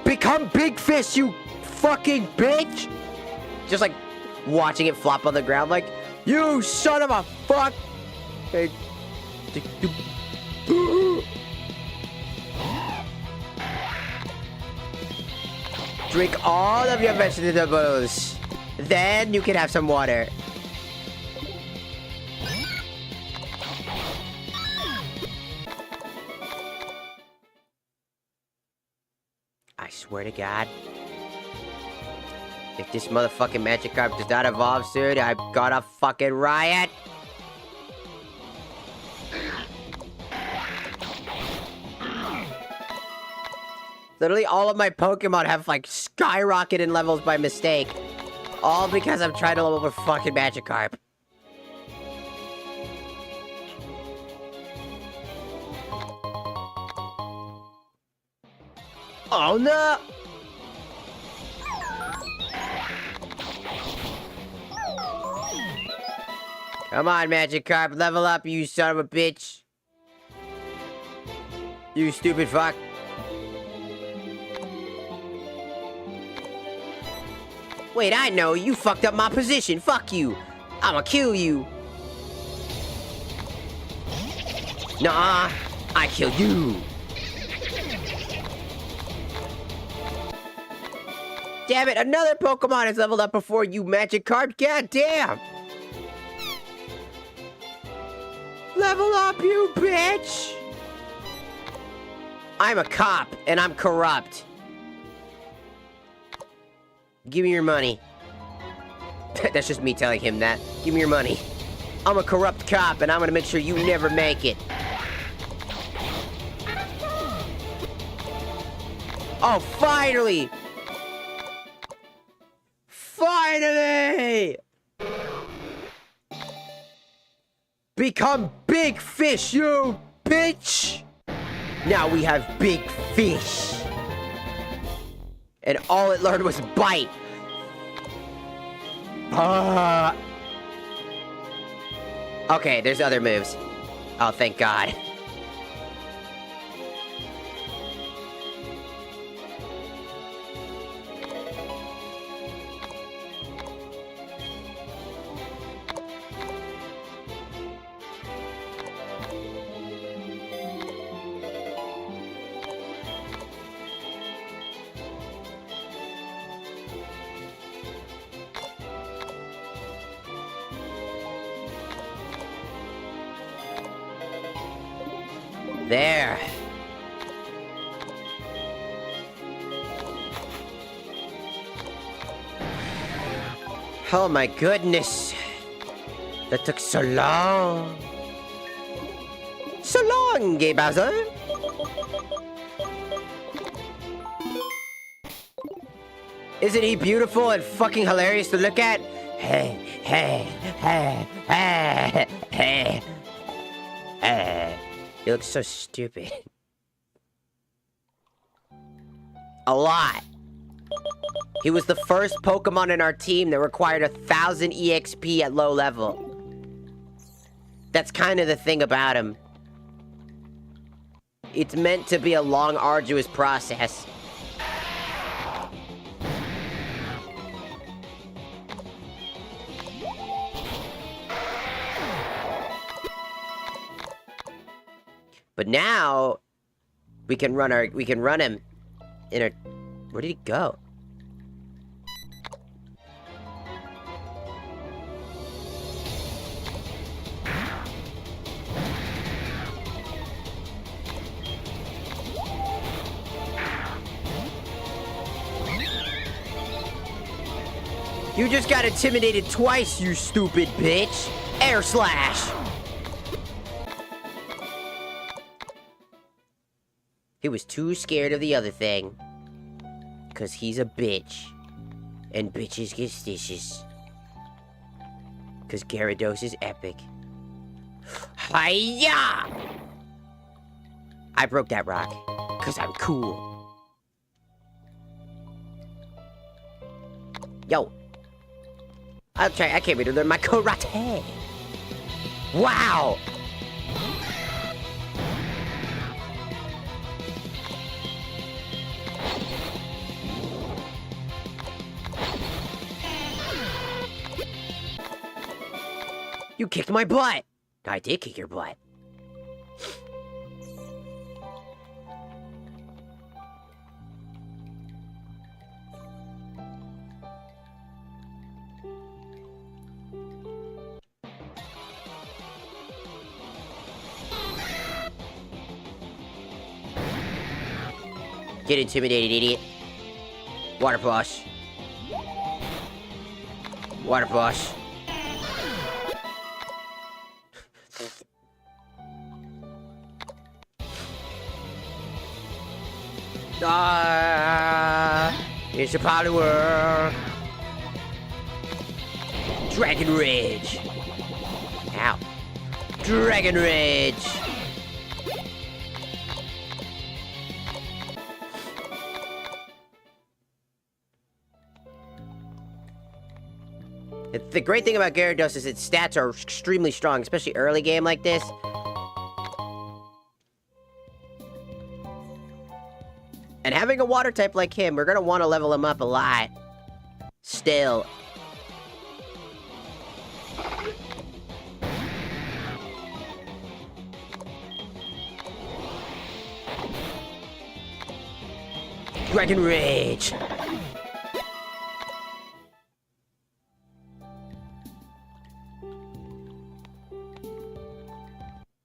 [SPEAKER 3] become big fish, you fucking bitch! Just like watching it flop on the ground, like, you son of a fuck! Hey. Drink all of your vegetables. Then you can have some water. I swear to God, if this motherfucking Magikarp does not evolve soon, I've got a fucking riot. Literally all of my Pokemon have like skyrocketed in levels by mistake. All because I'm trying to level up a fucking Magikarp. Oh no! Come on, Magikarp, level up, you son of a bitch. You stupid fuck. Wait, I know, you fucked up my position, fuck you. I'ma kill you. Nuh-uh, I kill you. Damn it, another Pokemon is leveled up before you, Magikarp. God damn! Level up, you bitch! I'm a cop, and I'm corrupt. Give me your money. That's just me telling him that. Give me your money. I'm a corrupt cop, and I'm gonna make sure you never make it. Oh, finally! Finally! Become big fish, you bitch! Now we have big fish. And all it learned was bite. Okay, there's other moves. Oh, thank God. There. Oh my goodness. That took so long. So long, Gay Bowser. Isn't he beautiful and fucking hilarious to look at? Hey, hey, hey, hey, hey, hey. He looks so stupid. A lot. He was the first Pokemon in our team that required 1,000 EXP at low level. That's kind of the thing about him. It's meant to be a long, arduous process. But now we can run him in a... Where did he go? You just got intimidated twice, you stupid bitch. Air slash. He was too scared of the other thing. 'Cause he's a bitch. And bitches get stitches. 'Cause Gyarados is epic. Hiya! I broke that rock. 'Cause I'm cool. Yo. I can't wait to learn my karate. Wow! You kicked my butt! I did kick your butt. Get intimidated, idiot. Water Plush. Water Plush. It's a power. Dragon Rage. Ow. Dragon Rage. The great thing about Gyarados is its stats are extremely strong, especially early game like this. And having a water type like him, we're gonna want to level him up a lot. Still. Dragon Rage.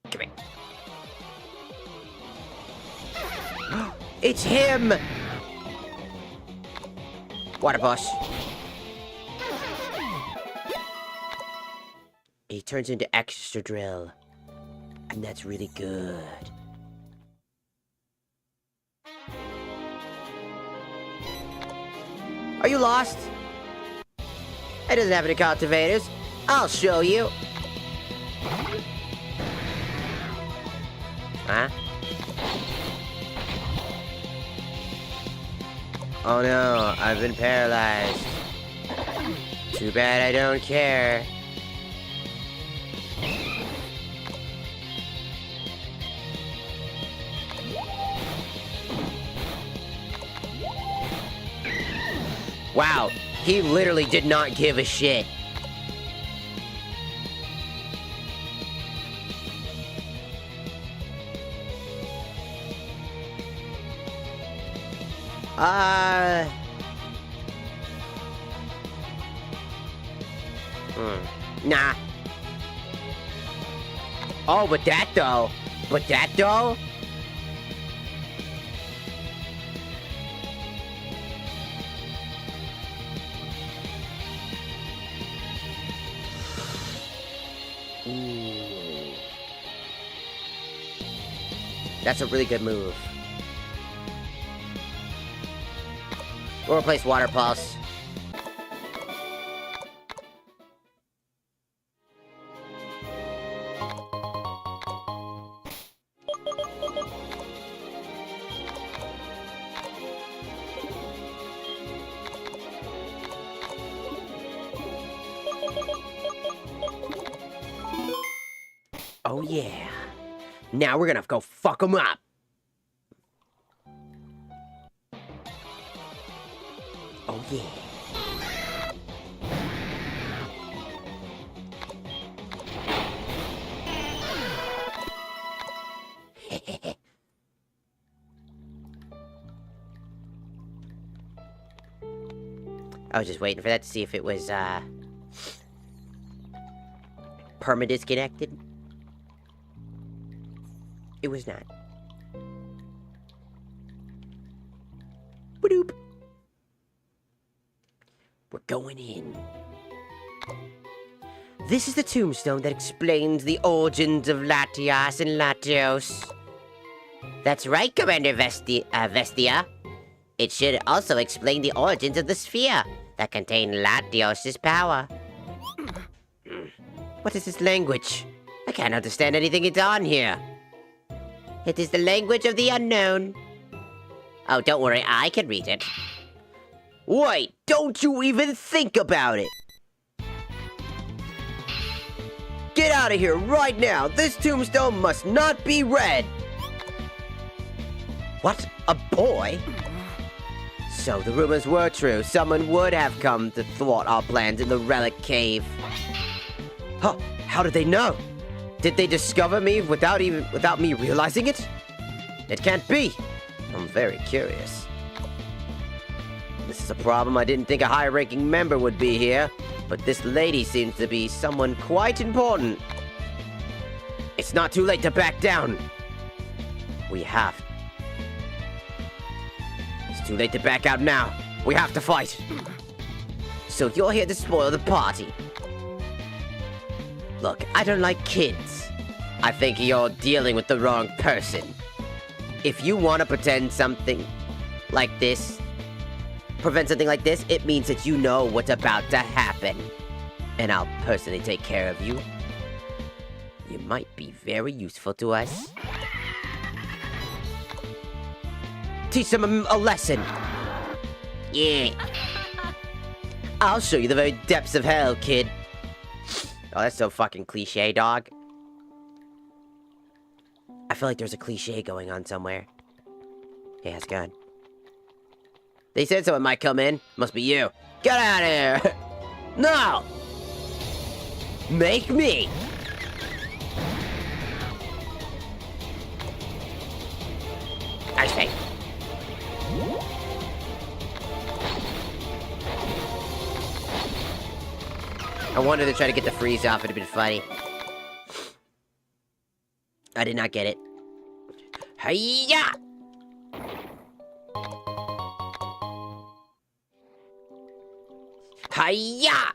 [SPEAKER 3] Come here. It's him! Water Boss. He turns into Extra Drill. And that's really good. Are you lost? It doesn't have any cultivators. I'll show you. Huh? Oh no, I've been paralyzed. Too bad I don't care. Wow, he literally did not give a shit. Nah. Oh, but that though. Ooh. That's a really good move. We'll replace Water Pulse. Oh yeah. Now we're gonna go fuck them up. Oh yeah. I was just waiting for that to see if it was, perma-disconnected. It was not. Ba-doop. We're going in. This is the tombstone that explains the origins of Latios and Latios. That's right, Commander Vestia. It should also explain the origins of the sphere that contain Latios' power. What is this language? I can't understand anything it's on here. It is the language of the unknown. Oh, don't worry, I can read it. Wait, don't you even think about it! Get out of here right now! This tombstone must not be read! What? A boy? So the rumors were true. Someone would have come to thwart our plans in the relic cave. Huh, how did they know? Did they discover me without me realizing it? It can't be. I'm very curious. This is a problem I didn't think a high-ranking member would be here, but this lady seems to be someone quite important. It's not too late to back down. We have. It's too late to back out now. We have to fight. So you're here to spoil the party. Look, I don't like kids. I think you're dealing with the wrong person. If you want to prevent something like this, it means that you know what's about to happen. And I'll personally take care of you. You might be very useful to us. Teach them a lesson. Yeah. I'll show you the very depths of hell, kid. Oh, that's so fucking cliche, dog. I feel like there's a cliche going on somewhere. Yeah, it's gone. They said someone might come in. Must be you. Get out of here! No! Make me! Ice Fang. I wanted to try to get the freeze off. It'd have been funny. I did not get it. Hiya! Hiya!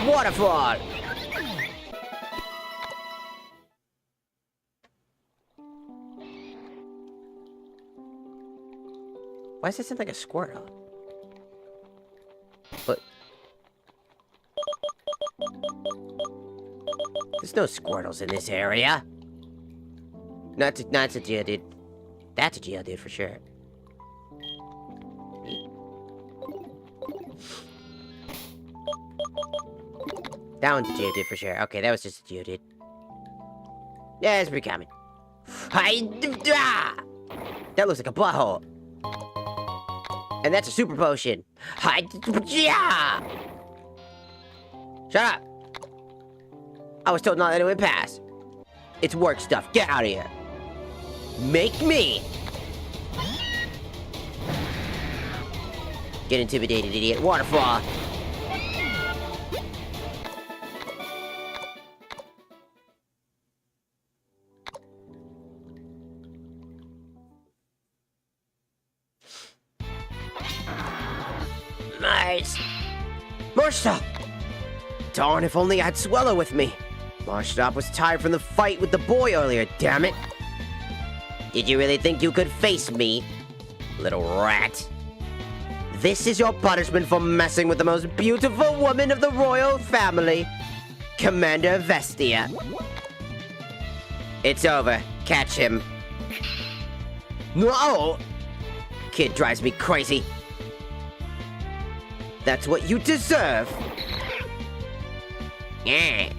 [SPEAKER 3] Waterfall! Why does that sound like a squirrel? But there's no squirtles in this area. Not a Geodude. That's a Geodude for sure. That one's a Geodude for sure. Okay, that was just a Geodude. Yeah, it's pretty common. That looks like a butthole. And that's a super potion. Shut up. I was told not to let it pass. It's work stuff. Get out of here. Make me. Get intimidated, idiot. Waterfall. Nice. Marshall! Darn, if only I had Swellow with me. Marshall was tired from the fight with the boy earlier, damn it. Did you really think you could face me, little rat? This is your punishment for messing with the most beautiful woman of the royal family, Commander Vestia. It's over. Catch him. No! Kid drives me crazy. That's what you deserve. Yeah.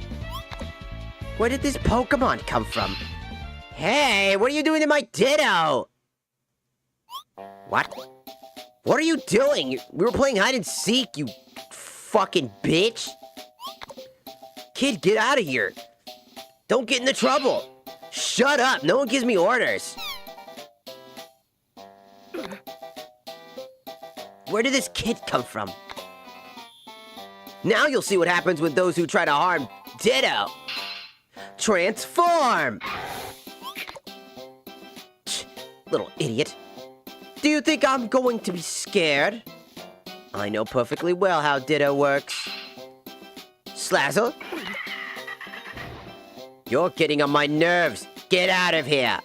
[SPEAKER 3] Where did this Pokemon come from? Hey, what are you doing to my Ditto? What? What are you doing? We were playing hide and seek, you fucking bitch. Kid, get out of here. Don't get into trouble. Shut up. No one gives me orders. Where did this kid come from? Now you'll see what happens with those who try to harm Ditto. Transform! Little idiot. Do you think I'm going to be scared? I know perfectly well how Ditto works. Slazzle? You're getting on my nerves. Get out of here.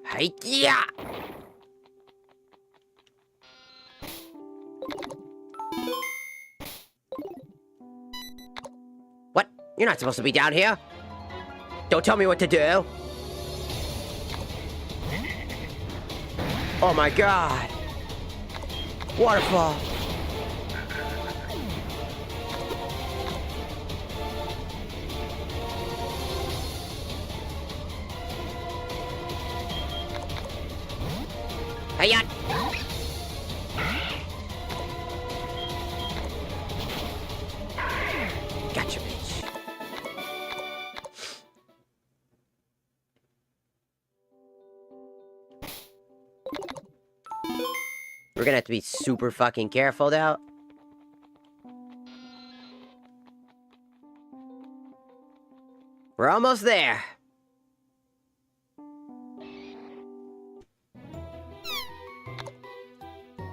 [SPEAKER 3] Hi-ya! What? You're not supposed to be down here. Don't tell me what to do. Oh my god. Waterfall. Hiya! Gotcha, bitch. We're gonna have to be super fucking careful, though. We're almost there.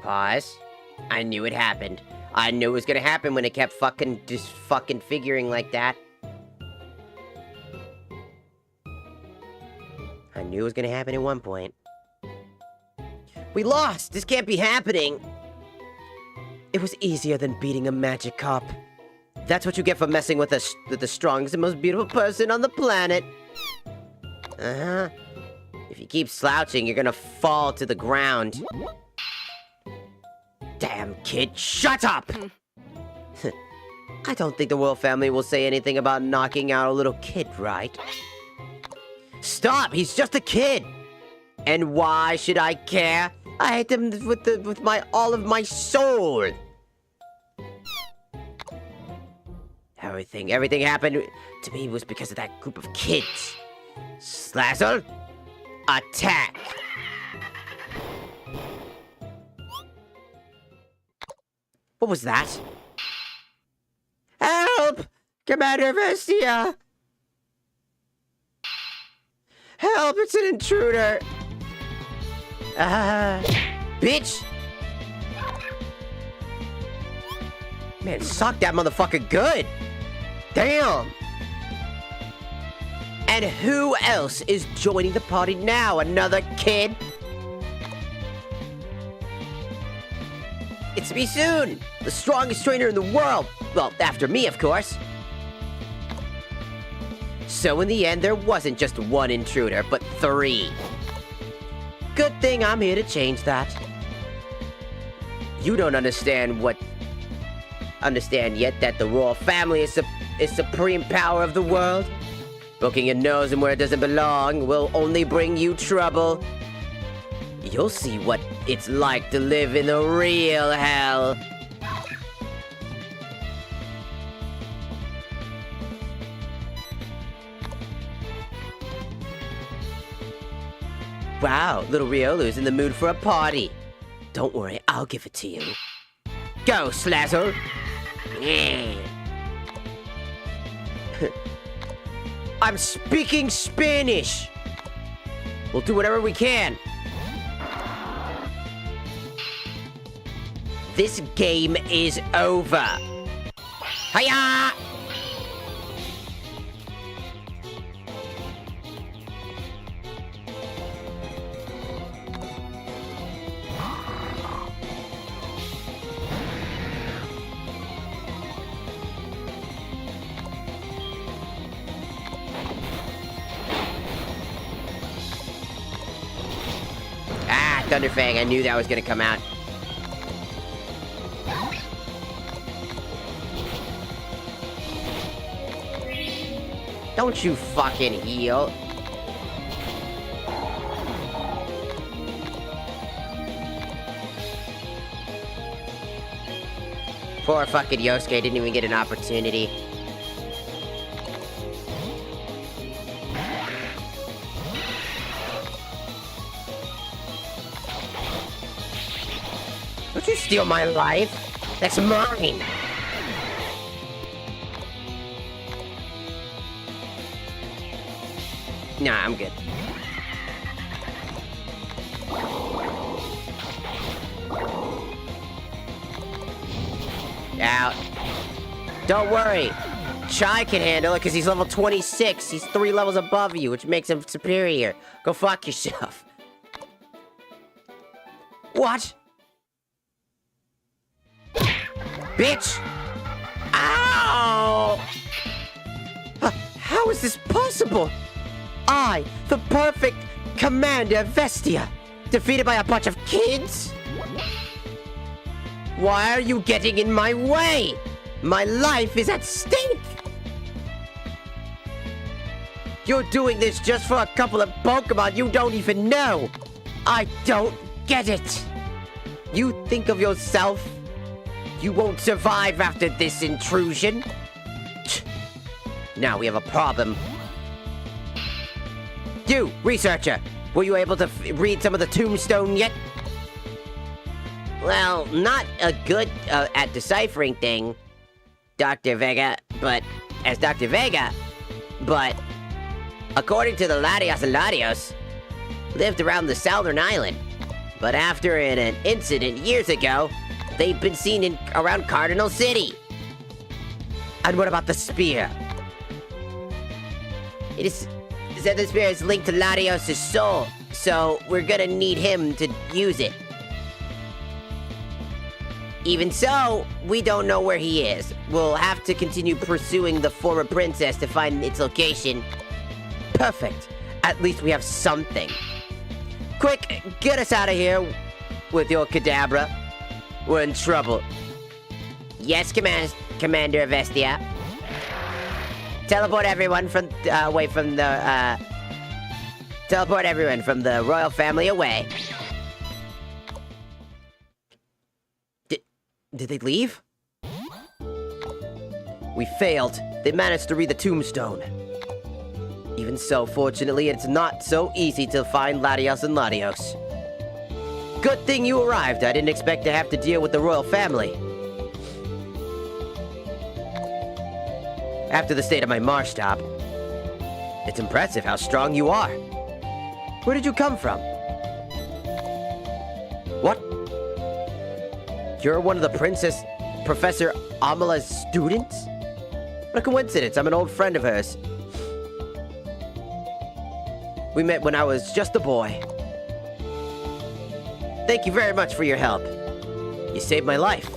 [SPEAKER 3] Pause. I knew it happened. I knew it was gonna happen when it kept just fucking figuring like that. I knew it was gonna happen at one point. We lost! This can't be happening! It was easier than beating a Magikarp. That's what you get for messing with the strongest and most beautiful person on the planet. Uh-huh. If you keep slouching, you're gonna fall to the ground. Damn, kid, shut up! I don't think the royal family will say anything about knocking out a little kid, right? Stop! He's just a kid! And why should I care? I hate him with all of my soul! Everything happened to me was because of that group of kids. Slazzle, attack! What was that? Help! Commander Vestia! Help, it's an intruder! Bitch! Man, suck that motherfucker good! Damn! And who else is joining the party now? Another kid? It's me soon! The strongest trainer in the world! Well, after me, of course. So in the end, there wasn't just one intruder, but 3. Good thing I'm here to change that. You don't understand yet that the royal family is supreme power of the world? Poking your nose in where it doesn't belong will only bring you trouble. You'll see what it's like to live in the real hell. Wow, little Riolu's in the mood for a party. Don't worry, I'll give it to you. Go, Slazzle! I'm speaking Spanish! We'll do whatever we can. This game is over. Hiya! Thunderfang, I knew that was gonna come out. Don't you fucking heal. Poor fucking Yosuke didn't even get an opportunity. Don't you steal my life? That's mine! Nah, I'm good. Out. Don't worry. Chai can handle it because he's level 26. He's 3 levels above you, which makes him superior. Go fuck yourself. What? Bitch! Ow! How is this possible? I, the perfect Commander Vestia, defeated by a bunch of kids? Why are you getting in my way? My life is at stake! You're doing this just for a couple of Pokemon you don't even know! I don't get it! You think of yourself? You won't survive after this intrusion? Now we have a problem. You, researcher, were you able to read some of the tombstone yet? Well, not a good at deciphering thing, Dr. Vega, but according to the Latios and Latios, lived around the southern island. But after an incident years ago, they've been seen around Cardinal City. And what about the spear? It said the spear is linked to Latios' soul, so we're gonna need him to use it. Even so, we don't know where he is. We'll have to continue pursuing the former princess to find its location. Perfect. At least we have something. Quick, get us out of here with your Kadabra. We're in trouble. Yes, Commander Vestia. Teleport everyone from teleport everyone from the royal family away. Did they leave? We failed. They managed to read the tombstone. Even so, fortunately, it's not so easy to find Latios and Latios. Good thing you arrived. I didn't expect to have to deal with the royal family. After the state of my marsh stop, it's impressive how strong you are. Where did you come from? You're one of the Princess Professor Amala's students? What a coincidence. I'm an old friend of hers. We met when I was just a boy. Thank you very much for your help. You saved my life.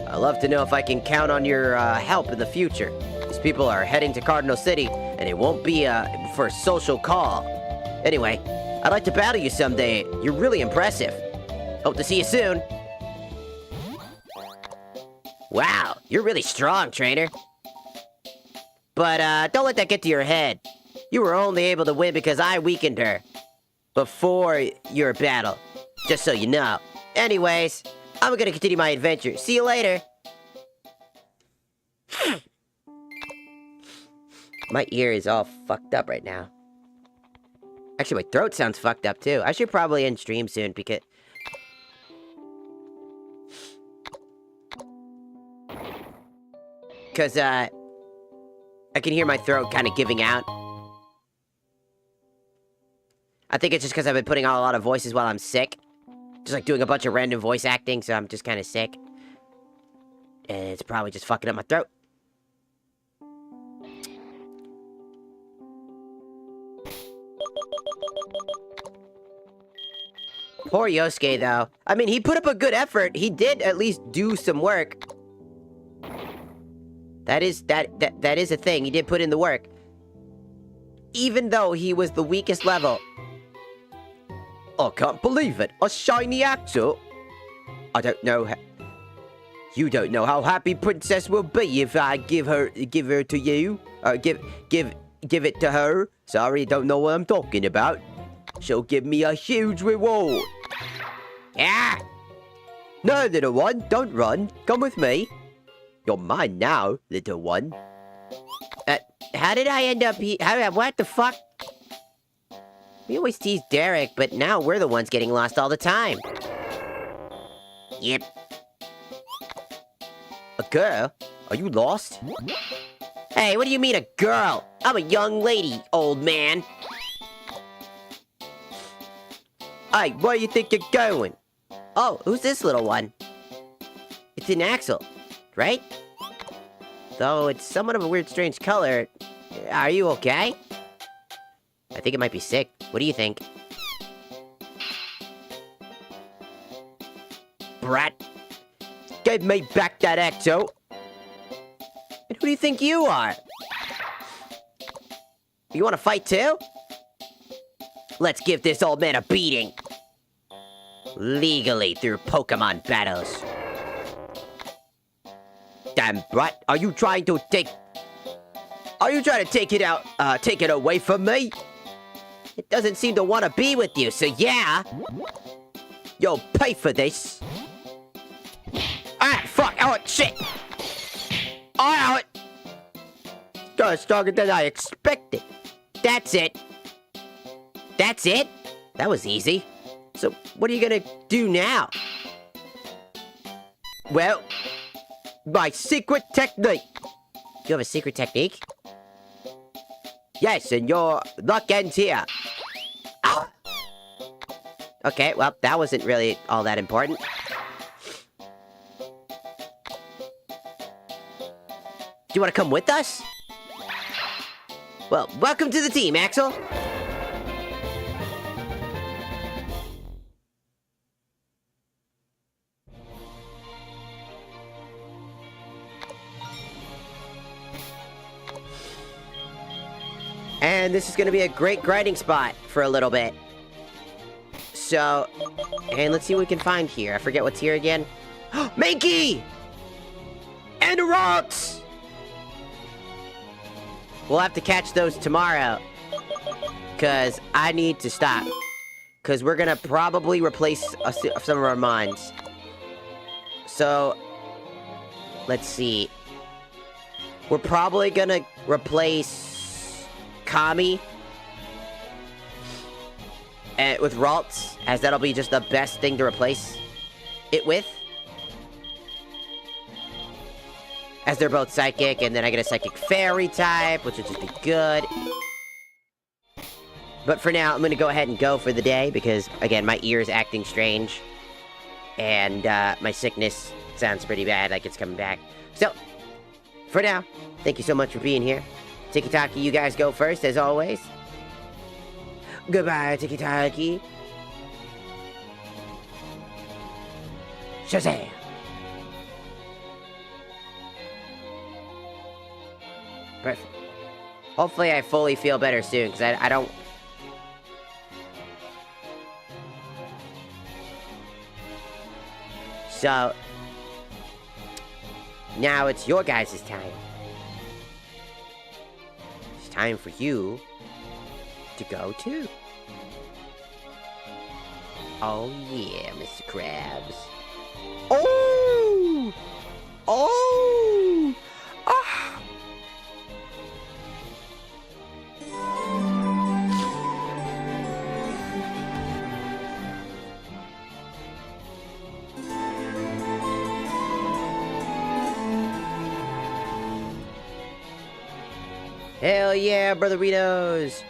[SPEAKER 3] I'd love to know if I can count on your help in the future. These people are heading to Cardinal City, and it won't be for a social call. Anyway, I'd like to battle you someday. You're really impressive. Hope to see you soon. Wow, you're really strong, trainer. But don't let that get to your head. You were only able to win because I weakened her before your battle, just so you know. Anyways, I'm gonna continue my adventure. See you later. My ear is all fucked up right now. Actually, my throat sounds fucked up too. I should probably end stream soon because... I can hear my throat kind of giving out. I think it's just because I've been putting on a lot of voices while I'm sick. Just like doing a bunch of random voice acting, so I'm just kind of sick. And it's probably just fucking up my throat. Poor Yosuke, though. I mean, he put up a good effort. He did at least do some work. That is a thing. He did put in the work. Even though he was the weakest level. I can't believe it. A shiny axle? I don't know how... You don't know how happy Princess will be if I give her to you. Give it to her. Sorry, don't know what I'm talking about. She'll give me a huge reward. Yeah! No, little one, don't run. Come with me. You're mine now, little one. How did I end up here? What the fuck? We always tease Derek, but now we're the ones getting lost all the time. Yep. A girl? Are you lost? Hey, what do you mean a girl? I'm a young lady, old man. Hey, where do you think you're going? Oh, who's this little one? It's an Axel, right? Though it's somewhat of a weird, strange color. Are you okay? I think it might be sick. What do you think? Brat! Give me back that Axel! And who do you think you are? You wanna fight too? Let's give this old man a beating. Legally through Pokemon battles. Damn brat, are you trying to take it out, take it away from me? It doesn't seem to want to be with you, so yeah. You'll pay for this. Ah, fuck, oh, shit. Oh, you're stronger than I expected. That's it. That's it? That was easy. So, what are you gonna do now? Well, my secret technique. You have a secret technique? Yes, and your luck ends here. Ah! Okay, well, that wasn't really all that important. Do you want to come with us? Well, welcome to the team, Axel. And this is going to be a great grinding spot for a little bit. So, and let's see what we can find here. I forget what's here again. Mankey! And rocks! We'll have to catch those tomorrow. Because I need to stop. Because we're going to probably replace some of our mines. So, let's see. We're probably going to replace Kami with Ralts, as that'll be just the best thing to replace it with. As they're both psychic, and then I get a psychic fairy type, which would just be good. But for now, I'm gonna go ahead and go for the day, because, again, my ear is acting strange.
[SPEAKER 1] and my sickness sounds pretty bad, like it's coming back. So, for now, thank you so much for being here. Tiki-Taki, you guys go first, as always. Goodbye, Tiki-Taki. Shazam! Perfect. Hopefully I fully feel better soon, because I don't... So, now it's your guys' time. It's time for you to go too. Oh yeah, Mr. Krabs. Oh! Oh! Ah! Hell yeah, brotheritos!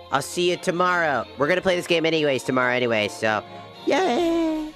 [SPEAKER 1] I'll see you tomorrow. We're gonna play this game anyways tomorrow anyway, so... Yay!